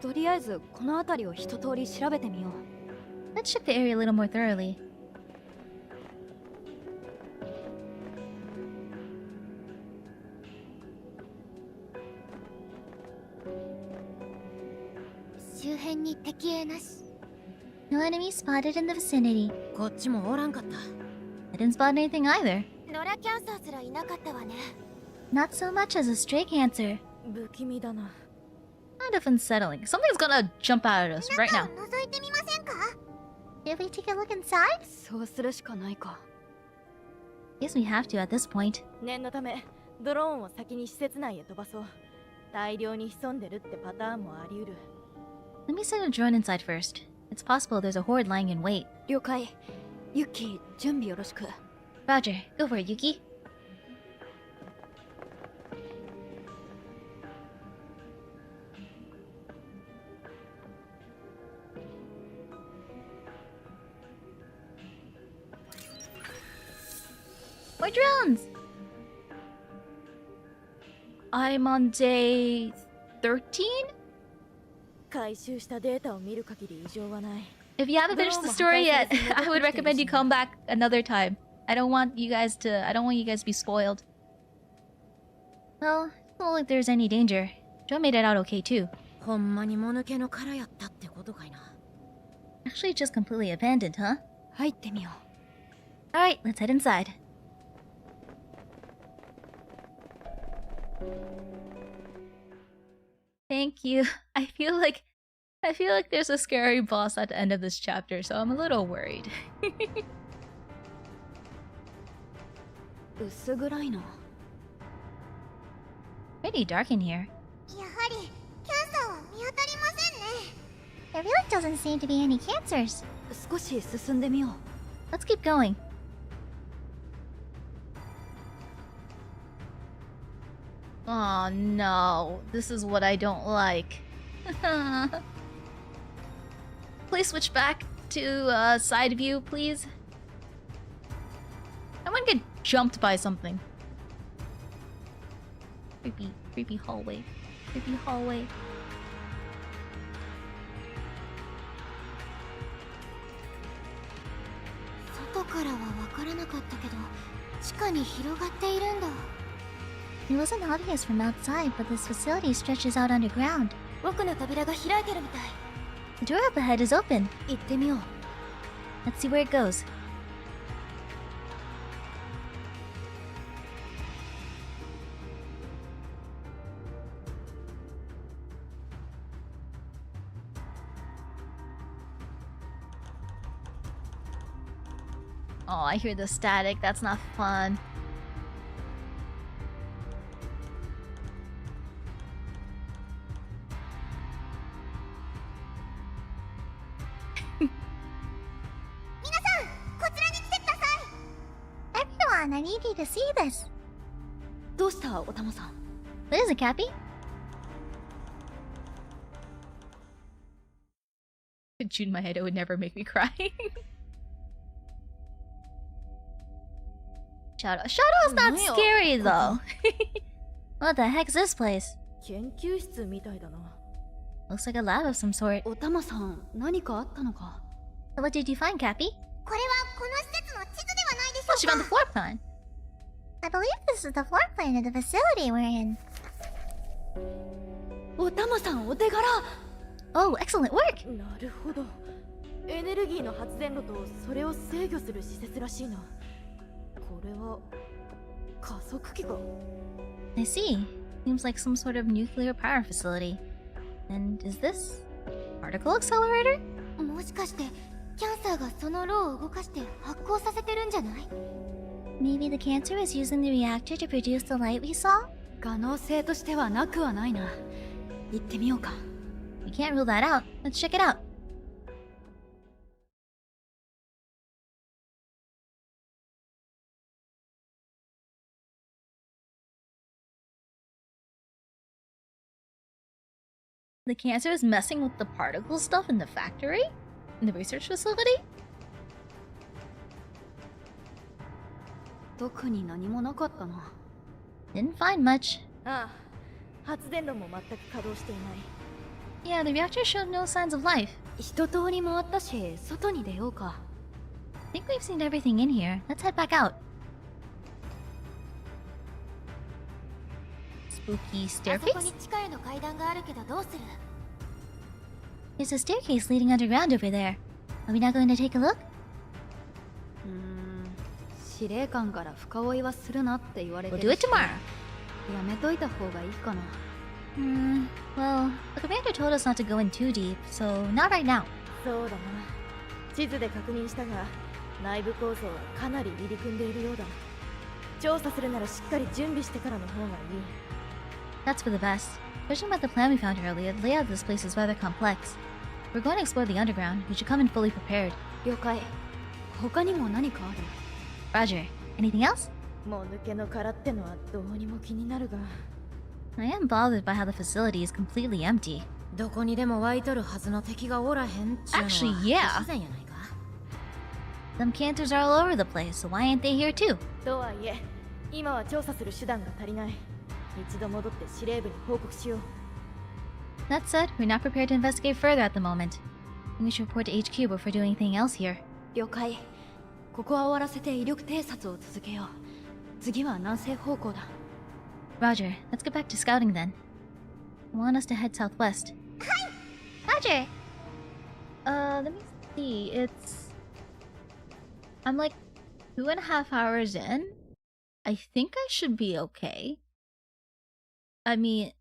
とりあえずこの辺りを一通り調べてみよう Let's check the area a little more thoroughly. No enemies spotted in the vicinity. こっちもおらんかった I didn't spot anything either. 野良キャンサーすらいなかったわね Not so much as a stray cancer. 不気味だな Kind of unsettling. Something's gonna jump out at us right now. 覗いてみませんか Did we take a look inside? そうするしかないか Guess we have to at this point. 念のためドローンを先に施設内へ飛ばそう大量に潜んでるってパターンもあり得る Let me send a drone inside first. It's possible there's a horde lying in wait. 了解ユキ準備よろしく Roger, go for it, Yuki. More drones! I'm on day 13? 回収したデータを見る限り異常はない If you haven't finished the story yet, I would recommend you come back another time. I don't want you guys to be spoiled. Well, it doesn't look like there's any danger. Joe made it out okay too. ほんまにもぬけの殻やったってことかいな Actually just completely abandoned, huh? 入ってみよ Alright, let's head inside. Thank you. I feel like there's a scary boss at the end of this chapter, so I'm a little worried. う薄暗いな Pretty dark in here. やはりキャンサーは見当たりませんね There really doesn't seem to be any cancers. 少し進んでみよう Let's keep going. Oh no, this is what I don't like. Please switch back to side view, please. I want to get jumped by something. Creepy hallway. Creepy hallway. 外からは分からなかったけど地下に広がっているんだ It wasn't obvious from outside, but this facility stretches out underground. 奥の扉が開いてるみたい The door up ahead is open. 行ってみよう Let's see where it goes. Oh, I hear the static. That's not fun. Everyone, I need you to see this. どうしたおたまさん What is it, Cappy? June my head, it would never make me cry. Shadow's not scary though. What the heck's this place? 研究室みたいだな。 Looks like a lab of some sort. おたまさん、何かあったのか？ What did you find, Cappy? これはこの施設の地図ではないでし Oh, ょ she う found か the floor plan. I believe this is the floor plan of the facility we're in. おたまさん、お手柄。 Oh, excellent work! なるほど。エネルギーの発電炉とそれを制御する施設らしいな。これは加速器か。 I see. Seems like some sort of nuclear power facility. And is this particle accelerator? もしかしてキャンサーがその炉を動かして発光させてるんじゃない？ Maybe the cancer is using the reactor to produce the light we saw? 可能性としてはなくはないな。行ってみようか。 We can't rule that out. Let's check it out. The cancer is messing with the particle stuff in the factory? In the research facility? 特に何もなかったな。 Didn't find much. ああ、発電炉も全く稼働していない。 Yeah, the reactor showed no signs of life. 一通り回ったし、外に出ようか。 I think we've seen everything in here. Let's head back out. Spooky あそこ staircase? に地下への階段があるけどどうする？ There's a staircase leading underground over there. Are we not going to take a look? 司令官から深追いはするなって言われて We'll る do it tomorrow. やめといた方がいいかな。 Well, the commander told us not to go in too deep, so not right now. そうだな。地図で確認したが、内部構造はかなり入り組んでいるようだ。調査するならしっかり準備してからの方がいい。 That's for the best. Judging by the plan we found earlier, the layout of this place is rather complex. We're going to explore the underground. We should come in fully prepared. 了解。他にも何かある？ Roger. Anything else? もぬけの殻ってのはどうにも気になるが。 I am bothered by how the facility is completely empty. どこにでも湧いとるはずの敵がおらへんっちゅうのは Actually, yeah. 不自然やないか。 Some cantors are all over the place, so why aren't they here too? とはいえ、今は調査する手段が足りない。一度戻って司令部に報告しよう。 That said, we're not prepared to investigate further at the moment. We should report to HQ before doing anything else here. 了解。ここは終わらせて威力偵察を続けよう。次は南西方向だ。 Roger, let's get back to scouting then. I want us to head southwest. Roger! Let me see. I'm like 2.5 hours in. I think I should be okay. I mean,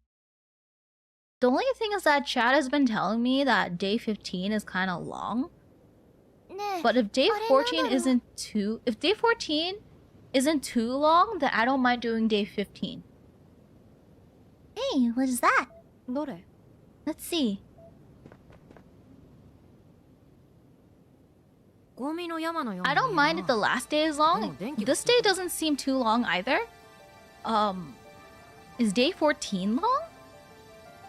the only thing is that chat has been telling me that day 15 is kind of long. ねえ、 But if day 14 あれなんだろう？ if day 14 isn't too long, then I don't mind doing day 15. Hey, what is that? どれ？ Let's see. ゴミの山のような I don't mind if the last day is long. Oh, thank you. This day doesn't seem too long either. Is day 14 long?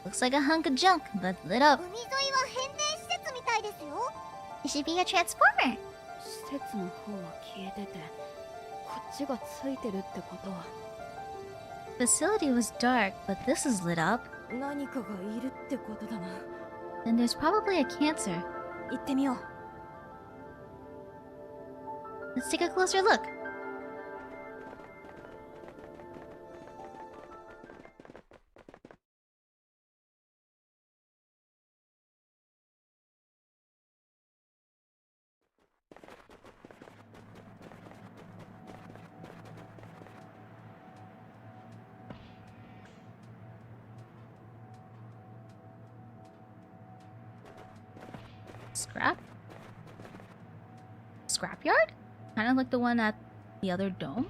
Looks like a hunk of junk, but lit up. 海沿いは変電施設みたいですよ。 It should be a transformer. 施設の方は消えてて、こっちがついてるってことは、 Facility was dark, but this is lit up. 何かがいるってことだな。 Then there's probably a cancer. 行ってみよう。 Let's take a closer look. Scrapyard? Kind of like the one at the other dome.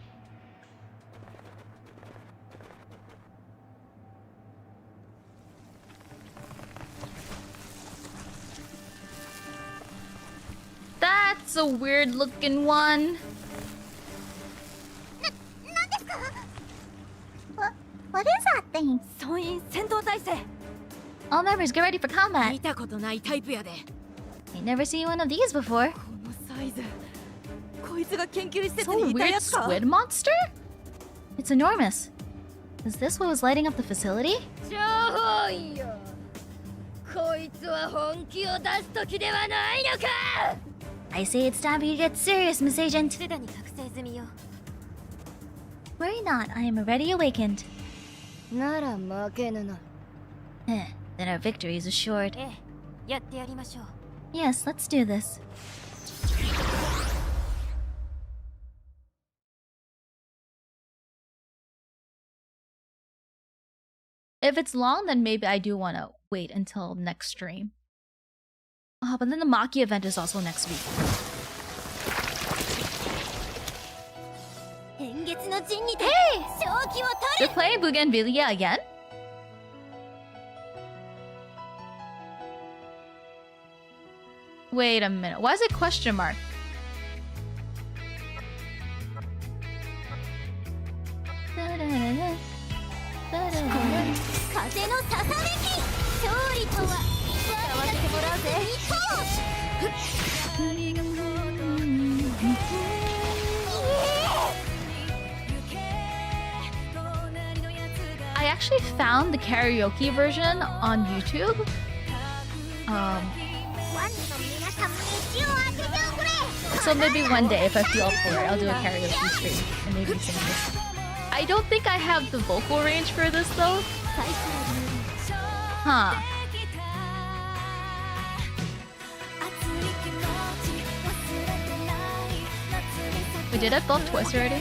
That's a weird looking one. 何ですか？ What is that thing? 総員戦闘態勢。 All members, get ready for combat. 見たことないタイプやで。 I've never seen one of these before. このサイズ、ここいつが研究施設 So にいた weird やつか。 squid monster? It's enormous. Is this what was lighting up the facility? 情報員よ、こいつは本気を出す時ではないのか。 I say it's time for you to get serious, Miss Agent. すでに覚醒済みよ。 Worry not, I am already awakened. なら負けぬな。 Then our victory is assured. ええ、やってやりましょう。 Yes, let's do this. If it's long, then maybe I do want to wait until next stream. Oh, but then the Maki event is also next week. 変月の陣にて勝機を You're playing Bougainvillea again? Wait a minute. Why is it question mark? Da-da-da-da. Da-da-da-da. 風のささめき。勝利とは触ってもらうぜ。 I actually found the karaoke version on YouTube. So maybe one day if I feel up for it, I'll do a karaoke stream and maybe sing this. I don't think I have the vocal range for this though. Huh. We did it both twice already?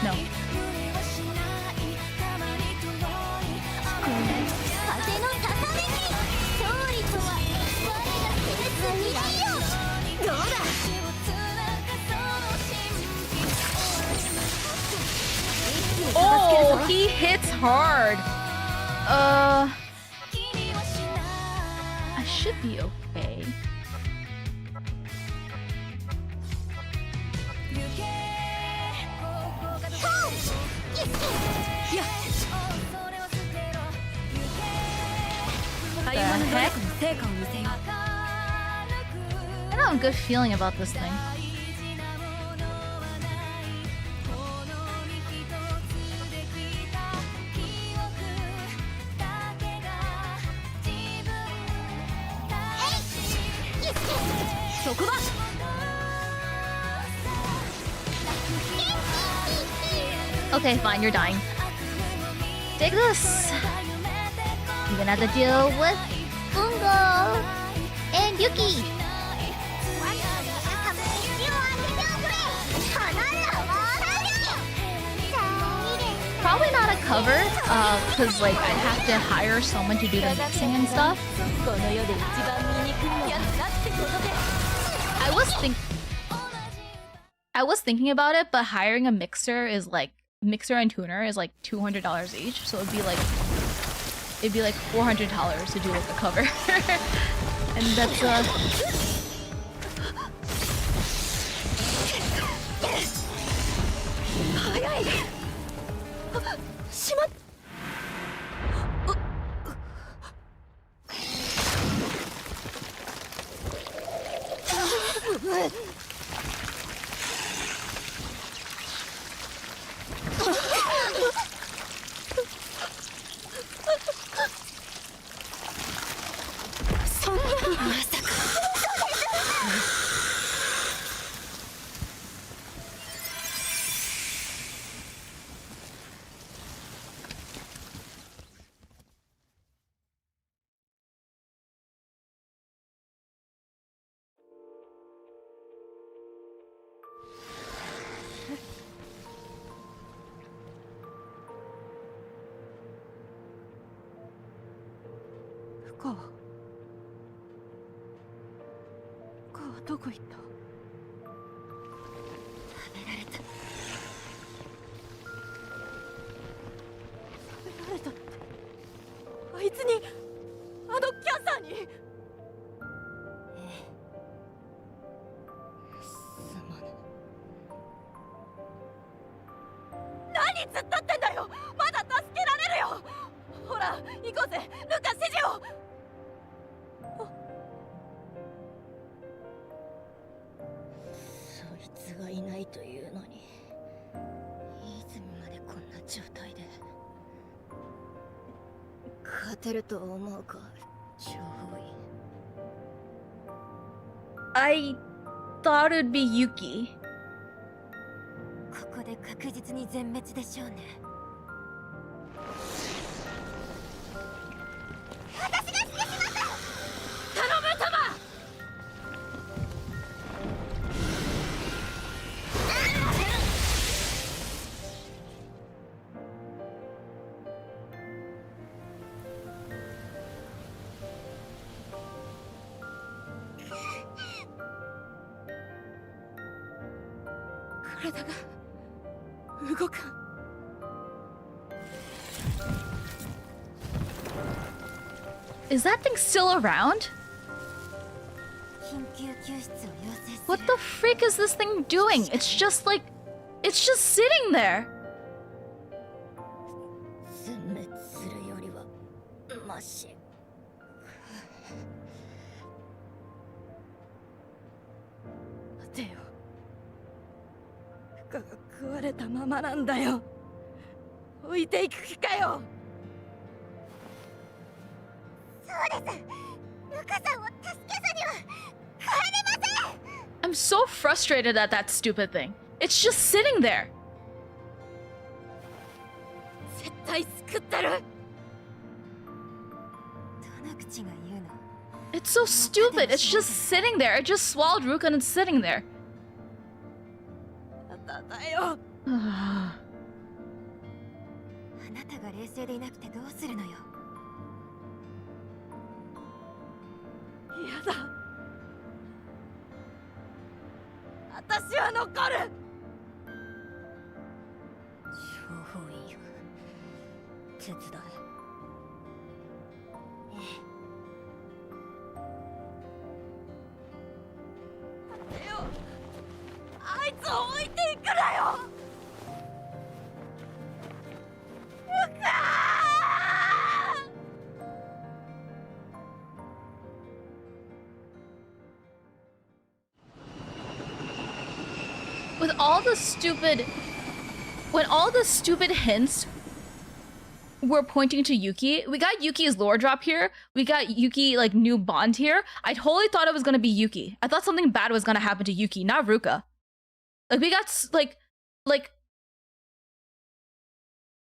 No. 風のささめき。勝利とは我がセレス未来よ。どうだ。 Oh, he hits hard. I should be okay. The heck? I don't have a good feeling about this thing. Okay, fine, you're dying. Take this. You're gonna have to deal with Bungo and Yuki. Probably not a cover, because like I'd have to hire someone to do the mixing and stuff. I was thinking about it, but hiring a mixer and tuner is like $200 each, so it'd be like $400 to do like a cover. And that'sどこ行った？食べられた。食べられたって、あいつに、あのキャンサーに。ええ。すまぬ。何突っ立ってんだよ。まだ助けられるよ。ほら行こうぜ、ルカ指示を。というのに、いつまでこんな状態で勝てると思うか、諜報員。I thought it'd be Yuki. ここで確実に全滅でしょうね。体が動かん。Is that thing still around? 緊急救出を要請する。 What the freak is this thing doing? It's just sitting there. 全滅するよりはマシ。待てよ。負荷が食われたままなんだよ。置いていく気かよ。そうです。ルカさんを助けずには帰れません。 I'm so frustrated at that stupid thing. It's just sitting there. 絶対救ってる。どの口が言うの？ It's so stupid. It's just sitting there. It just swallowed Ruka and it's sitting there. だよ。あなたが冷静でいなくてどうするのよ。嫌だ。私は残る。諜報員よ、手伝え。待てよ。あいつを置いていくなよ。ルカWith all the stupid... When all the stupid hints were pointing to Yuki, we got Yuki's lore drop here. We got Yuki, like, new bond here. I totally thought it was gonna be Yuki. I thought something bad was gonna happen to Yuki, not Ruka. Like, we got,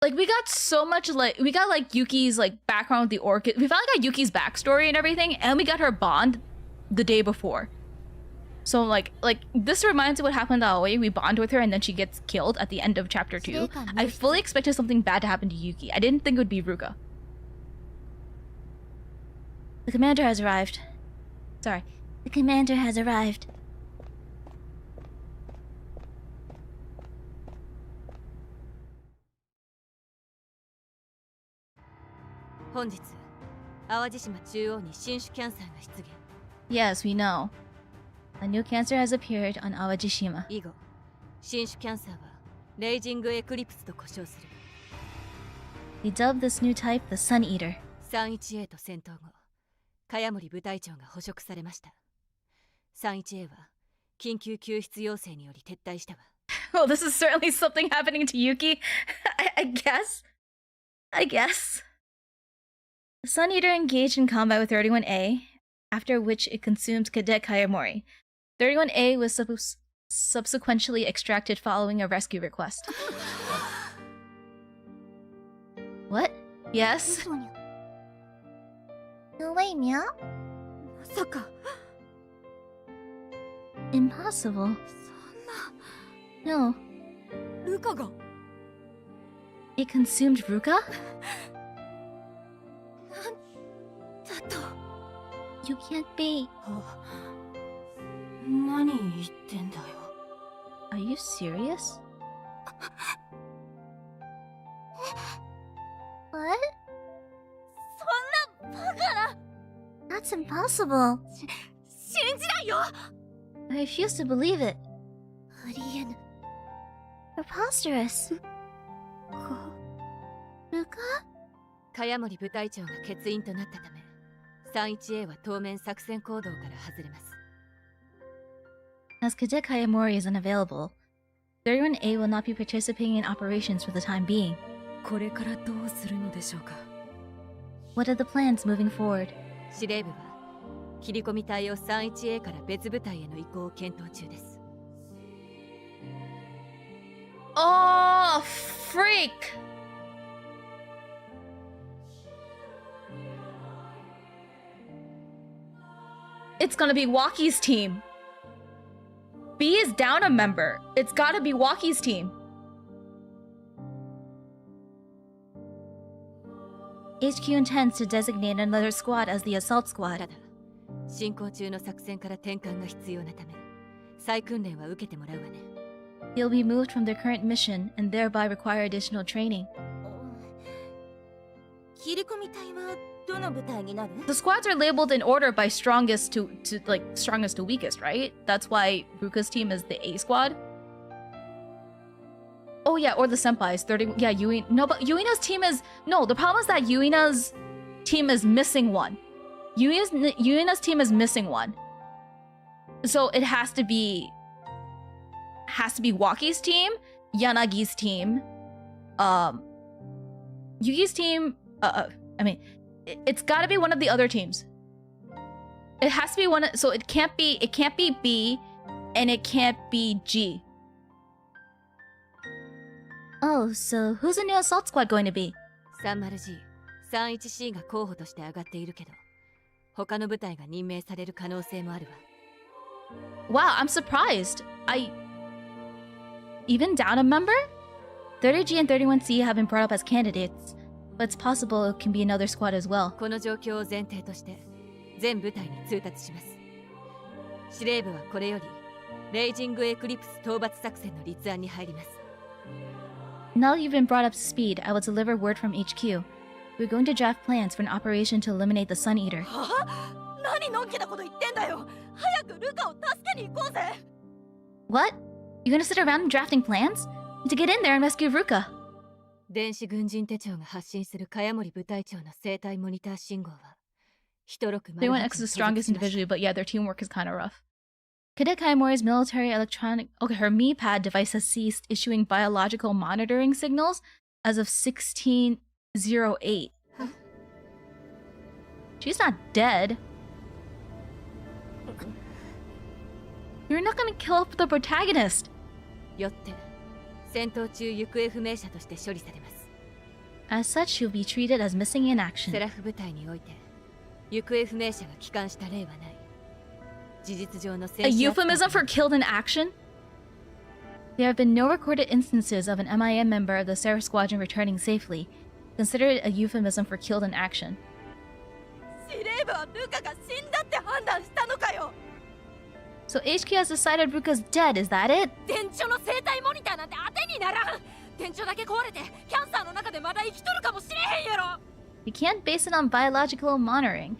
we got so much, we got, Yuki's, background with the orchid. We finally got Yuki's backstory and everything, and we got her bond the day before. So, like, this reminds me what happened to Aoi. We bond with her, and then she gets killed at the end of Chapter 2. I fully expected something bad to happen to Yuki. I didn't think it would be Ruka. The commander has arrived. Sorry. The commander has arrived. 本日、淡路島中央に新種キャンサーが出現。Yes, we know. A new cancer has appeared on Aajishima. 以後、新種キャンサーはレイジングエクリプスと呼称する。We dubbed this new type the Sun Eater. 31A と戦闘後、茅森部隊長が捕食されました。31A は緊急救出要請により撤退したわ。Well, this is certainly something happening to Yuki. I guess. The Sun Eater engaged in combat with 31A, after which it consumed Cadet Kayamori. 31A was subsequently extracted following a rescue request. What? Yes? No way, Meow. まさか。 Impossible. そんな。 No. ルカが。 It consumed Ruka? だと。 You can't be. 何言ってんだよ。 Are you serious? What? そんなバカな。 That's impossible. 信じないよ。 I refuse to believe it. ありえぬ。Preposterous. ルカ？茅森部隊長が欠員となったため、31A は当面作戦行動から外れます。As Cadet Kayamori is unavailable, 31A will not be participating in operations for the time being. これからどうするのでしょうか。 What are the plans moving forward? 司令部は切り込み隊を 31A から別部隊への移行を検討中です。 Oh, freak! It's gonna be Waki's team. B is down a member. It's gotta be Waki's team. HQ intends to designate another squad as the assault た squad. だ、進行中の作戦から転換が必要なため、再訓練は受けてもらうわね。 They'll be moved from their current mission and thereby require additional training. 切り込み隊はどの部隊になる？ The squads are labeled in order by strongest to like strongest to weakest, right? That's why Ruka's team is the A squad. Oh yeah, or the senpais. 30. Yeah, no, but Yuina's team is no. The problem is that Yuina's team is missing one. Yuina's team is missing one. So it has to be Waki's team, Yanagi's team, Yuki's team. I mean, it's got to be one of the other teams. It has to be one. So it can't be B, and it can't be G. Oh, so who's the new assault squad going to be? 30G、31C が候補として上がっているけど、他の部隊が任命される可能性もあるわ。 Wow, I'm surprised. Even down a member? 30G and 31C have been brought up as candidates, but it's possible it can be another squad as well. この状況を前提として全部隊に通達します。司令部はこれよりレイジングエクリプス討伐作戦の立案に入ります。 Now that you've been brought up to speed, I will deliver word from HQ. We're going to draft plans for an operation to eliminate the Sun Eater. 何のんきなこと言ってんだよ。早くルカを助けに行こうぜ。 What? You're gonna sit around drafting plans? To get in there and rescue Ruka. 電子軍人手帳が発信する茅森部隊長の生体モニター信号は一録 31X is the strongest individually, but yeah, their teamwork is kind of rough. Cadet Kaimori's military electronic... Okay, her MiPad device has ceased issuing biological monitoring signals as of 1608. She's not dead. You're not gonna kill off the protagonist. よって戦闘中行方不明者として処理されます。 As such, she'll be treated as missing in セ action. ラフ部隊において行方不明者が帰還した例はない。事実上の A euphemism for killed in action? There have been no recorded instances of an MIM member of the Seraph Squadron returning safely. Consider it a euphemism for killed in action. 司令部はルカが死んだって判断したのかよ。 So HQ has decided Ruka's dead, is that it? 電柱の生体モニターなんて当てにならん。電柱だけ壊れてキャンサーの中でまだ生きとるかもしれへんやろ。 You can't base it on biological monitoring.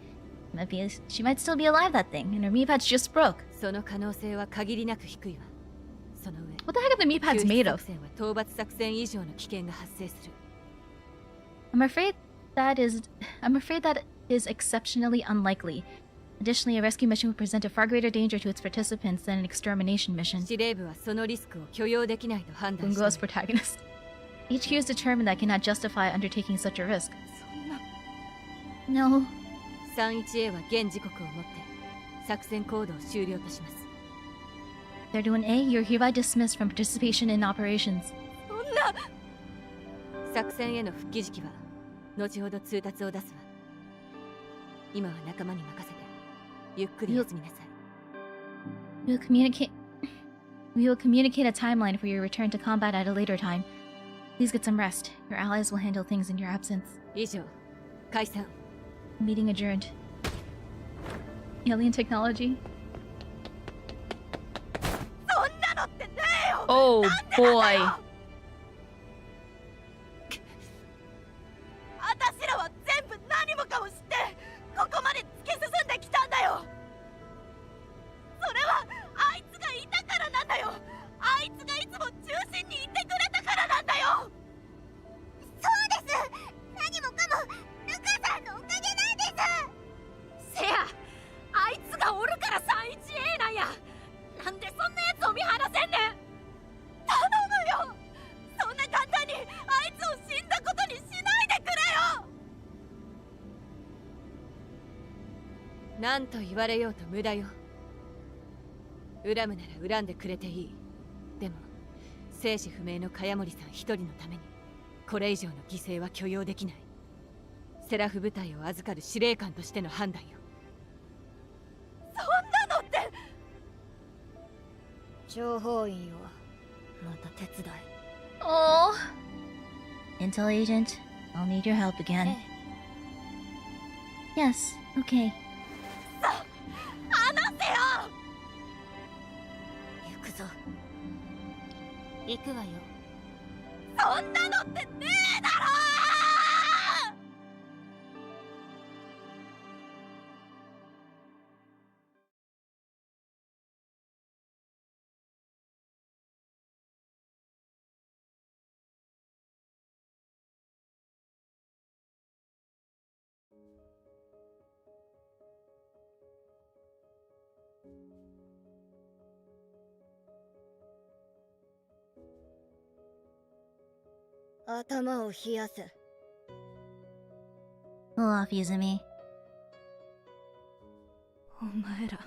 She might still be alive, that thing, and her MiPad's just broke. その可能性は限りなく低いわ。その上 What the heck are the MiPads 救 made 出 of? 作戦は討伐作戦以上の危険が発生する。 I'm afraid that is exceptionally unlikely. Additionally, a rescue mission would present a far greater danger to its participants than an extermination mission. 司令部はそのリスクを許容できないと判断し Bungo's た。 protagonist. HQ is determined that it cannot justify undertaking such a risk. そんな No. 31A は現時刻をもって作戦行動を終了とします。 31A, you're hereby dismissed from participation in operations. そんな。作戦への復帰時期は後ほど通達を出すわ。今は仲間に任せてゆっくり休みなさい。 We will communicate a timeline for your return to combat at a later time. Please get some rest. Your allies will handle things in your absence. 以上、解散。 Meeting adjourned. Alien technology? そんなのってねえよ。 Oh なんでなんだ boy. よ。私らは全部何もかも知ってここまで突き進んできたんだよ。それはあいつがいたからなんだよ。あいつがいつも中心にいてくれたからなんだよ。そうです。何もかもルカさんのおかげなんです。せや、あいつがおるから 31A なんや。なんでそんなやつを見放せんねん。頼何と言われようと無駄よ。恨むなら恨んでくれていい。でも生死不明の茅森さん一人のためにこれ以上の犠牲は許容できない。セラフ部隊を預かる司令官としての判断よ。そんなのって。諜報員よ、また手伝い。Oh. Intel agent, I'll need your help again. Yes, okay. 話せよ。行くぞ。行くわよ。そんなのってねえだろ。頭を冷やせ。 Pull off, Yuzumi. お前ら、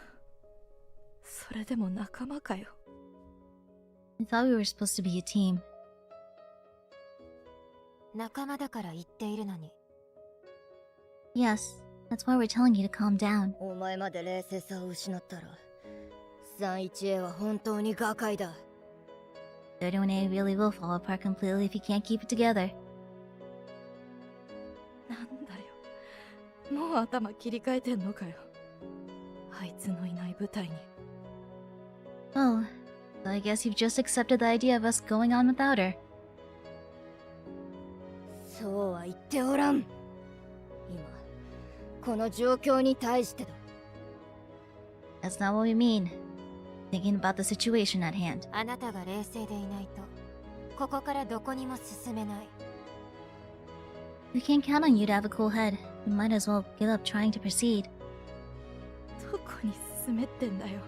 それでも仲間かよ。I thought we were supposed to be a team. 仲間だから言っているのに。 Yes, that's why we're telling you to calm down. お前まで冷静さを失ったら、3-1A は本当に瓦解だ。31A really will fall apart completely if you can't keep it together. なんだよ、もう頭切り替えてんのかよ。あいつのいない部隊に。Oh, so I guess you've just accepted the idea of us going on without her. そうは言っておらん。今、この状況に対してだ。That's not what we mean. Thinking about the situation at hand. あなたが冷静でいないと、ここからどこにも進めない。We can't count on you to have a cool head. We might as well give up trying to proceed. どこに進めってんだよ。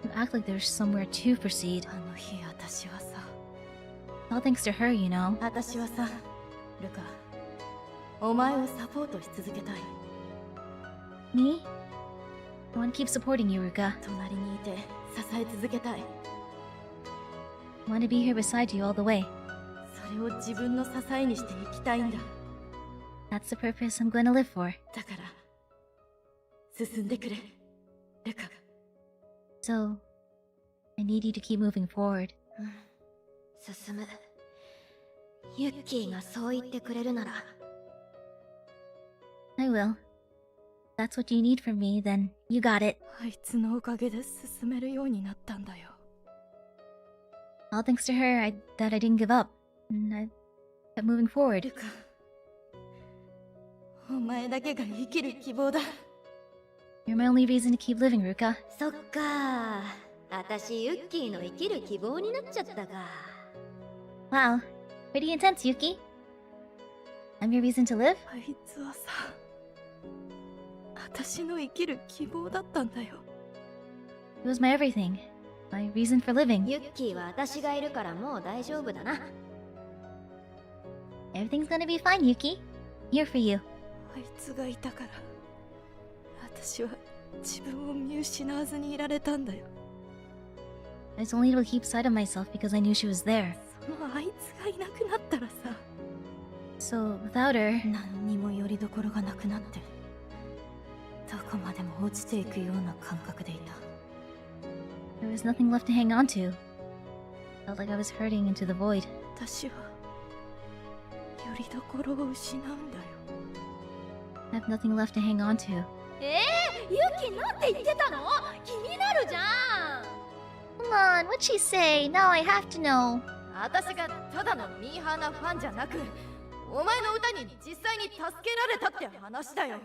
You act like there's somewhere to proceed. あの日、私はさ。All thanks to her, you know. 私はさ、ルカ、お前をサポートし続けたい。Me? I want to keep supporting you, Ruka. 隣にいて支え続けたい。I want to be here beside you all the way. それを自分の支えにして生きたいんだ。That's the purpose I'm going to live for. だから、進んでくれ、ルカ。So, I need you to keep moving forward. 進む。ユッキーがそう言ってくれるなら。 I will. If that's what you need from me, then you got it. あいつのおかげで進めるようになったんだよ。All thanks to her, that I didn't give up. And I kept moving forward. ルカ、お前だけが生きる希望だ。You're my only reason to keep living, Ruka. そっか。私ユッキーの生きる希望になっちゃったか。 Wow, pretty intense, Yuki. I'm your reason to live? あいつはさ、私の生きる希望だったんだよ。It was my everything. My reason for living. ユッキーは私がいるからもう大丈夫だな。 Everything's gonna be fine, Yuki. Here for you. あいつがいたから、私は自分を見失わずにいられたんだよ。I was only able to keep sight of myself because I knew she was there. そのあいつがいなくなったらさ、 So, without her, 何にも拠り所がなくなって、どこまでも落ちていくような感覚でいた。 there was nothing left to hang on to. Felt like I was hurting into the void. 私は拠り所を失うんだよ。 I have nothing left to hang on to. ユキなんて言ってたの？気になるじゃん。 Come on, what'd she say? Now I have to know. 私がただのミーハーなファンじゃなく、お前の歌に実際に助けられたって話だよ。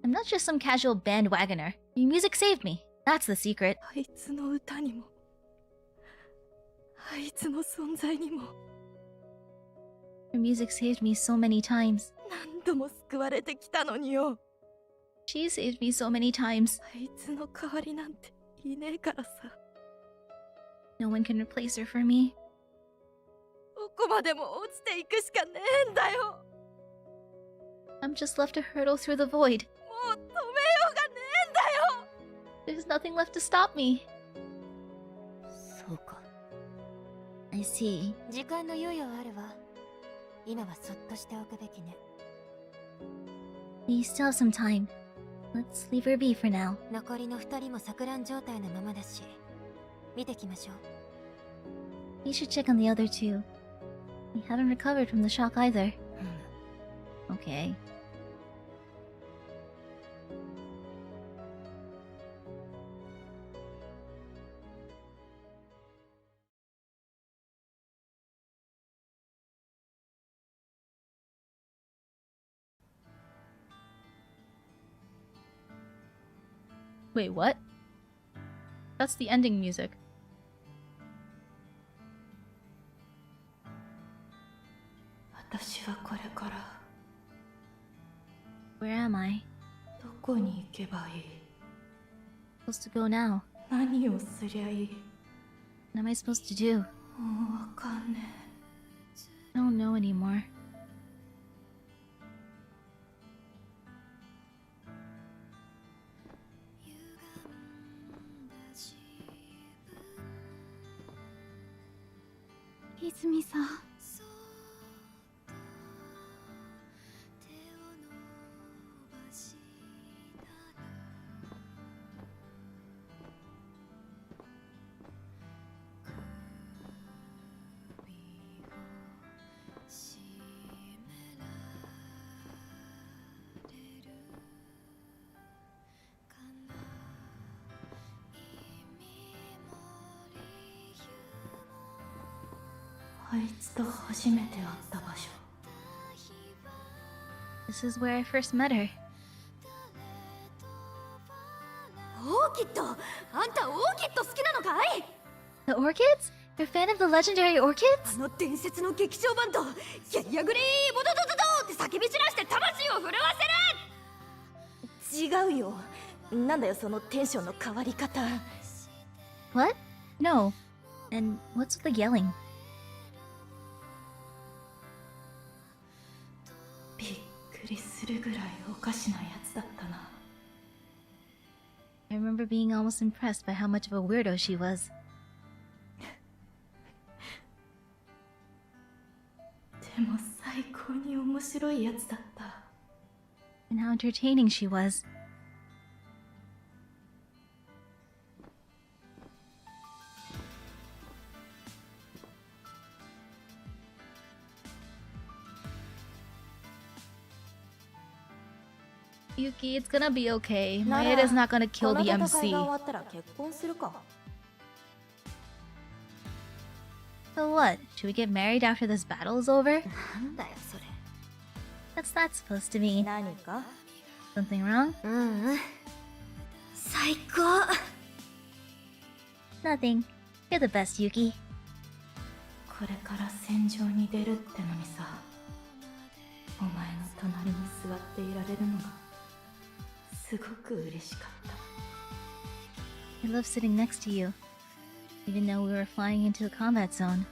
I'm not just some casual bandwagoner. Your music saved me. That's the secret. あいつの歌にも、あいつの存在にも、 Your music saved me so many times. 何度も救われてきたのによ。 She saved me so many times. あいつの代わりなんていねえからさ。 No one can replace her for me. どこまでも落ちていくしかねえんだよ。 I'm just left to hurtle through the void. もうど There's nothing left to stop me. そうか。 I see. 時間の猶予はあるわ。今はそっとしておくべきね。 We still have some time. Let's leave her be for now. 残りの2人も錯乱状態のままだし、見てきましょう。 We should check on the other two. We haven't recovered from the shock either. Okay. Wait, what? That's the ending music. 私はこれから Where am I? どこに行けばいい？ Supposed to go now. 何をすりゃいい？ What am I supposed to do? もうわかんね I don't know anymore. 泉さん。 あいつと初めて会った場所。 This is where I first met her. オーキッド、あんたオーキッド好きなのかい？ The orchids? You're a fan of the legendary あ orchids? の伝説の劇場バンド、やりやぐれーボドドドドって叫び散らして魂を震わせる。違うよ。なんだよそのテンションの変わり方。 What? No. And what's with the yelling? びっくりするぐらいおかしなやつだったな。 I remember being almost impressed by how much of a weirdo she was. でも最高に面白いやつだった。 And how entertaining she was. Yuki, it's gonna be okay. Maeda's not gonna kill the この MC. 戦いが終わったら結婚するか。 So what? Should we get married after this battle is over? なんだよそれ。 What's that supposed to mean? 何か？ Something wrong? 最高。 Nothing. You're the best, Yuki. これから戦場に出るってのにさ、お前の隣に座っていられるのがすごく嬉しかった。 I love sitting next to you. Even though we were flying into a combat zone.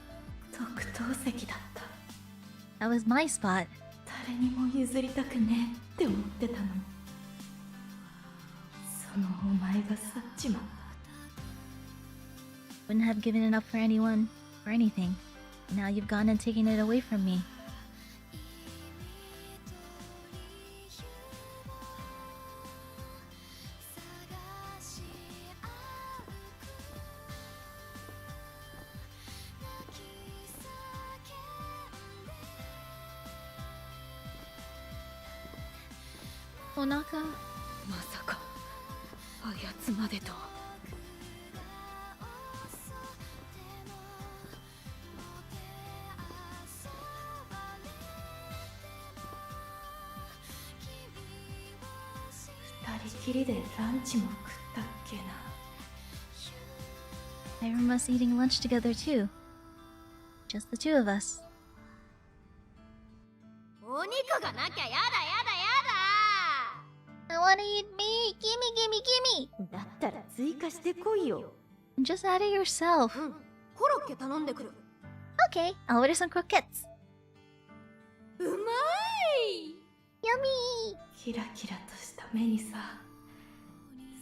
特等席だった。 That was my spot. 誰にも譲りたくねえって思ってたのに、そのお前が去っちまった。 Wouldn't have given it up for anyone, or anything. Now you've gone and taken it away from me. Onaka? まさかあやつまでと。 二人きりでランチも食ったっけな。 I remember us eating lunch together too. Just the two of us. お肉がなきゃやだやだや I wanna eat meat! Gimme, gimme, gimme! だ。だったら追加してこいよ。 Just add it yourself. コロッケ頼んでくる。 Okay, I'll order some croquettes. うまい。 Yummy! キラキラとした目にさ、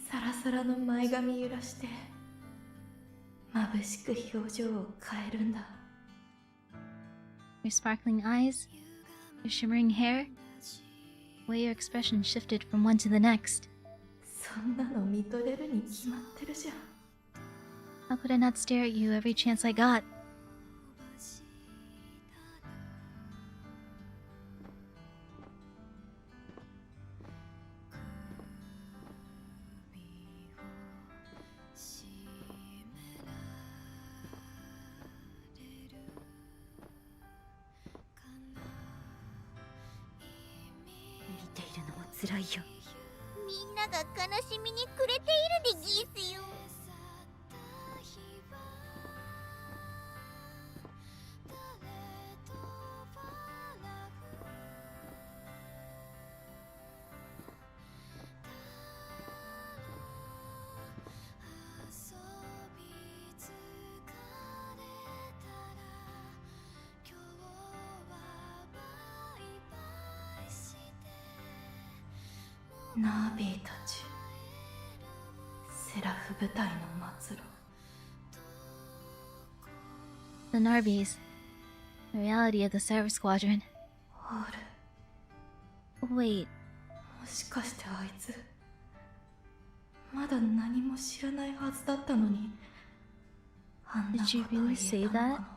サラサラの前髪揺らして眩しく表情を変えるんだ。 Your sparkling eyes, your shimmering hair, the way your expression shifted from one to the next. そんなの見とれるに決まってるじゃん。 How could I not stare at you every chance I got? Tsurai yo. みんなが悲しみに暮れているでギースよ。ナービーたち、セラフ部隊の末路。 The Narbies, the reality of the Seraph Squadron. ホール、 Wait, もしかしてあいつまだ何も知らないはずだったのに、あんな did こと you を really 言 say えたの that? か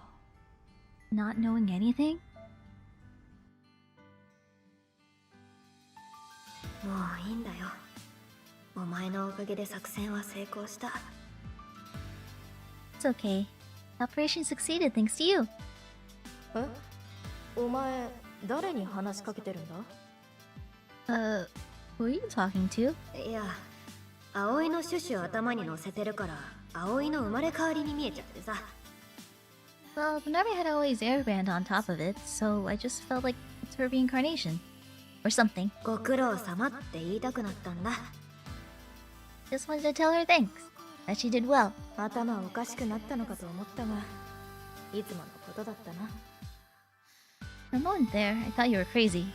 Not knowing anything? もういいんだよ。お前のおかげで作戦は成功した。 It's okay. The operation succeeded thanks to you. え、お前誰に話しかけてるんだ？ Who are you talking to? いや、葵のシュシュ頭に乗せてるから葵の生まれ変わりに見えちゃってさ。 Well, the Narbi had always airband on top of it, so I just felt like it's her reincarnation. Or something. ご苦労様って言いたくなったんだ。 Just wanted to tell her thanks. That she did well. 頭おかしくなったのかと思ったが、いつものことだったな。 For a moment there, I thought you were crazy.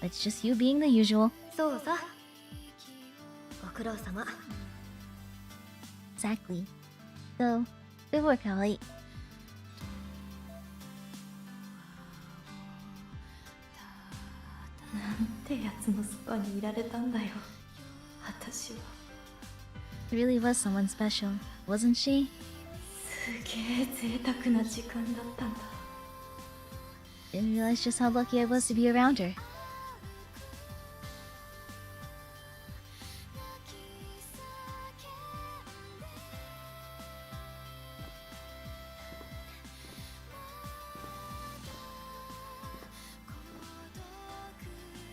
It's just you being the usual. そうさ。ご苦労様。 Exactly. So, good work, Kawaii. なんてやつのそばにいられたんだよ、私は。 She really was someone special, wasn't she? すげえ贅沢な時間だったんだ。 Didn't realize just how lucky I was to be around her.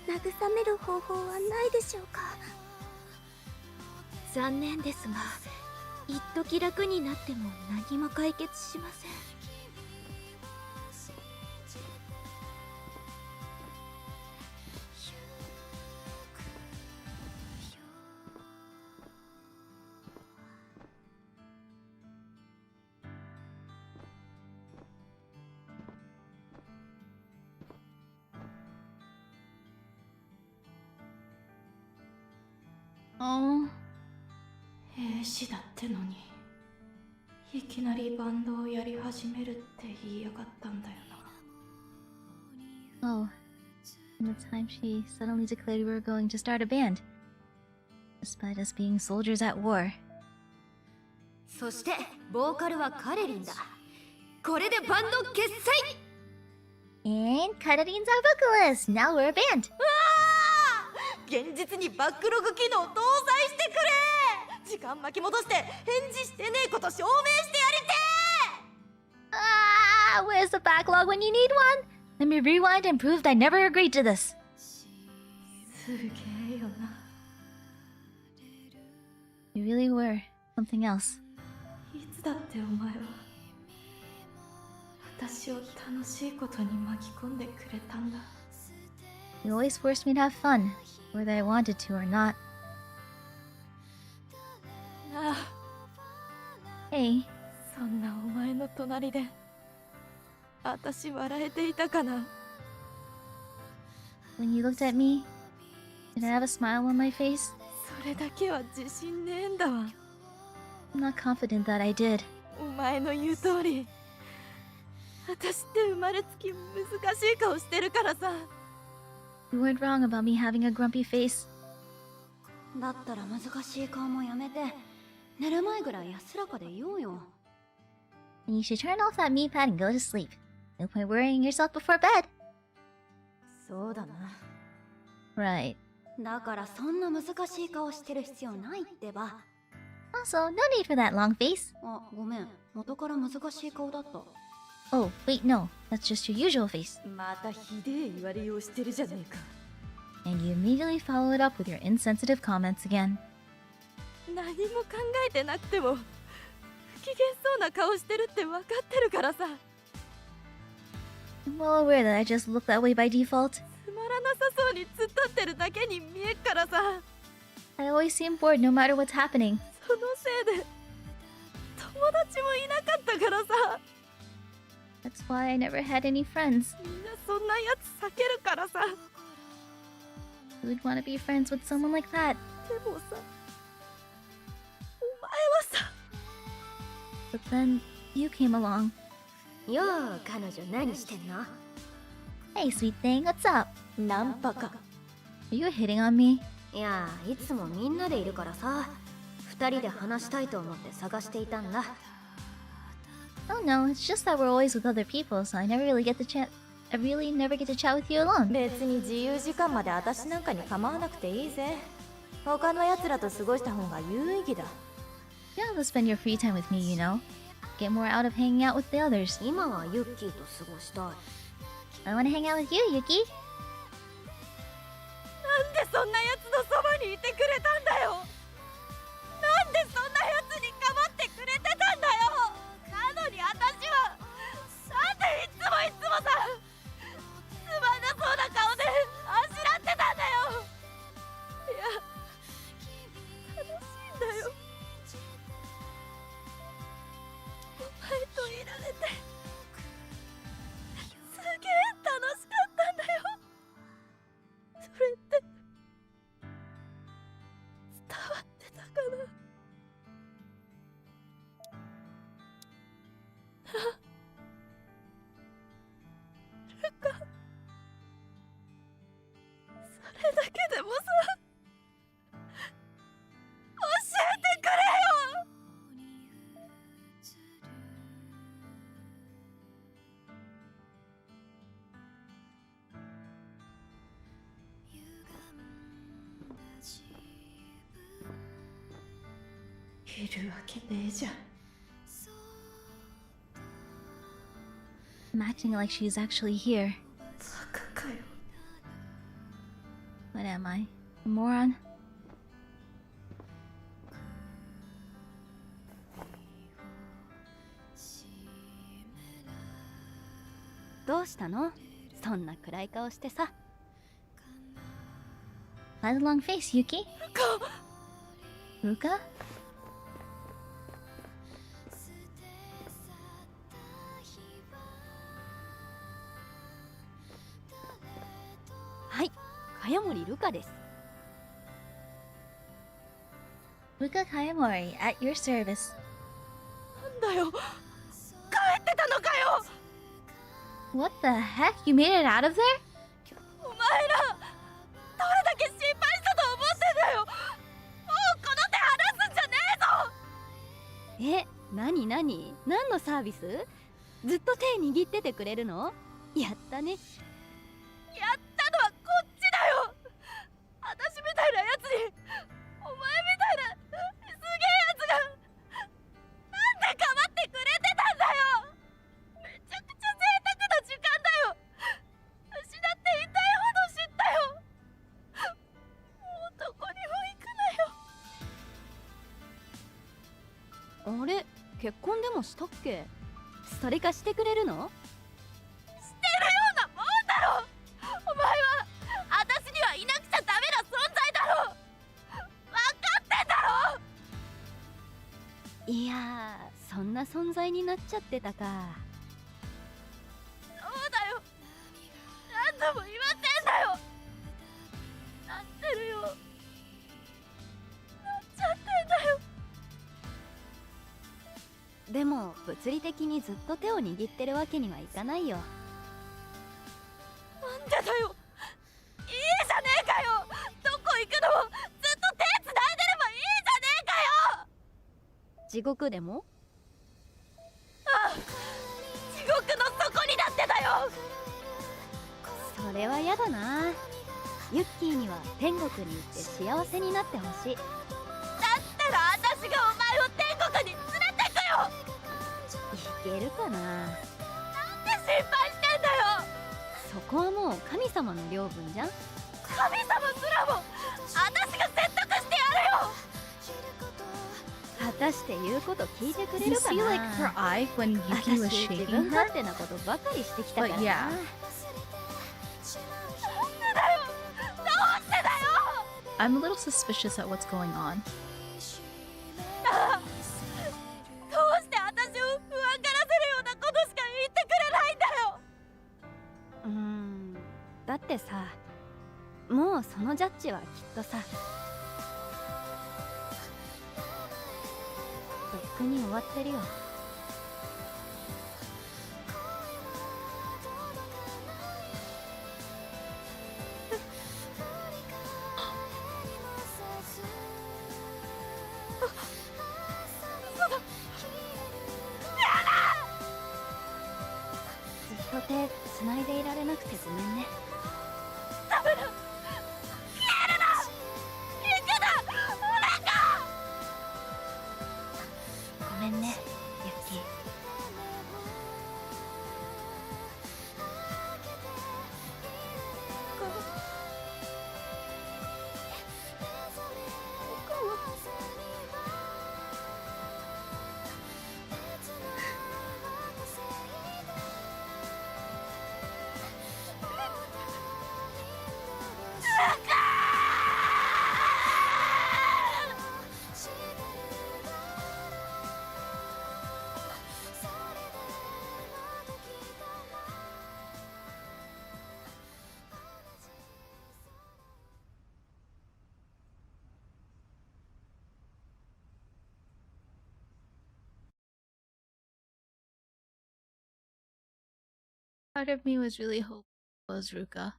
慰める方法はないでしょうか。残念ですが、一時楽になっても何も解決しません。Oh. 兵士だってのに、いきなりバンドをやり始めるって言いやがったんだよな。 Oh. And the time she suddenly declared we were going to start a band. Despite us being soldiers at war. そしてボーカルはカレリンだ。これでバンド結成。 And Karerin's our vocalist! Now we're a band! 現実にバックログ機能搭載してくれ。時間巻き戻して返事してねえこと証明してやりて Ah! Where's the backlog when you need one? Let me rewind and prove I never agreed to this. すげえよな。 You really were something else. いつだってお前は私を楽しいことに巻き込んでくれたんだ。 You always forced me to have fun, whether I wanted to or not. ああ、 Hey, そんなお前の隣で私笑えていたかな。 when you looked at me, did I have a smile on my face? それだけは自信ねえんだわ。 I'm not confident that I did. お前の言う通り、私って生まれつき難しい顔してるからさ。 You weren't wrong about me having a grumpy face. だったら難しい顔もやめて寝る前ぐらい安らかでいようよ。 And you should turn off that meat pad and go to sleep. No point worrying yourself before bed. そうだな。 Right. だからそんな難しい顔してる必要ないってば。 Also, no need for that long face. あ、ごめん。元から難しい顔だった。 Oh, wait, no. That's just your usual face. またひでえ言われようしてるじゃねえか。 And you immediately followed up with your insensitive comments again. 何も考えてなくても不機嫌そうな顔してるって分かってるからさ。 I'm well aware that I just look that way by default. つまらなさそうに突っ立ってるだけに見えっからさ。 I always seem bored no matter what's happening. そのせいで友達もいなかったからさ。 That's why I never had any friends. みんなそんなやつ避けるからさ。 Who would want to be friends with someone like that? でもさ、お前はさ。 But then, you came along. よう、彼女何してんの？ Hey, sweet thing, what's up? ナンパか。 Are you hitting on me? いや、いつもみんなでいるからさ、二人で話したいと思って探していたんだ。 Oh no, it's just that we're always with other people, so I never really get to chat. I really never get to chat with you alone. 別に自由時間まで私なんかに構わなくていいぜ。他の奴らと過ごした方が有意義だ。 You don't have to spend your free time with me, you know. Get more out of hanging out with the others. 今はユッキーと過ごしたい。 I want to hang out with you, Yuki. なんでそんな奴のそばにいてくれたんだよ。なんでそんな奴に構ってくれてたんだよ。なのに私はなんでいつもさ、つまんなそうな顔であしらってたんだよ。いや、楽しいんだよ。お前といられてすげえ楽しかったんだよ。それって伝わってたかな。ルカ、それだけでもさ、教えてくれよ。 いるわけねえじゃん。 I'm acting like she's actually here. バカかよ。 What am I? A moron? どうしたの？そんな暗い顔してさ。 Why the long face, Yuki? Ruka? はい、茅森ルカです。 Ruka Kayamori, at your service. なんだよ、帰ってたのかよ。 What the heck? You made it out of there? お前らどれだけ心配したと思ってんだよ。もうこの手離すんじゃねえぞ。何のサービス？ずっと手握っててくれるの？やったね。やったのはこっちだよ。私みたいなやつにお前みたいなすげえやつがなんで構ってくれてたんだよ。めちゃくちゃ贅沢な時間だよ。失って痛いほど知ったよ。もうどこにも行くなよ。あれ、結婚でもしたっけ？それかしてくれるの？してるようなもんだろ。お前は私にはいなくちゃダメな存在だろ。分かってんだろ。いやー、そんな存在になっちゃってたか。そうだよ。何度も言わせんだよ。なってるよ。物理的にずっと手を握ってるわけにはいかないよ。なんでだよ、いいじゃねえかよ。どこ行くのもずっと手繋いでればいいじゃねえかよ。地獄でも？ああ、地獄の底になってたよ。それはやだな。ユッキーには天国に行って幸せになってほしい。だったら私がお前を天国に連れてくよ。いけるかな。なんで心配してんだよ。そこはもう神様の領分じゃん。神様すらも私が説得してやるよ。果たして言うこと聞いてくれ You るか see な。 like her eye when Yuki was 私自 shaking 分 her? 勝手なことばかりしてきたから But な。 yeah. I'm a little suspicious at what's going on. どうして私を不安がらせるようなことしか言ってくれないんだよ。だってさ、もうそのジャッジはきっとさ、とっくに終わってるよ。ずっと手繋いでいられなくてごめんね。ダメだ、消えるな、行くな、なんか。ごめんね、ユッキー。Part of me was really hoping it was Ruka.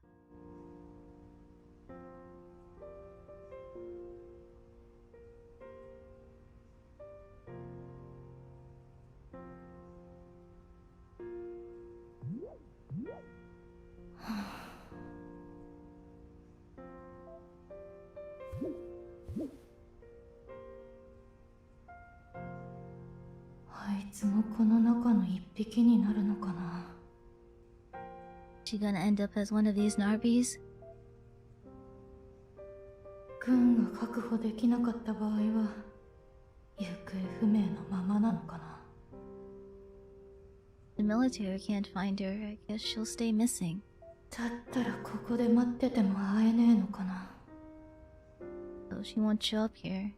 She gonna end up as one of these Narbies? 軍が確保できなかった場合は行方不明のままなのかな。 The military can't find her. I guess she'll stay missing. だったらここで待ってても会えねえのかな。 So she won't show up here,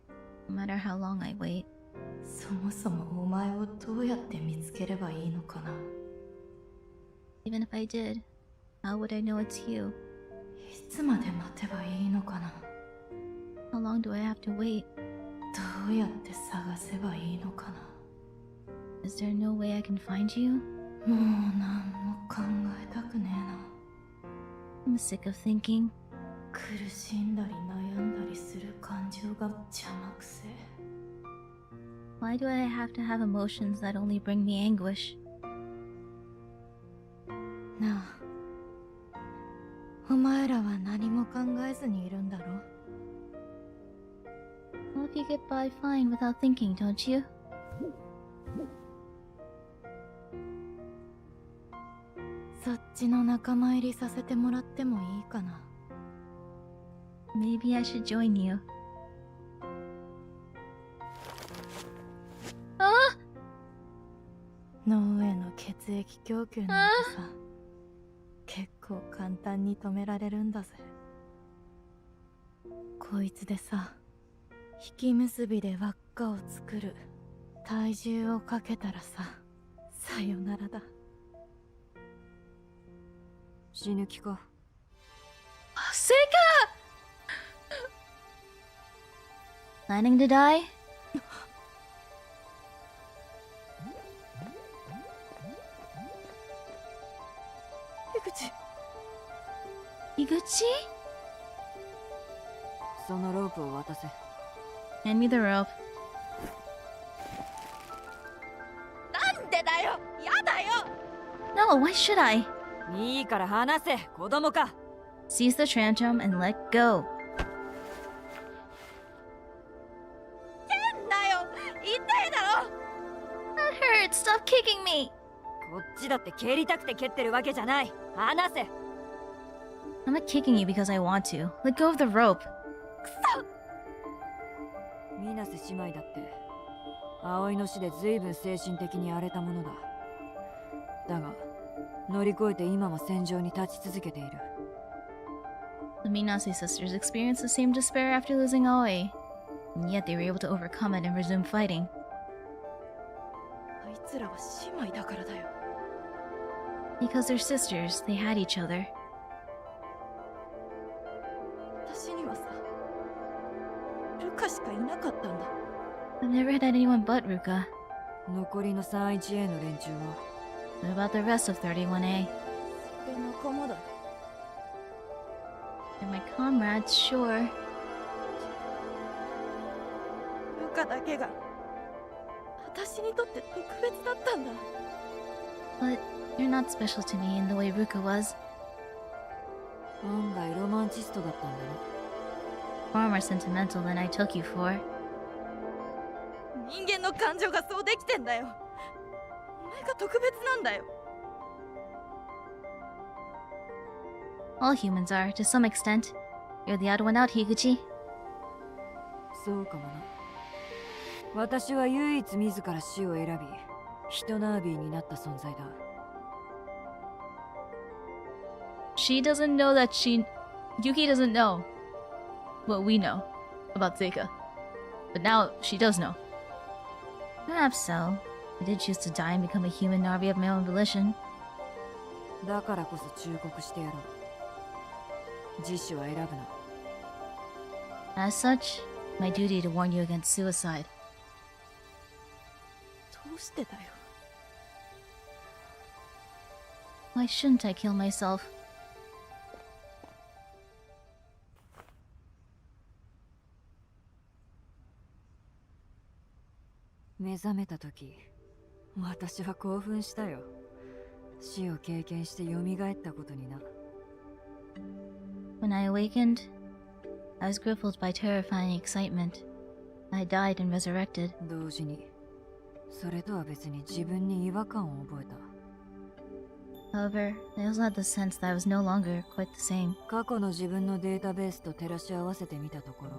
no matter how long I wait. そもそもお前をどうやって見つければいいのかな。 Even if I did, how would I know it's you? いつまで待てばいいのかな。 How long do I have to wait? どうやって探せばいいのかな。 Is there no way I can find you? もう何も考えたくねえな。 I'm sick of thinking. 苦しんだり悩んだりする感情が邪魔くせえ。 Why do I have to have emotions that only bring me anguish? なあ、お前らは何も考えずにいるんだろ。 Well, if you get by fine without thinking, don't you? そっちの仲間入りさせてもらってもいいかな。 Maybe I should join you. 脳への血液供給なんてさ、結構簡単に止められるんだぜ。こいつでさ、引き結びで輪っかを作る。体重をかけたらさ、さよならだ。死ぬ気か。 Seika! Planning to die? Higuchi? そのロープを渡せ。 Hand me the rope. なんでだよ、やだよ。 No, why should I? いいから離せ、子供か。 Seize the tantrum and let go. だよ、痛いだろ。 That hurts. Stop kicking me. こっちだって蹴りたくて蹴ってるわけじゃない。離せ。 I'm not kicking you because I want to. Let go of the rope. 水瀬姉妹だって葵の死で随分精神的に荒れたものだ。だが乗り越えて今も戦場に立ち続けている。 The Minase sisters experienced the same despair after losing Aoi, and yet they were able to overcome it and resume fighting. あいつらは姉妹だからだよ。 Because they're sisters, they had each other. 私にはさ、ルカしかいなかったんだ。 I've never had anyone but Ruka. 残りの 31A の連中は What about the rest of 31A? 仲間だ。 And my comrades, sure. ルカだけが私にとって特別だったんだ。 But you're not special to me in the way Ruka was. 案外ロマンチストだったんだな。 Far more sentimental than I took you for. 人間の感情がそうできてんだよ。お前が特別なんだよ。 All humans are, to some extent. You're the odd one out, Higuchi. そうかもな。私は唯一自ら死を選びヒトナービーになった存在だ。 She doesn't know that Yuki doesn't know what we know about Zeika. But now she does know. Perhaps so. I did choose to die and become a human Navi of my own volition. だからこそ忠告してやろう。自死は選ぶな。 As such, my duty to warn you against suicide. どうしてだよ。 Why shouldn't I kill myself? 目覚めた時、私は興奮したよ。死を経験して蘇ったことにな。 When I awakened, I was gripped by terrifying excitement. I died and resurrected. 同時に、それとは別に自分に違和感を覚えた。 However, I also had the sense that I was no longer quite the same. 過去の自分のデータベースと照らし合わせてみたところ、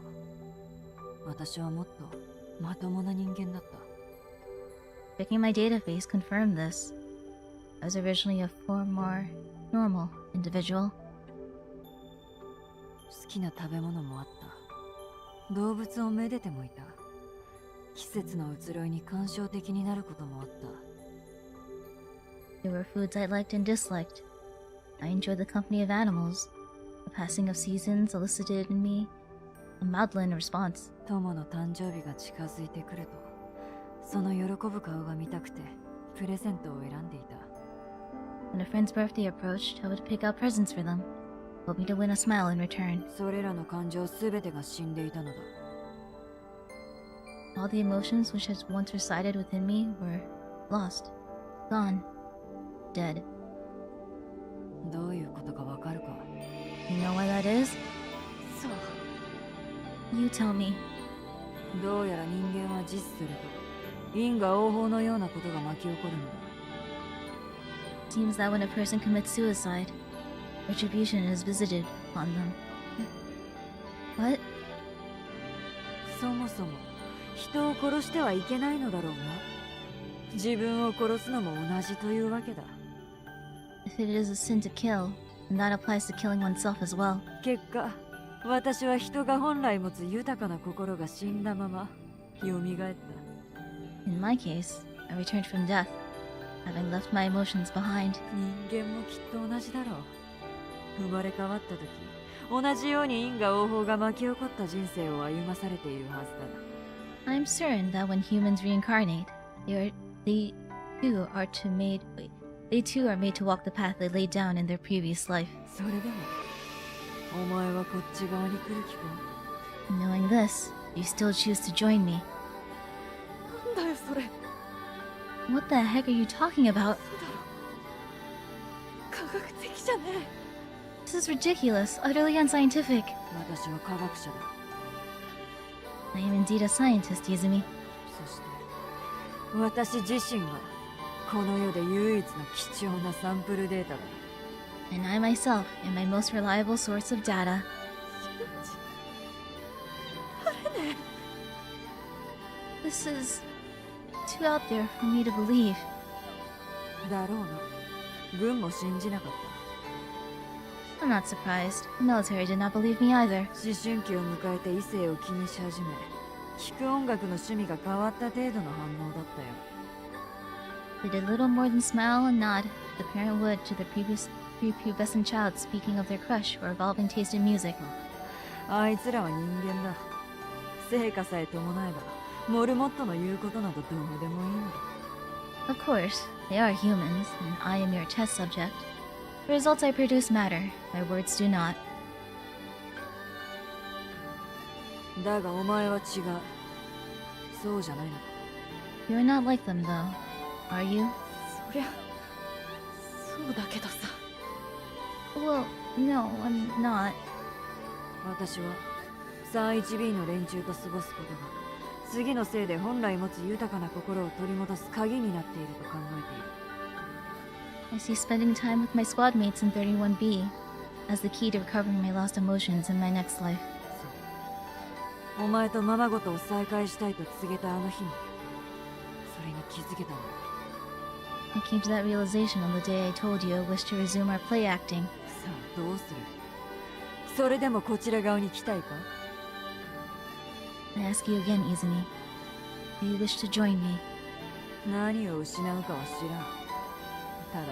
私はもっとまともな人間だった。 Checking my database confirmed this. I was originally a far more normal individual. 好きな食べ物もあった。動物をめでてもいた。季節の移ろいに感傷的になることもあった。 There were foods I liked and disliked. I enjoyed the company of animals. The passing of seasons elicited in me a maudlin response. 友の誕生日が近づいてくると、その喜ぶ顔が見たくて、プレゼントを選んでいた。 When a friend's birthday approached, I would pick out presents for them, hoping to win a smile in return. それらの感情すべてが死んでいたのだ。 All the emotions which had once resided within me were lost, gone, dead. どういうことかわかるか？ You know why that is? そう。 You tell me. どうやら人間は実すると、因果応報のようなことが巻き起こるのだ。 Seems that when a person commits suicide, retribution is visited upon them. What? そもそも人を殺してはいけないのだろうな。自分を殺すのも同じというわけだ。 If it is a sin to kill, then that applies to killing oneself as well. 結果、私は人が本来持つ豊かな心が死んだまま蘇った。 In my case, I returned from death, having left my emotions behind. 人間もきっと同じだろう。生まれ変わった時、同じように因果応報が巻き起こった人生を歩まされているはずだ。 I'm certain that when humans reincarnate, they too are made to walk the path they laid down in their previous life. それでもお前はこっち側に来る気か？ Knowing this, you still choose to join me. なんだよそれ。 What the heck are you talking about? 科学的じゃねえ。 This is ridiculous, utterly unscientific. 私は科学者だ。 I am indeed a scientist, Izumi. そして私自身がこの世で唯一の貴重なサンプルデータだ。 And I myself am my most reliable source of data. This is too out there for me to believe. だろうな。軍も信じなかった。 I'm not surprised. The military did not believe me either. 思春期を迎えて異性を気にし始め、聴く音楽の趣味が変わった程度の反応だったよ。 They did little more than smile and nod, the parent would to the prepubescent child speaking of their crush or evolving taste in music. あいつらは人間だ。成果さえ伴えば、モルモットの言うことなどどうでもいいのだ。 Of course, they are humans, and I am your test subject. The results I produce matter, my words do not. だがお前は違う。そうじゃないのか。 You're not like them, though, are you? そりゃそうだけどさ。 Well, no, I'm not. 私は 31B の連中と過ごすことが次のせいで本来持つ豊かな心を取り戻す鍵になっていると考えている。 I see spending time with my squad mates in 31B as the key to recovering my lost emotions in my next life. そう。お前とままごとを再会したいと告げたあの日に、それに気づけたんだ。 I came to that realization on the day I told you I wished to resume our play acting. さあどうする？それでもこちら側に来たいか？ I ask you again, Izumi. Do you wish to join me? 何を失うかは知らん。ただ、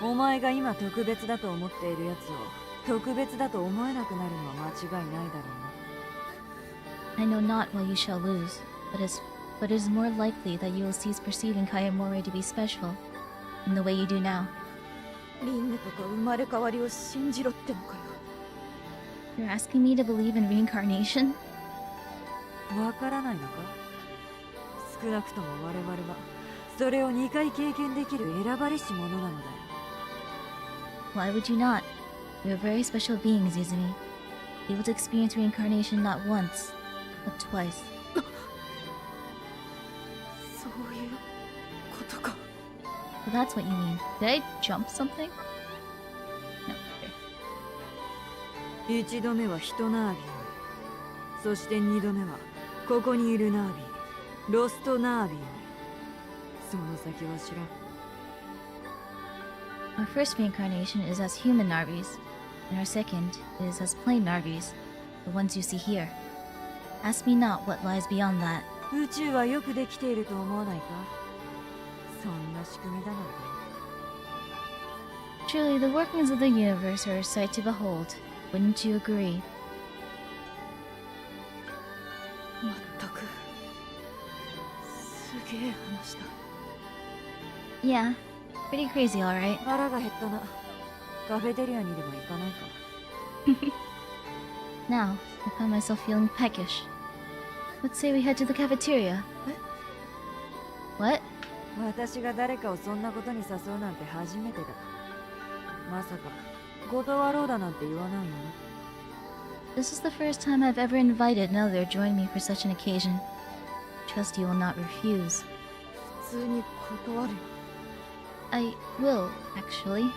お前が今特別だと思っているやつを特別だと思えなくなるのは間違いないだろうな。 I know not what you shall lose, but it is more likely that you will cease perceiving Kayamori to be special in the way you do now. 輪廻とか生まれ変わりを信じろってのかよ。 You're asking me to believe in reincarnation? わからないのか？少なくとも我々はそれを2回経験できる選ばれし者なのだよ。 Why would you not? You're very special beings, Izumi. Able to experience reincarnation not once, but twice. そういうことか。 So that's what you mean. Did I jump something? No. Okay. 1度目は人ナービー、そして2度目はここにいるナービー、ロストナービーに。その先は知らん。 Our first reincarnation is as human Narvis, and our second is as plain Narvis, the ones you see here. Ask me not what lies beyond that. 宇宙はよくできていると思わないか？そんな仕組みだなんて。 Truly, the workings of the universe are a sight to behold. Wouldn't you agree? まったくすげえ話だ。 Yeah, pretty crazy, alright. 腹が減ったな。カフェテリアにでも行かないか。 Now, I find myself feeling peckish. Let's say we head to the cafeteria. What? 私が誰かをそんなことに誘うなんて初めてだ。まさか断ろうだなんて言わないよね。 This is the first time I've ever invited another to join me for such an occasion. Trust you will not refuse. 普通に断るよ。 I will, actually.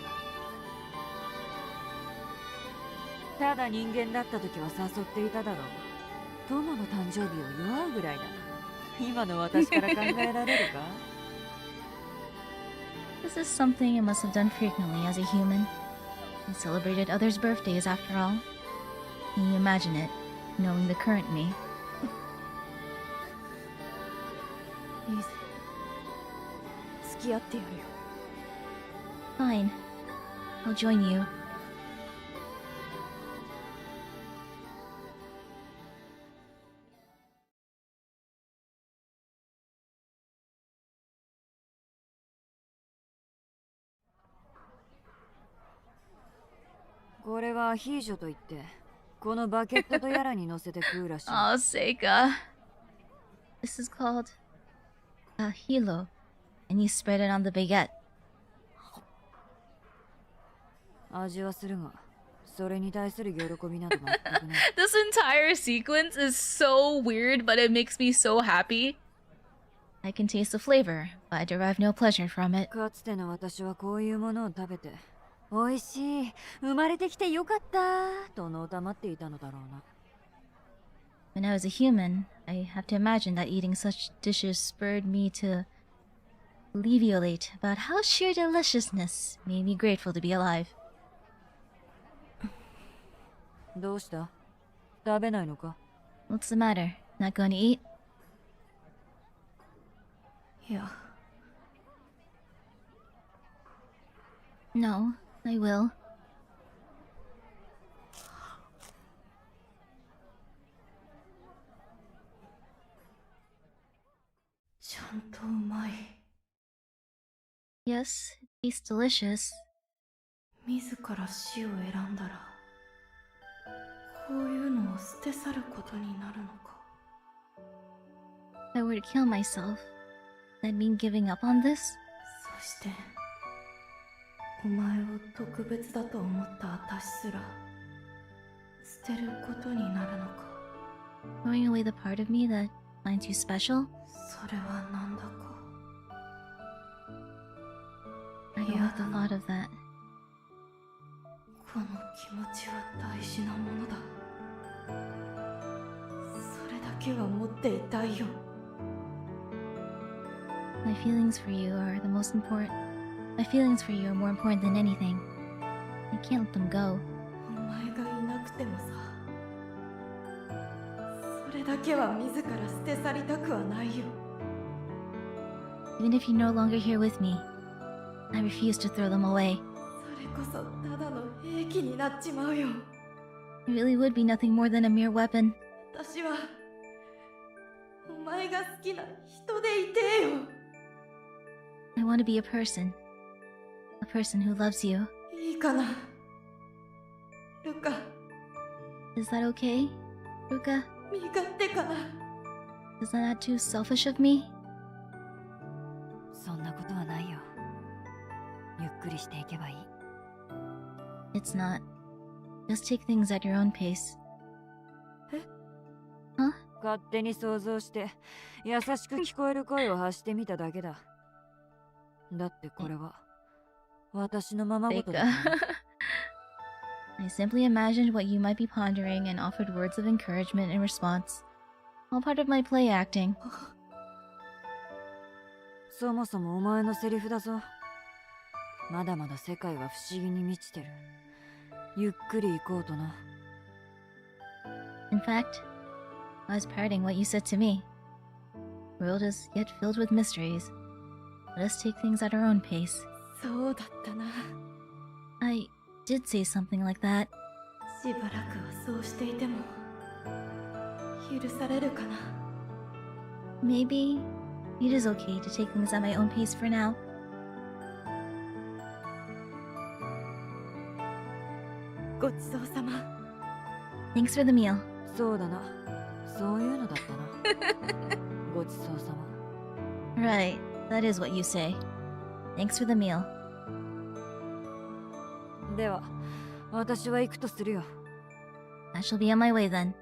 ただ人間だった時は誘っていただろう。友の誕生日を祝うぐらいだ。今の私から考えられるか？ This is something I must have done frequently as a human. I celebrated others' birthdays after all. Can you imagine it, knowing the current me? いいぜ。付き合ってやるよ。 Fine. I'll join you. これはアヒージョといって、このバケットとやらに乗せて食うらしい。Oh, Seika. This is called a hilo, and you spread it on the baguette. 味はするが、それに対する喜びなど全くない。This entire sequence is so weird, but it makes me so happy. I can taste the flavor, but I derive no pleasure from it. かつての私はこういうものを食べて、美味しい、生まれてきてよかったとのたまっていたのだろうな。When I was a human, I have to imagine that eating such dishes spurred me to alleviate about how sheer deliciousness made me grateful to be alive. どうした？食べないのか？ What's the matter? Not going to eat? いや、 No, I will. ちゃんとうまい。 Yes, it tastes delicious. 自ら死を選んだら、こういうのを捨て去ることになるのか。 If I were to kill myself, that mean giving up on this? そして、お前を特別だと思った私すら、捨てることになるのか。 Throwing away the part of me that finds you special? それはなんだか。 I don't like the thought of that. この気持ちは大事なものだ。それだけは持っていたいよ。 My feelings for you are the most important. My feelings for you are more important than anything. I can't let them go. お前がいなくてもさ、それだけは自ら捨て去りたくはないよ。 Even if you're no longer here with me, I refuse to throw them away. それこそただの兵器になっちまうよ。 It really would be nothing more than a mere weapon. 私はお前が好きな人でいてよ。 I want to be a person who loves you. いいかな、ルカ。 Is that okay, Ruka? 身勝手かな。 Is that not too selfish of me? そんなことはないよ。ゆっくりしていけばいい。 It's not. Just take things at your own pace. 勝手に想像して優しく聞こえる声を発してみただけだ。だってこれは私のままごとだ。 I simply imagined what you might be pondering and offered words of encouragement in response. All part of my play acting. そもそもお前のセリフだぞ。まだまだ世界は不思議に満ちてる。ゆっくり行こうとな。 In fact, I was parroting what you said to me. The world is yet filled with mysteries. Let us take things at our own pace. そうだったな。 I did say something like that. しばらくはそうしていても許されるかな。 Maybe it is okay to take things at my own pace for now. ごちそうさま。 Thanks for the meal. そうだな。そういうのだったな。ごちそうさま。 Right, that is what you say. Thanks for the meal. では、私は行くとするよ。 I shall be on my way then.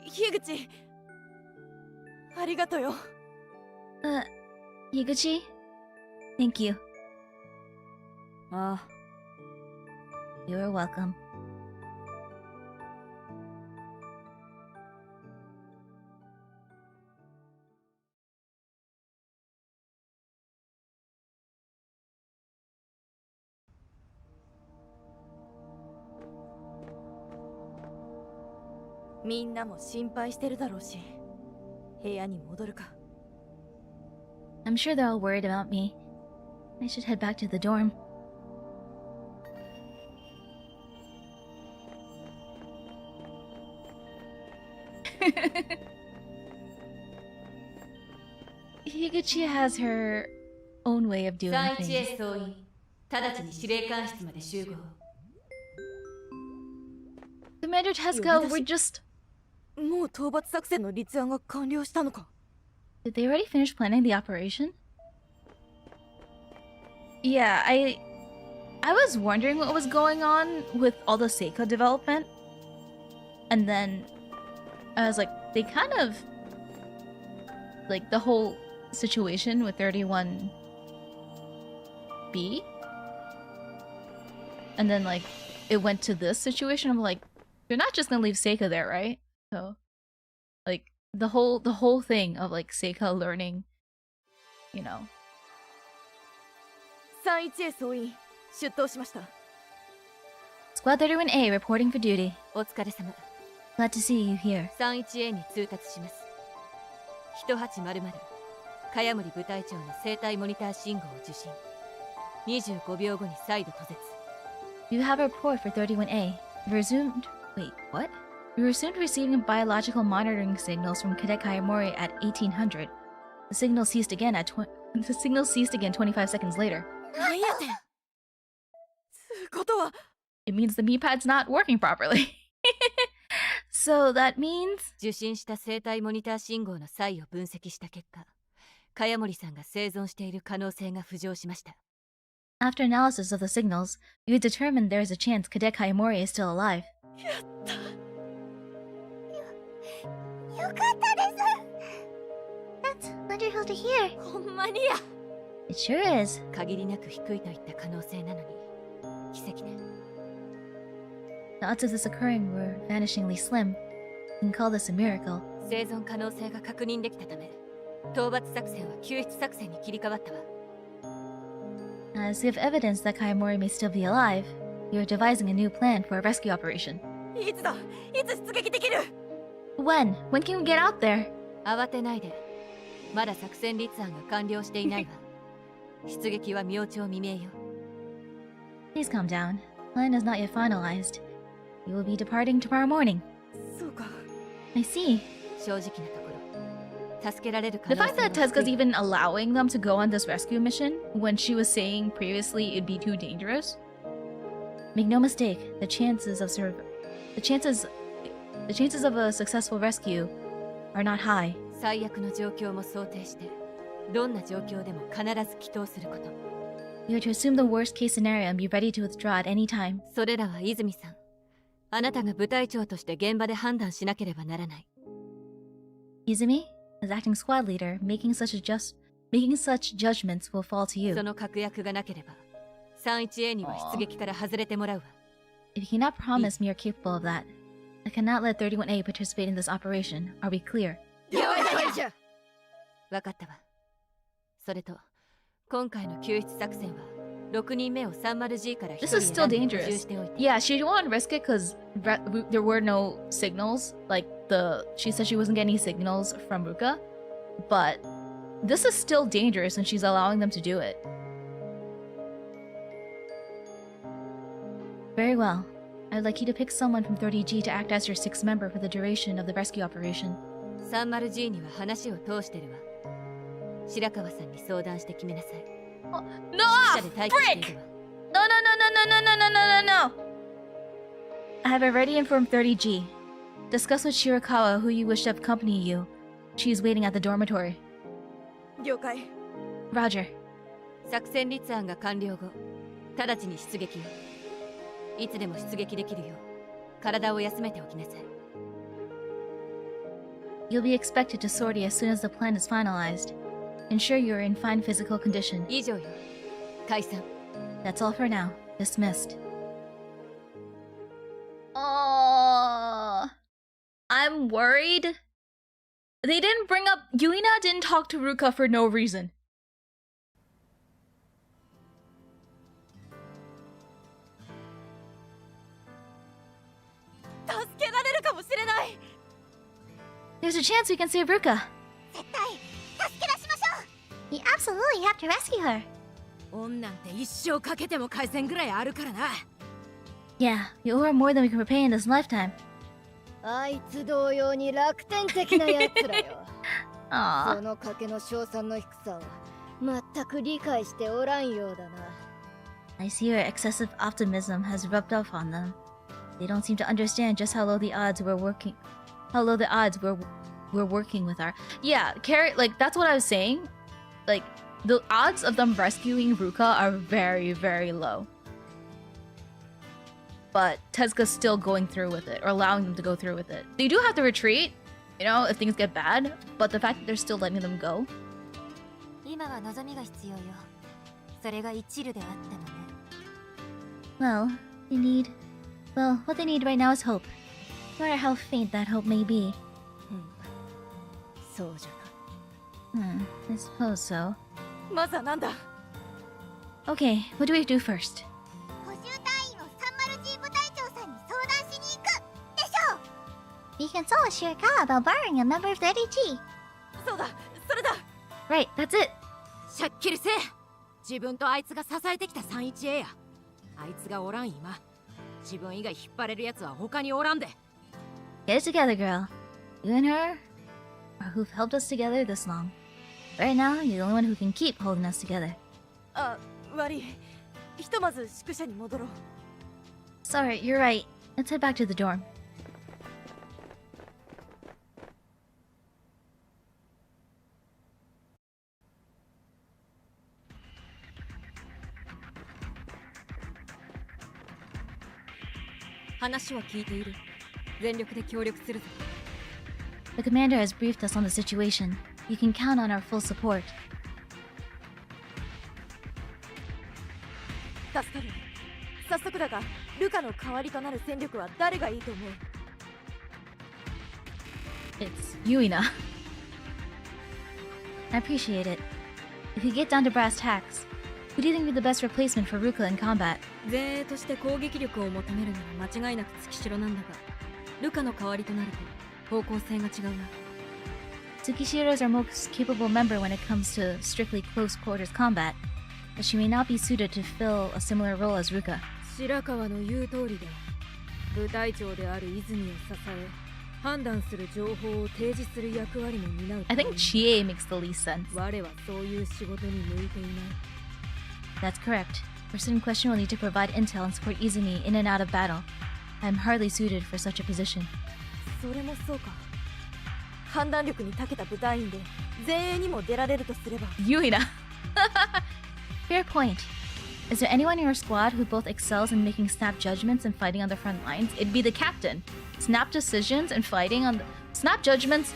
樋口、ありがとよ。Higuchi? Thank you. ああ。 You are welcome. みんなも心配してるだろうし、部屋に戻るか。 I'm sure they're all worried about me. I should head back to the dorm. Higuchi has her own way of doing 第一 things. へ総員直ちに司令官室まで集合。 Commander Tezuka, we're just... もう討伐作戦の立案が完了したのか？ Did they already finish planning the operation? Yeah, I was wondering what was going on with all the Seika development. And then I was like, they kind of... Like, the whole situation with 31B? And then, like, it went to this situation. I'm like, you're not just gonna leave Seika there, right? So, like, the whole thing of, like, Seika learning, you know. 31A 総員出頭しました。 Squad 31A reporting for duty. お疲れ様。 Glad to see you here. 31A に通達します。1800茅森部隊長の生体モニター信号を受信。25秒後に再度途絶。 You have a report for 31A. Resumed... Wait, what? We resumed receiving biological monitoring signals from Cadet Kayamori at 1800. The signal ceased again The signal ceased again 25 seconds later. なんやてん。つうことは。 It means the MePad's not working properly. So that means... 受信した生体モニター信号の際を分析した結果、茅森さんが生存している可能性が浮上しました。 After analysis of the signals, we determined there is a chance Cadet Kayamori is still alive. やった。よかったです。That's wonderful to hear. ほんまにや。 It sure is. 限りなく低いといった可能性なのに、奇跡ね。 The odds of this occurring were vanishingly slim. You can call this a miracle. 生存可能性が確認できたため、討伐作戦は救出作戦に切り替わったわ。 As we have evidence that Kayamori may still be alive, we are devising a new plan for a rescue operation. いつだ？いつ出撃できる？ When? When can we get out there? 慌てないで。まだ作戦立案が完了していないわ。出撃は明朝未明よ。 Please calm down. Plan is not yet finalized. We will be departing tomorrow morning. そうか。 I see. 正直なところ、助けられる可 The 能 fact 性 that は Tezuka's 低い。 even allowing them to go on this rescue mission when she was saying previously it'd be too dangerous. Make no mistake, the chances of a successful rescue are not high. 最悪の状況も想定して、どんな状況でも必ず帰投すること。 You are to assume the worst case scenario and be ready to withdraw at any time. それらは泉さん、あなたが部隊長として現場で判断しなければならない。 Izumi, as acting squad leader, making such judgments will fall to you. その確約がなければ、31A には出撃から外れてもらうわ。 If you cannot promise me you're capable of that, I cannot let 31A participate in this operation. Are we clear? わかったわ。それと、今回の救出作戦は、6人目を 30G から1 This 人 is still 選んで補充 dangerous. しておいて。 Yeah, she didn't want to risk it because there were no signals. Like, she said she wasn't getting any signals from Ruka. But this is still dangerous and she's allowing them to do it. Very well. I'd like you to pick someone from 30G to act as your sixth member for the duration of the rescue operation. 30G には話を通してるわ。白川さんに相談して決めなさい。 No! 下で待機してい Frick! るわ。 No, no, no, no, no, no, no, no, no, no! I have already informed 30G. Discuss with Shirakawa who you wish to accompany you. She is waiting at the dormitory. 了解。 Roger. 作戦立案が完了後、直ちに出撃よ。いつでも出撃できるよう、体を休めておきなさい。 You'll be expected to sortie as soon as the plan is finalized. Ensure you are in fine physical condition. 以上よ。解散。 That's all for now. Dismissed. I'm worried. They didn't bring up... Yuina didn't talk to Ruka for no reason. 助けられるかもしれない。 There's a chance we can save Ruka. 絶対助け出しましょう。 We absolutely have to rescue her. 恩なんて一生かけても返せんぐらいあるからな。 Yeah, we owe her more than we can repay in this lifetime. あいつ同様に楽天的なやつらよ。そ Aww. の賭けの賞賛の低さは全く理解しておらんようだな。I see your excessive optimism has rubbed off on them. They don't seem to understand just how low the odds we're working with are. Yeah, like that's what I was saying. Like the odds of them rescuing Ruka are very, very low. But Tezuka's still going through with it, or allowing them to go through with it. They do have to retreat, you know, if things get bad, but the fact that they're still letting them go. Well, what they need right now is hope. No matter how faint that hope may be. I suppose so. Okay, what do we do first? We consult with Shirakawa about borrowing a member of the NET. Right, that's it. しゃっきりせえ。自分とあいつが支えてきた 31A や。あいつがおらん今。自分以外引っ張れるやつは他におらんで。Get it together, girl. You and her are who've helped us together this long. Right now, you're the only one who can keep holding us together. 悪い。ひとまず宿舎に戻ろう。Sorry, you're right. Let's head back to the dorm. The commander has briefed us on the situation. You can count on our full support. 助かる。早速だが、ルカの代わりとなる戦力は誰がいいと思う？ It's Yuina. I appreciate it. If you get down to brass tacks, who do you think would be the best replacement for Ruka in combat? 前衛として攻撃力を求めるなら間違いなく月城なんだが、ルカの代わりとなると方向性が違うな。Tsukishiro is our most capable member when it comes to strictly close quarters combat, but she may not be suited to fill a similar role as Ruka. 白川の言う通りだ。部隊長である泉を支え、判断する情報を提示する役割も担う。I think Chie makes the least sense. 我はそういう仕事に向いていない。That's correct. Person in question will need to provide intel and support Izumi in and out of battle. I'm hardly suited for such a position. それもそうか。判断力に長けた部隊員で前衛にも出られるとすれば。Yuina. Fair point. Is there anyone in your squad who both excels in making snap judgments and fighting on the front lines? It'd be the captain. Snap decisions and fighting on the... Snap judgments,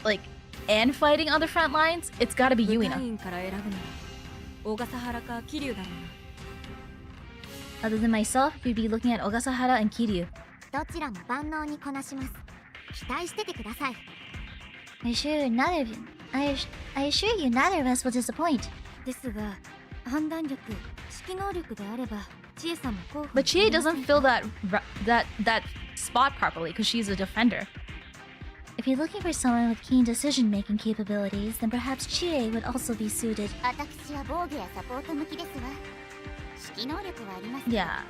like, and fighting on the front lines? It's gotta be Yuina. Other than myself, we'd be looking at Ogasahara and Kiryu. どちらも万能にこなします。期待しててください。I assure you neither of us will disappoint. ですが、判断力、指揮能力であれば、千恵さんも候補。But Chie doesn't fill that spot properly because she's a defender. If you're looking for someone with keen decision-making capabilities, then perhaps Chie would also be suited. 私は防御やサポート向きですわ。指揮能力はあります。Yeah,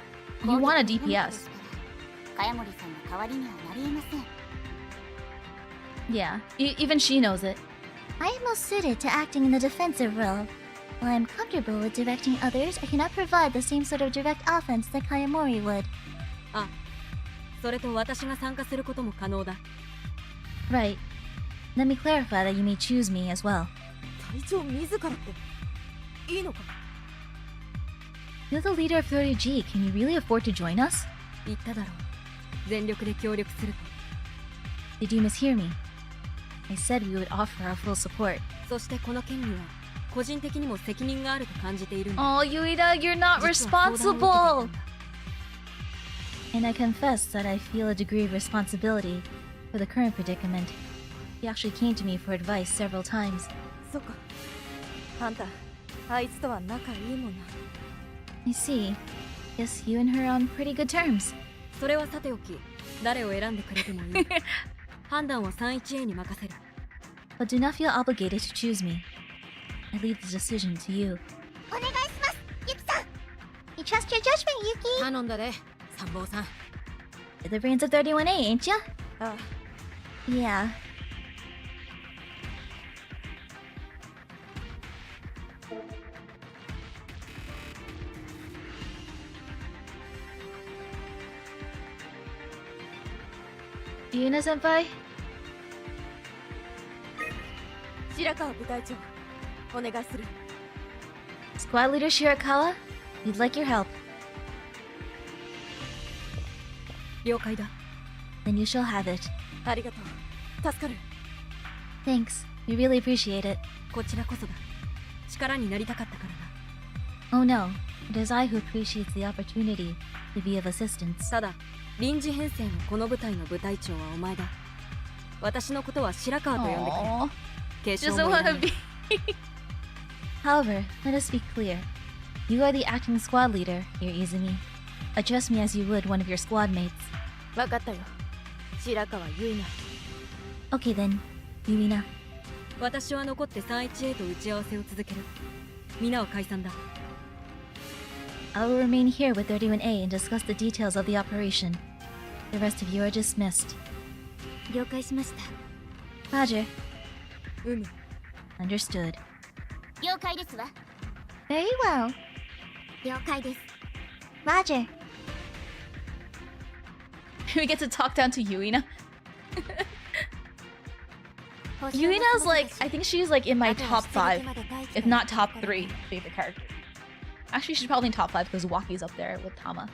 you want a DPS. 茅森さんの代わりにはなりえません。Yeah, even she knows it. I am most suited to acting in the defensive role. While I'm comfortable with directing others, I cannot provide the same sort of direct offense that Kayamori would. あ、それと私が参加することも可能だ。Right. Let me clarify that you may choose me as well. 隊長自らっていいのか？ You're the leader of 30G. Can you really afford to join us? 言っただろう。全力で協力すると。 Did you mishear me? I said we would offer our full support. そしてこの件には個人的にも責任があると感じているんだ。Oh, Yuida, you're not responsible! And I confess that I feel a degree of responsibility for the current predicament. He actually came to me for advice several times. そっか。あんた、あいつとは仲いいもんな。I see. Guess you and her are on pretty good terms. それはさておき、誰を選んでくれてもいい。判断は 31A に任せる。But do not feel obligated to choose me. I leave the decision to you. お願いします、ユキさん。You trust your judgment, Yuki. 頼んだで、参謀さん。 You're the brains of 31A, ain't ya? ああ。Yeah. Yuna-senpai? 白川部隊長お願いする Squad Leader Shirakawa? We'd like your help. 了解だ Then you shall have it. ありがとう助かる Thanks. We really appreciate it. こちらこそだ力になりたかったからな Oh no. It is I who appreciates the opportunity to be of assistance. ただ臨時編成のこの部隊の部隊長はお前だ私のことは白川と呼んでくれ Aww. 継承 Doesn't もいら want な to い be. However, let us be clear. You are the acting squad leader here, Izumi. Address me as you would one of your squad mates. 分かったよ白川結菜 Okay then, Yumina. 私は残って 3-1A と打ち合わせを続ける皆は解散だ I will remain here with 31A and discuss the details of the operation. The rest of you are dismissed. 了解しました Roger. うむ Understood. 了解ですわ Very well. 了解です Roger. We get to talk down to Yuina. Yuina's like, I think she's like in my top 5, if not top 3 favorite characters. Actually, she's probably in top 5 because Waki's up there with Tama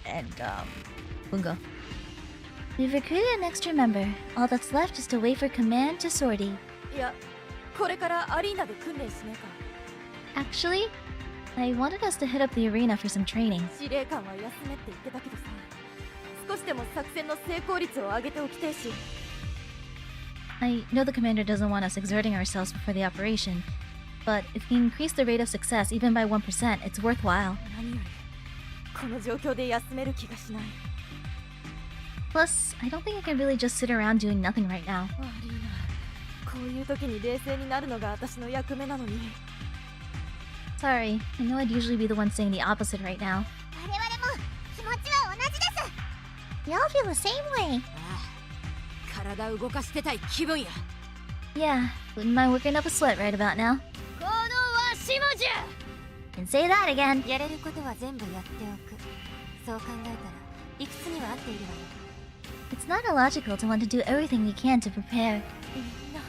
and Bungo. We've recruited an extra member. All that's left is to wait for command to sortie. いやこれからアリーナで訓練しねえか Actually, I wanted us to hit up the arena for some training. 司令官は休めって言ってたけどさ少しでも作戦の成功率を上げておきてえし I know the commander doesn't want us exerting ourselves before the operation, but if we increase the rate of success even by 1%, it's worthwhile. 何よりこの状況で休める気がしない Plus, I don't think I can really just sit around doing nothing right now. 悪いなこういう時に冷静になるのが私の役目なのに Sorry, I know I'd usually be the one saying the opposite right now. 我々も気持ちは同じです We all feel the same way 体動かしてたい気分や Yeah, wouldn't mind working up a sweat right about now. このわしもじゃ And say that again. やれることは全部やっておくそう考えたら理屈には合っているわよ It's not illogical to want to do everything we can to prepare. みんな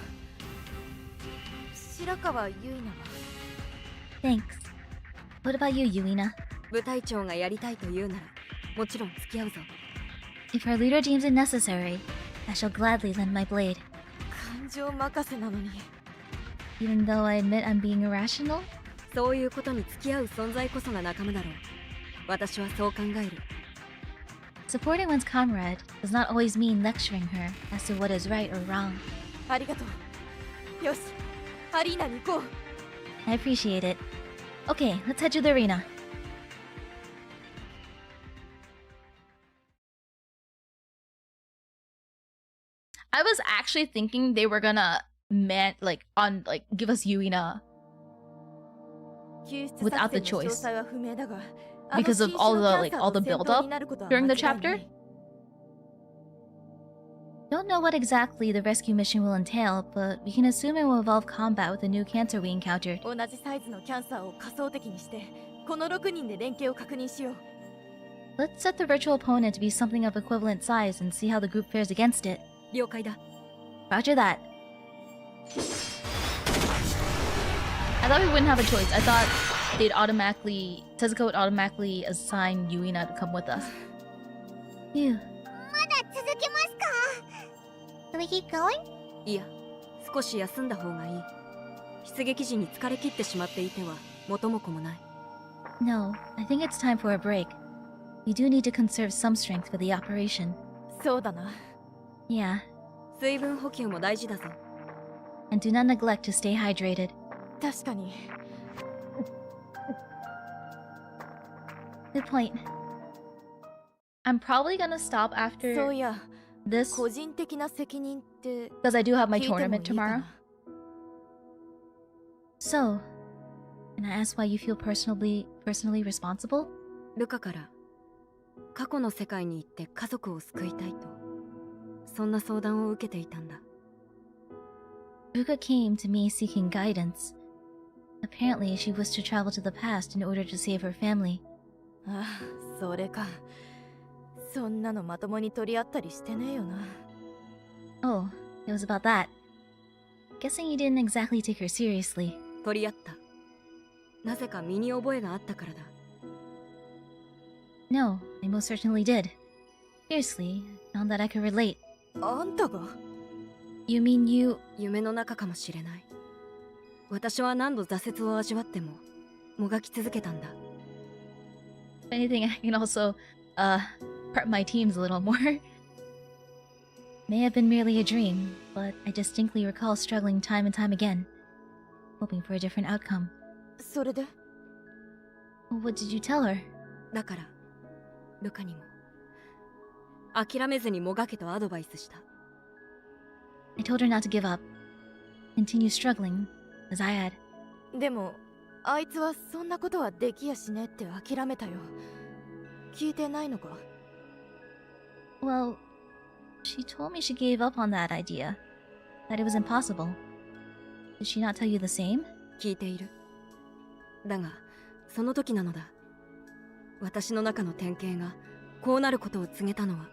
白川結菜は Thanks. What about you, Yuina? 部隊長がやりたいと言うならもちろん付き合うぞ If our leader deems it necessary, I shall gladly lend my blade. 感情任せなのに Even though I admit I'm being irrational? そういうことに付き合う存在こそが仲間だろう私はそう考える Supporting one's comrade does not always mean lecturing her as to what is right or wrong. ありがとうよしアリーナに行こう I appreciate it. Okay, let's head to the arena. I was actually thinking they were gonna give us Yuina without the choice because of all the build up during the chapter. Don't know what exactly the rescue mission will entail, but we can assume it will involve combat with the new cancer we encountered. 同じサイズのキャンサーを仮想的にしてこの6人で連携を確認しよう Let's set the virtual opponent to be something of equivalent size and see how the group fares against it. 了解だ Roger that. I thought we wouldn't have a choice. I thought Tezuka would automatically assign Yuina to come with us. Phew. まだ続けますか Do we keep going? いや少し休んだ方がいい出撃時に疲れ切ってしまっていては元も子もない No, I think it's time for a break. We do need to conserve some strength for the operation. そうだな Yeah, 水分補給も大事だぞ and do not neglect to stay hydrated. 確かに Good point. I'm probably gonna stop そう after いや this 個人的な責任って because I do have my 聞いてもいい tournament か tomorrow. な So, can I ask why you feel personally responsible? ルカから過去の世界に行って家族を救いたいとそんな相談を受けていたんだ Ruka came to me seeking guidance. Apparently, she wished to travel to the past in order to save her family. ああそれかそんなのまともに取り合ったりしてねえよな Oh, it was about that. Guessing you didn't exactly take her seriously. 取り合った。なぜか身に覚えがあったからだ。No, I most certainly did. Seriously, I found that I could relate. あんたが You mean you... 夢の中かもしれない。私は何度挫折を味わってももがき続けたんだ。If anything, I can also, prep my teams a little more. May have been merely a dream, but I distinctly recall struggling time and time again, hoping for a different outcome. それで What did you tell her? だからルカにも諦めずにもがけとアドバイスした。I told her not to give up. Continue struggling, as I had. でもあいつはそんなことはできやしねって諦めたよ。聞いてないのか？ Well, she told me she gave up on that idea. That it was impossible. Did she not tell you the same? 聞いている。だがその時なのだ。私の中の典型がこうなることを告げたのは。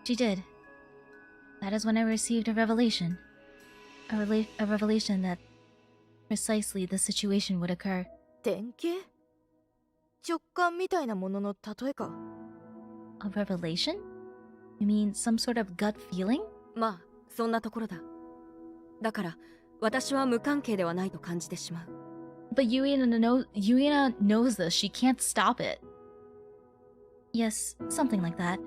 She did. That is when I received a revelation. A revelation that precisely the situation would occur. 典型？直感みたいなものの例えか？ A revelation? You mean some sort of gut feeling? まあそんなところだ。だから私は無関係ではないと感じてしまう。But Yuina knows this. She can't stop it. Yes, something like that.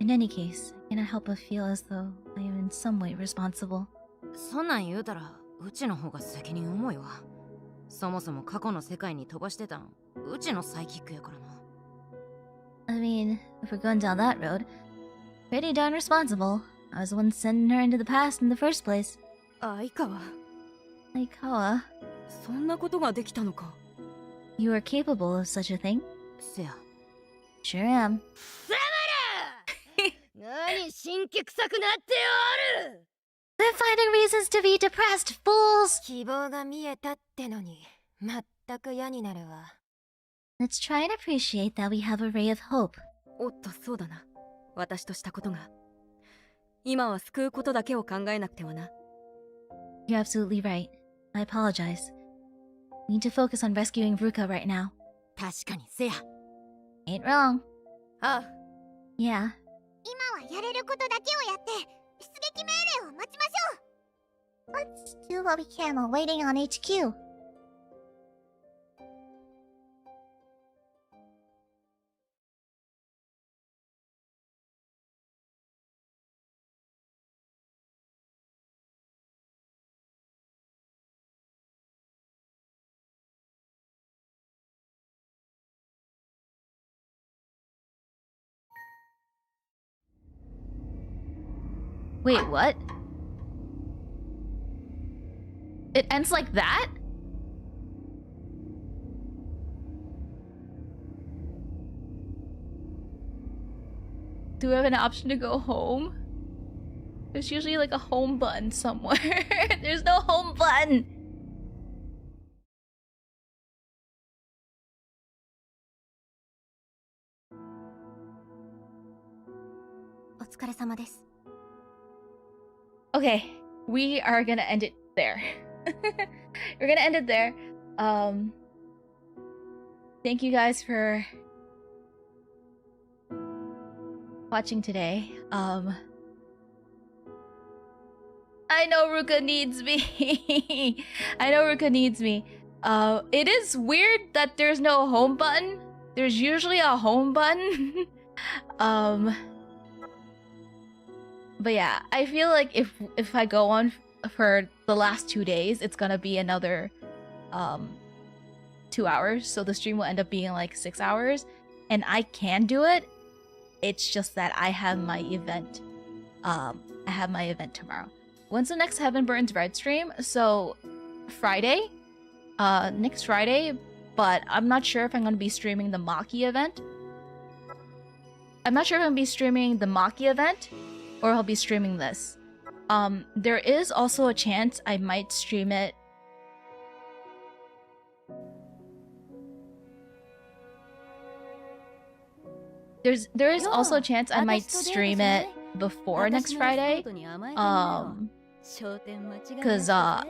In any case, I cannot help but feel as though I am in some way responsible. そんなん言うたらうちの方が責任重いわ。そもそも過去の世界に飛ばしてたんうちのサイキックやからな。I mean, if we're going down that road, pretty darn responsible. I was the one sending her into the past in the first place. 相川。Aikawa, そんなことができたのか。 you are capable of such a thing? せや。Sure am. 何神経臭くなっておる。 They're finding reasons to be depressed, fools! 希望が見えたってのに全く嫌になるわ。 Let's try and appreciate that we have a ray of hope. おっとそうだな。私としたことが。今は救うことだけを考えなくてはな。You're absolutely right. I apologize. We need to focus on rescuing Ruka right now. 確かにせや。Ain't wrong. あ、Yeah. 今はやれることだけをやって出撃命令を待ちましょう。 Let's do what we can while waiting on HQ. Wait, what? It ends like that? Do we have an option to go home? There's usually like a home button somewhere. There's no home button! お疲れ様です。 Okay, we are gonna end it there. We're gonna end it there. Thank you guys for watching today. I know Ruka needs me. I know Ruka needs me. It is weird that there's no home button. There's usually a home button. But yeah, I feel like if I go on for the last 2 days, it's gonna be another 2 hours. So the stream will end up being like 6 hours. And I can do it. It's just that I have my event. I have my event tomorrow. When's the next Heaven Burns Red stream? So Friday. Next Friday. But I'm not sure if I'm gonna be streaming the Maki event. I'm not sure if I'm gonna be streaming the Maki event. Or I'll be streaming this. There is also a chance I might stream it. There is also a chance I might stream it before next Friday. Cause I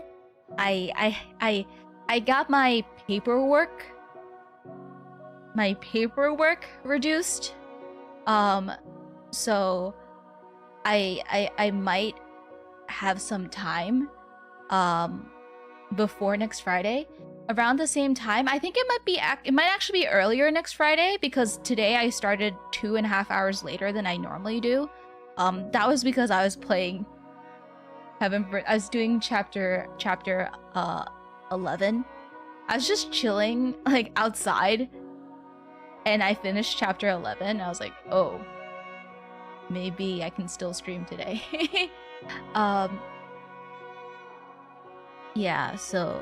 got my paperwork reduced. So I might have some time before next Friday. Around the same time, I think it might actually be earlier next Friday, because today I started 2.5 hours later than I normally do. That was because I was playing I was doing chapter 11. I was just chilling like outside, and I finished chapter 11. I was like, oh, maybe I can still stream today. Yeah, so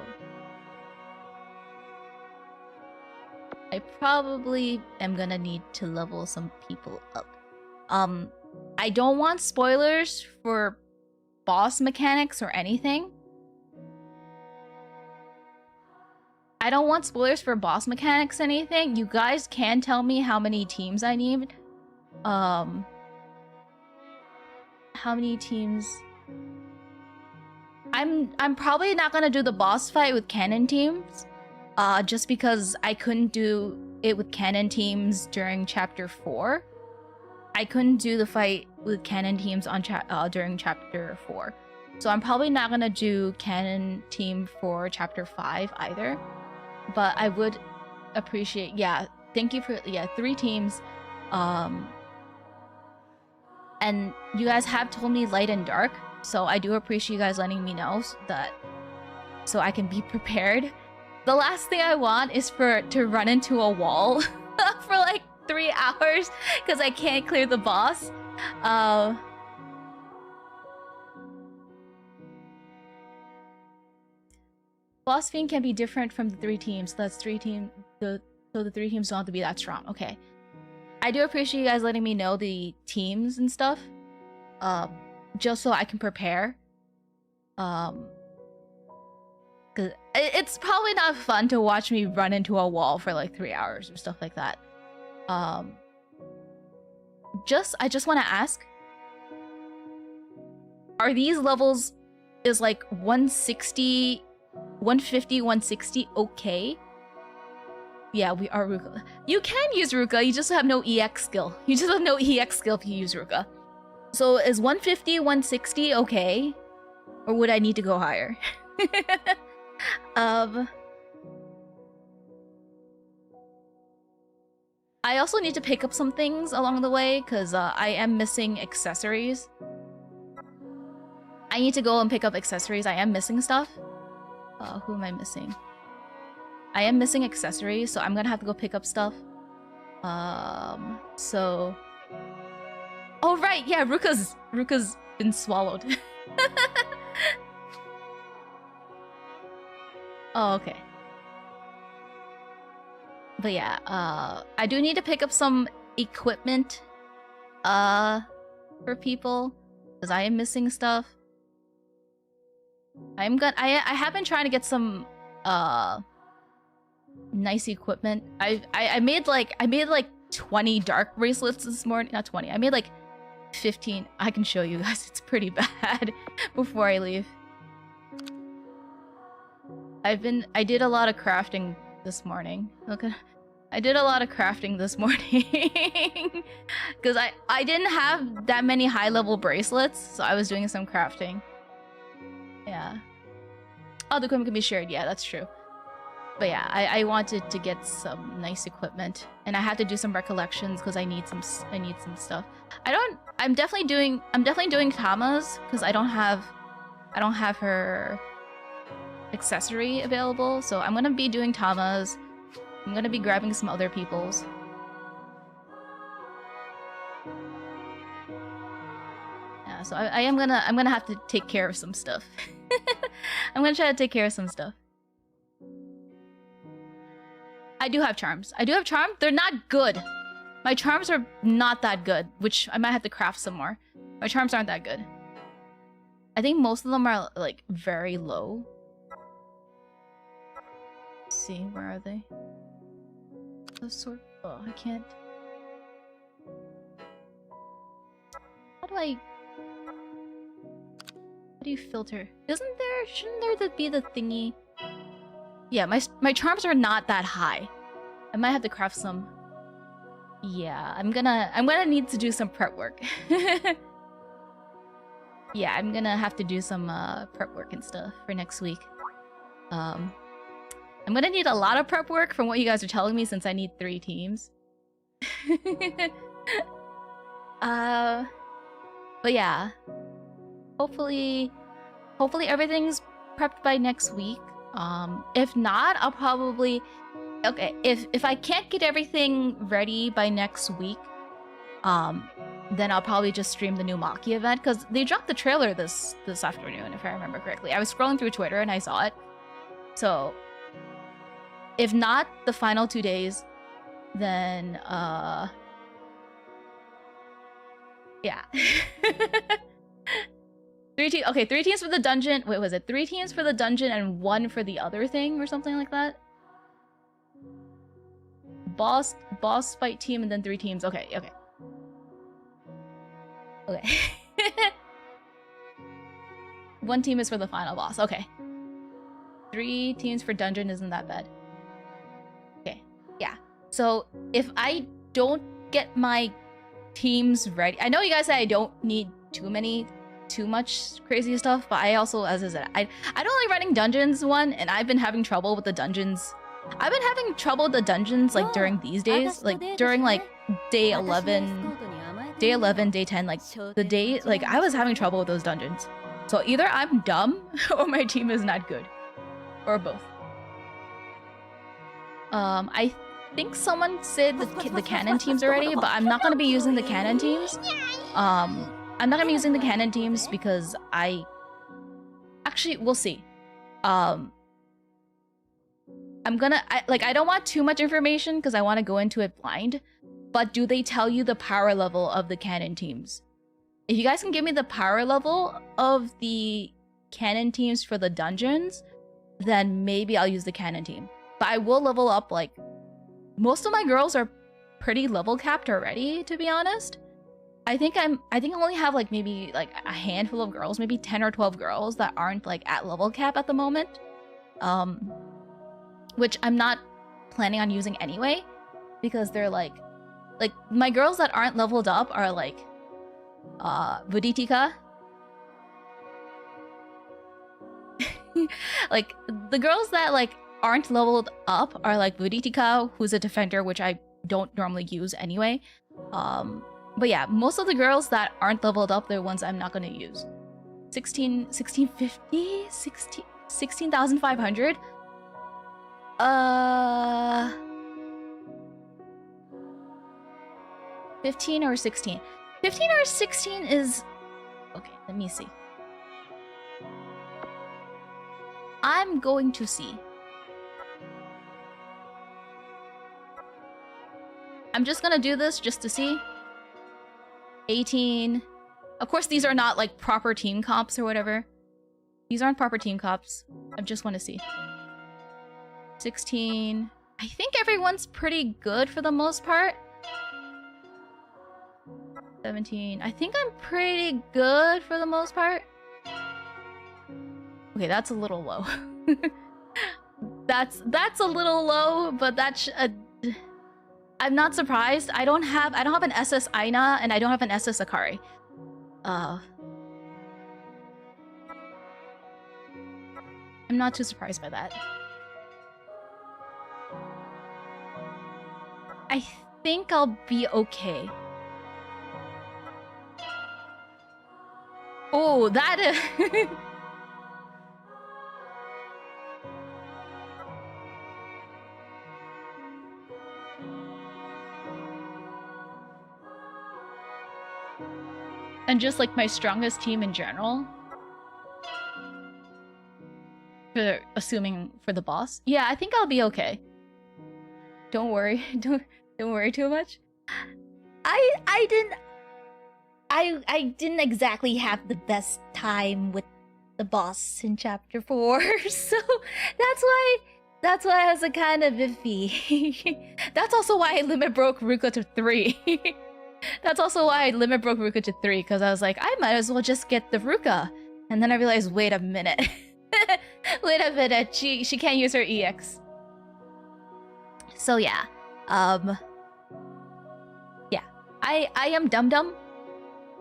I probably am gonna need to level some people up. I don't want spoilers for boss mechanics or anything. I don't want spoilers for boss mechanics or anything. You guys can tell me how many teams I need. How many teams? I'm probably not gonna do the boss fight with cannon teams. Just because I couldn't do it with cannon teams during chapter 4. I couldn't do the fight with cannon teams on during chapter 4. So I'm probably not gonna do cannon team for chapter 5 either. But I would appreciate, yeah, thank you for, 3 teams. And you guys have told me light and dark, so I do appreciate you guys letting me know so I can be prepared. The last thing I want is to run into a wall for like 3 hours because I can't clear the boss. Boss Fiend can be different from the 3 teams. So that's 3 teams. So the 3 teams don't have to be that strong. Okay. I do appreciate you guys letting me know the teams and stuff. Just so I can prepare. Cause it's probably not fun to watch me run into a wall for like 3 hours or stuff like that. I just want to ask, are these levels, is like 160, 150, 160 okay? Yeah, we are Ruka. You can use Ruka, you just have no EX skill. You just have no EX skill if you use Ruka. So is 150, 160 okay? Or would I need to go higher? I also need to pick up some things along the way, because I am missing accessories. I need to go and pick up accessories. I am missing stuff. Who am I missing? I am missing accessories, so I'm gonna have to go pick up stuff. So... Oh, right! Yeah, Ruka's been swallowed. Oh, okay. But yeah, I do need to pick up some equipment, for people, because I am missing stuff. I have been trying to get some, nice equipment. I made like 20 dark bracelets this morning. Not 20. I made like 15. I can show you guys. It's pretty bad before I leave. I did a lot of crafting this morning. Okay. I did a lot of crafting this morning. Because I didn't have that many high-level bracelets, so I was doing some crafting. Yeah. Oh, the equipment can be shared. Yeah, that's true. But yeah, I wanted to get some nice equipment. And I had to do some recollections because I need some stuff. I'm definitely doing Tama's because I don't have her accessory available, so I'm gonna be doing Tama's. I'm gonna be grabbing some other people's. Yeah, so I'm gonna have to take care of some stuff. I'm gonna try to take care of some stuff. I do have charms. They're not good. My charms are not that good, which I might have to craft some more. My charms aren't that good. I think most of them are like very low. Let's see, where are they? Oh, I can't. How do you filter? Shouldn't there be the thingy? Yeah, my charms are not that high. I might have to craft some. Yeah, I'm gonna need to do some prep work. Yeah, I'm gonna have to do some prep work and stuff for next week. I'm gonna need a lot of prep work from what you guys are telling me since I need 3 teams. But yeah. Hopefully everything's prepped by next week. If not, I'll probably... Okay, if I can't get everything ready by next week, then I'll probably just stream the new Maki event, because they dropped the trailer this afternoon, if I remember correctly. I was scrolling through Twitter and I saw it. So, if not the final 2 days, then, yeah. 3 teams for the dungeon. Wait, was it 3 teams for the dungeon and 1 for the other thing or something like that? Boss fight team and then 3 teams. Okay. Okay. 1 team is for the final boss. Okay. 3 teams for dungeon isn't that bad. Okay. Yeah. So if I don't get my teams ready, I know you guys say I don't need too much crazy stuff, but I also, as I said, I don't like running dungeons and I've been having trouble with the dungeons. I've been having trouble with the dungeons like during these days, like during like day 11, day 10, like the day, like I was having trouble with those dungeons. So either I'm dumb or my team is not good, or both. I think someone said the canon teams already, but I'm not gonna be using the canon teams. I'm not gonna be using the canon teams because actually, we'll see. I don't want too much information because I want to go into it blind, but do they tell you the power level of the canon teams? If you guys can give me the power level of the canon teams for the dungeons, then maybe I'll use the canon team. But I will level up, like, most of my girls are pretty level capped already, to be honest. I think I only have like maybe like a handful of girls, maybe 10 or 12 girls that aren't like at level cap at the moment. Which I'm not planning on using anyway, because they're like my girls that aren't leveled up are like Buditika. Like the girls that like aren't leveled up are like Buditika, who's a defender, which I don't normally use anyway. But yeah, most of the girls that aren't leveled up, they're ones I'm not gonna use. 1650? 16,500? 15 or 16? 15 or 16 is... Okay, let me see. I'm going to see. I'm just gonna do this just to see. 18. Of course, these are not like proper team comps or whatever. These aren't proper team comps. I just want to see. 16. I think everyone's pretty good for the most part. 17. I think I'm pretty good for the most part. Okay, that's a little low. That's a little low, but that's I'm not surprised. I don't have an SS Aina and I don't have an SS Akari. I'm not too surprised by that. I think I'll be okay. Oh, that is... And just like my strongest team in general. For assuming for the boss. Yeah, I think I'll be okay. Don't worry. Don't worry too much. I didn't exactly have the best time with the boss in chapter 4, so that's why I was kind of iffy. That's also why I limit broke Ruka to 3. That's also why I limit broke Ruka to 3, because I was like, I might as well just get the Ruka. And then I realized, wait a minute. Wait a minute, she can't use her EX. So yeah. Yeah. I am dum-dum.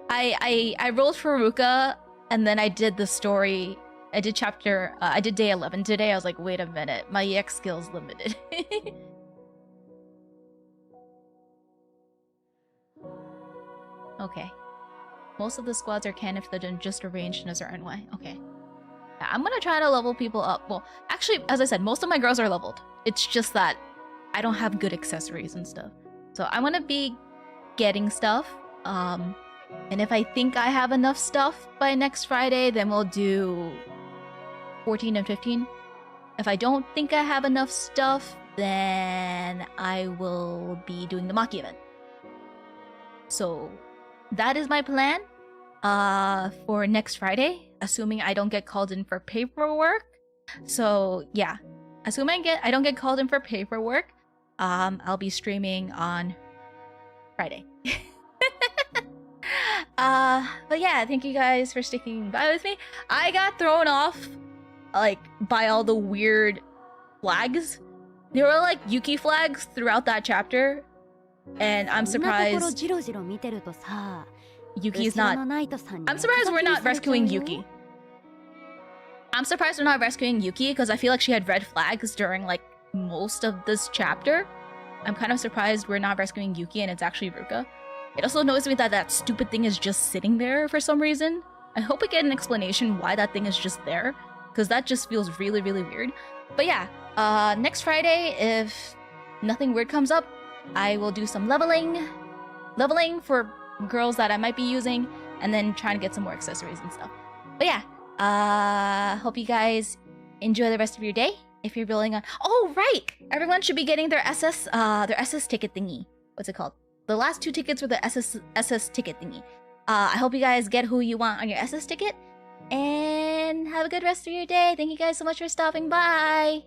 I rolled for Ruka, and then I did the story. I did I did day 11 today. I was like, wait a minute, my EX skill's limited. Okay. Most of the squads are can if they're just arranged in a certain way. Okay. Yeah, I'm gonna try to level people up. Well, actually, as I said, most of my girls are leveled. It's just that I don't have good accessories and stuff. So I'm gonna be getting stuff. And if I think I have enough stuff by next Friday, then we'll do 14 and 15. If I don't think I have enough stuff, then I will be doing the Maki event. So that is my plan for next Friday, assuming I don't get called in for paperwork. So yeah, assuming I don't get called in for paperwork, I'll be streaming on Friday. But yeah, thank you guys for sticking by with me. I got thrown off like by all the weird flags. There were like Yuki flags throughout that chapter, and I'm surprised Yuki's not. I'm surprised we're not rescuing Yuki. I'm surprised we're not rescuing Yuki because I feel like she had red flags during like most of this chapter. I'm kind of surprised we're not rescuing Yuki and it's actually Ruka. It also annoys me that that stupid thing is just sitting there for some reason. I hope we get an explanation why that thing is just there, because that just feels really, really weird. But yeah, next Friday, if nothing weird comes up, I will do some leveling for girls that I might be using, and then trying to get some more accessories and stuff. But yeah, hope you guys enjoy the rest of your day. If you're building on, oh right, everyone should be getting their SS ticket thingy. What's it called? The last 2 tickets were the SS ticket thingy. I hope you guys get who you want on your SS ticket, and have a good rest of your day. Thank you guys so much for stopping by.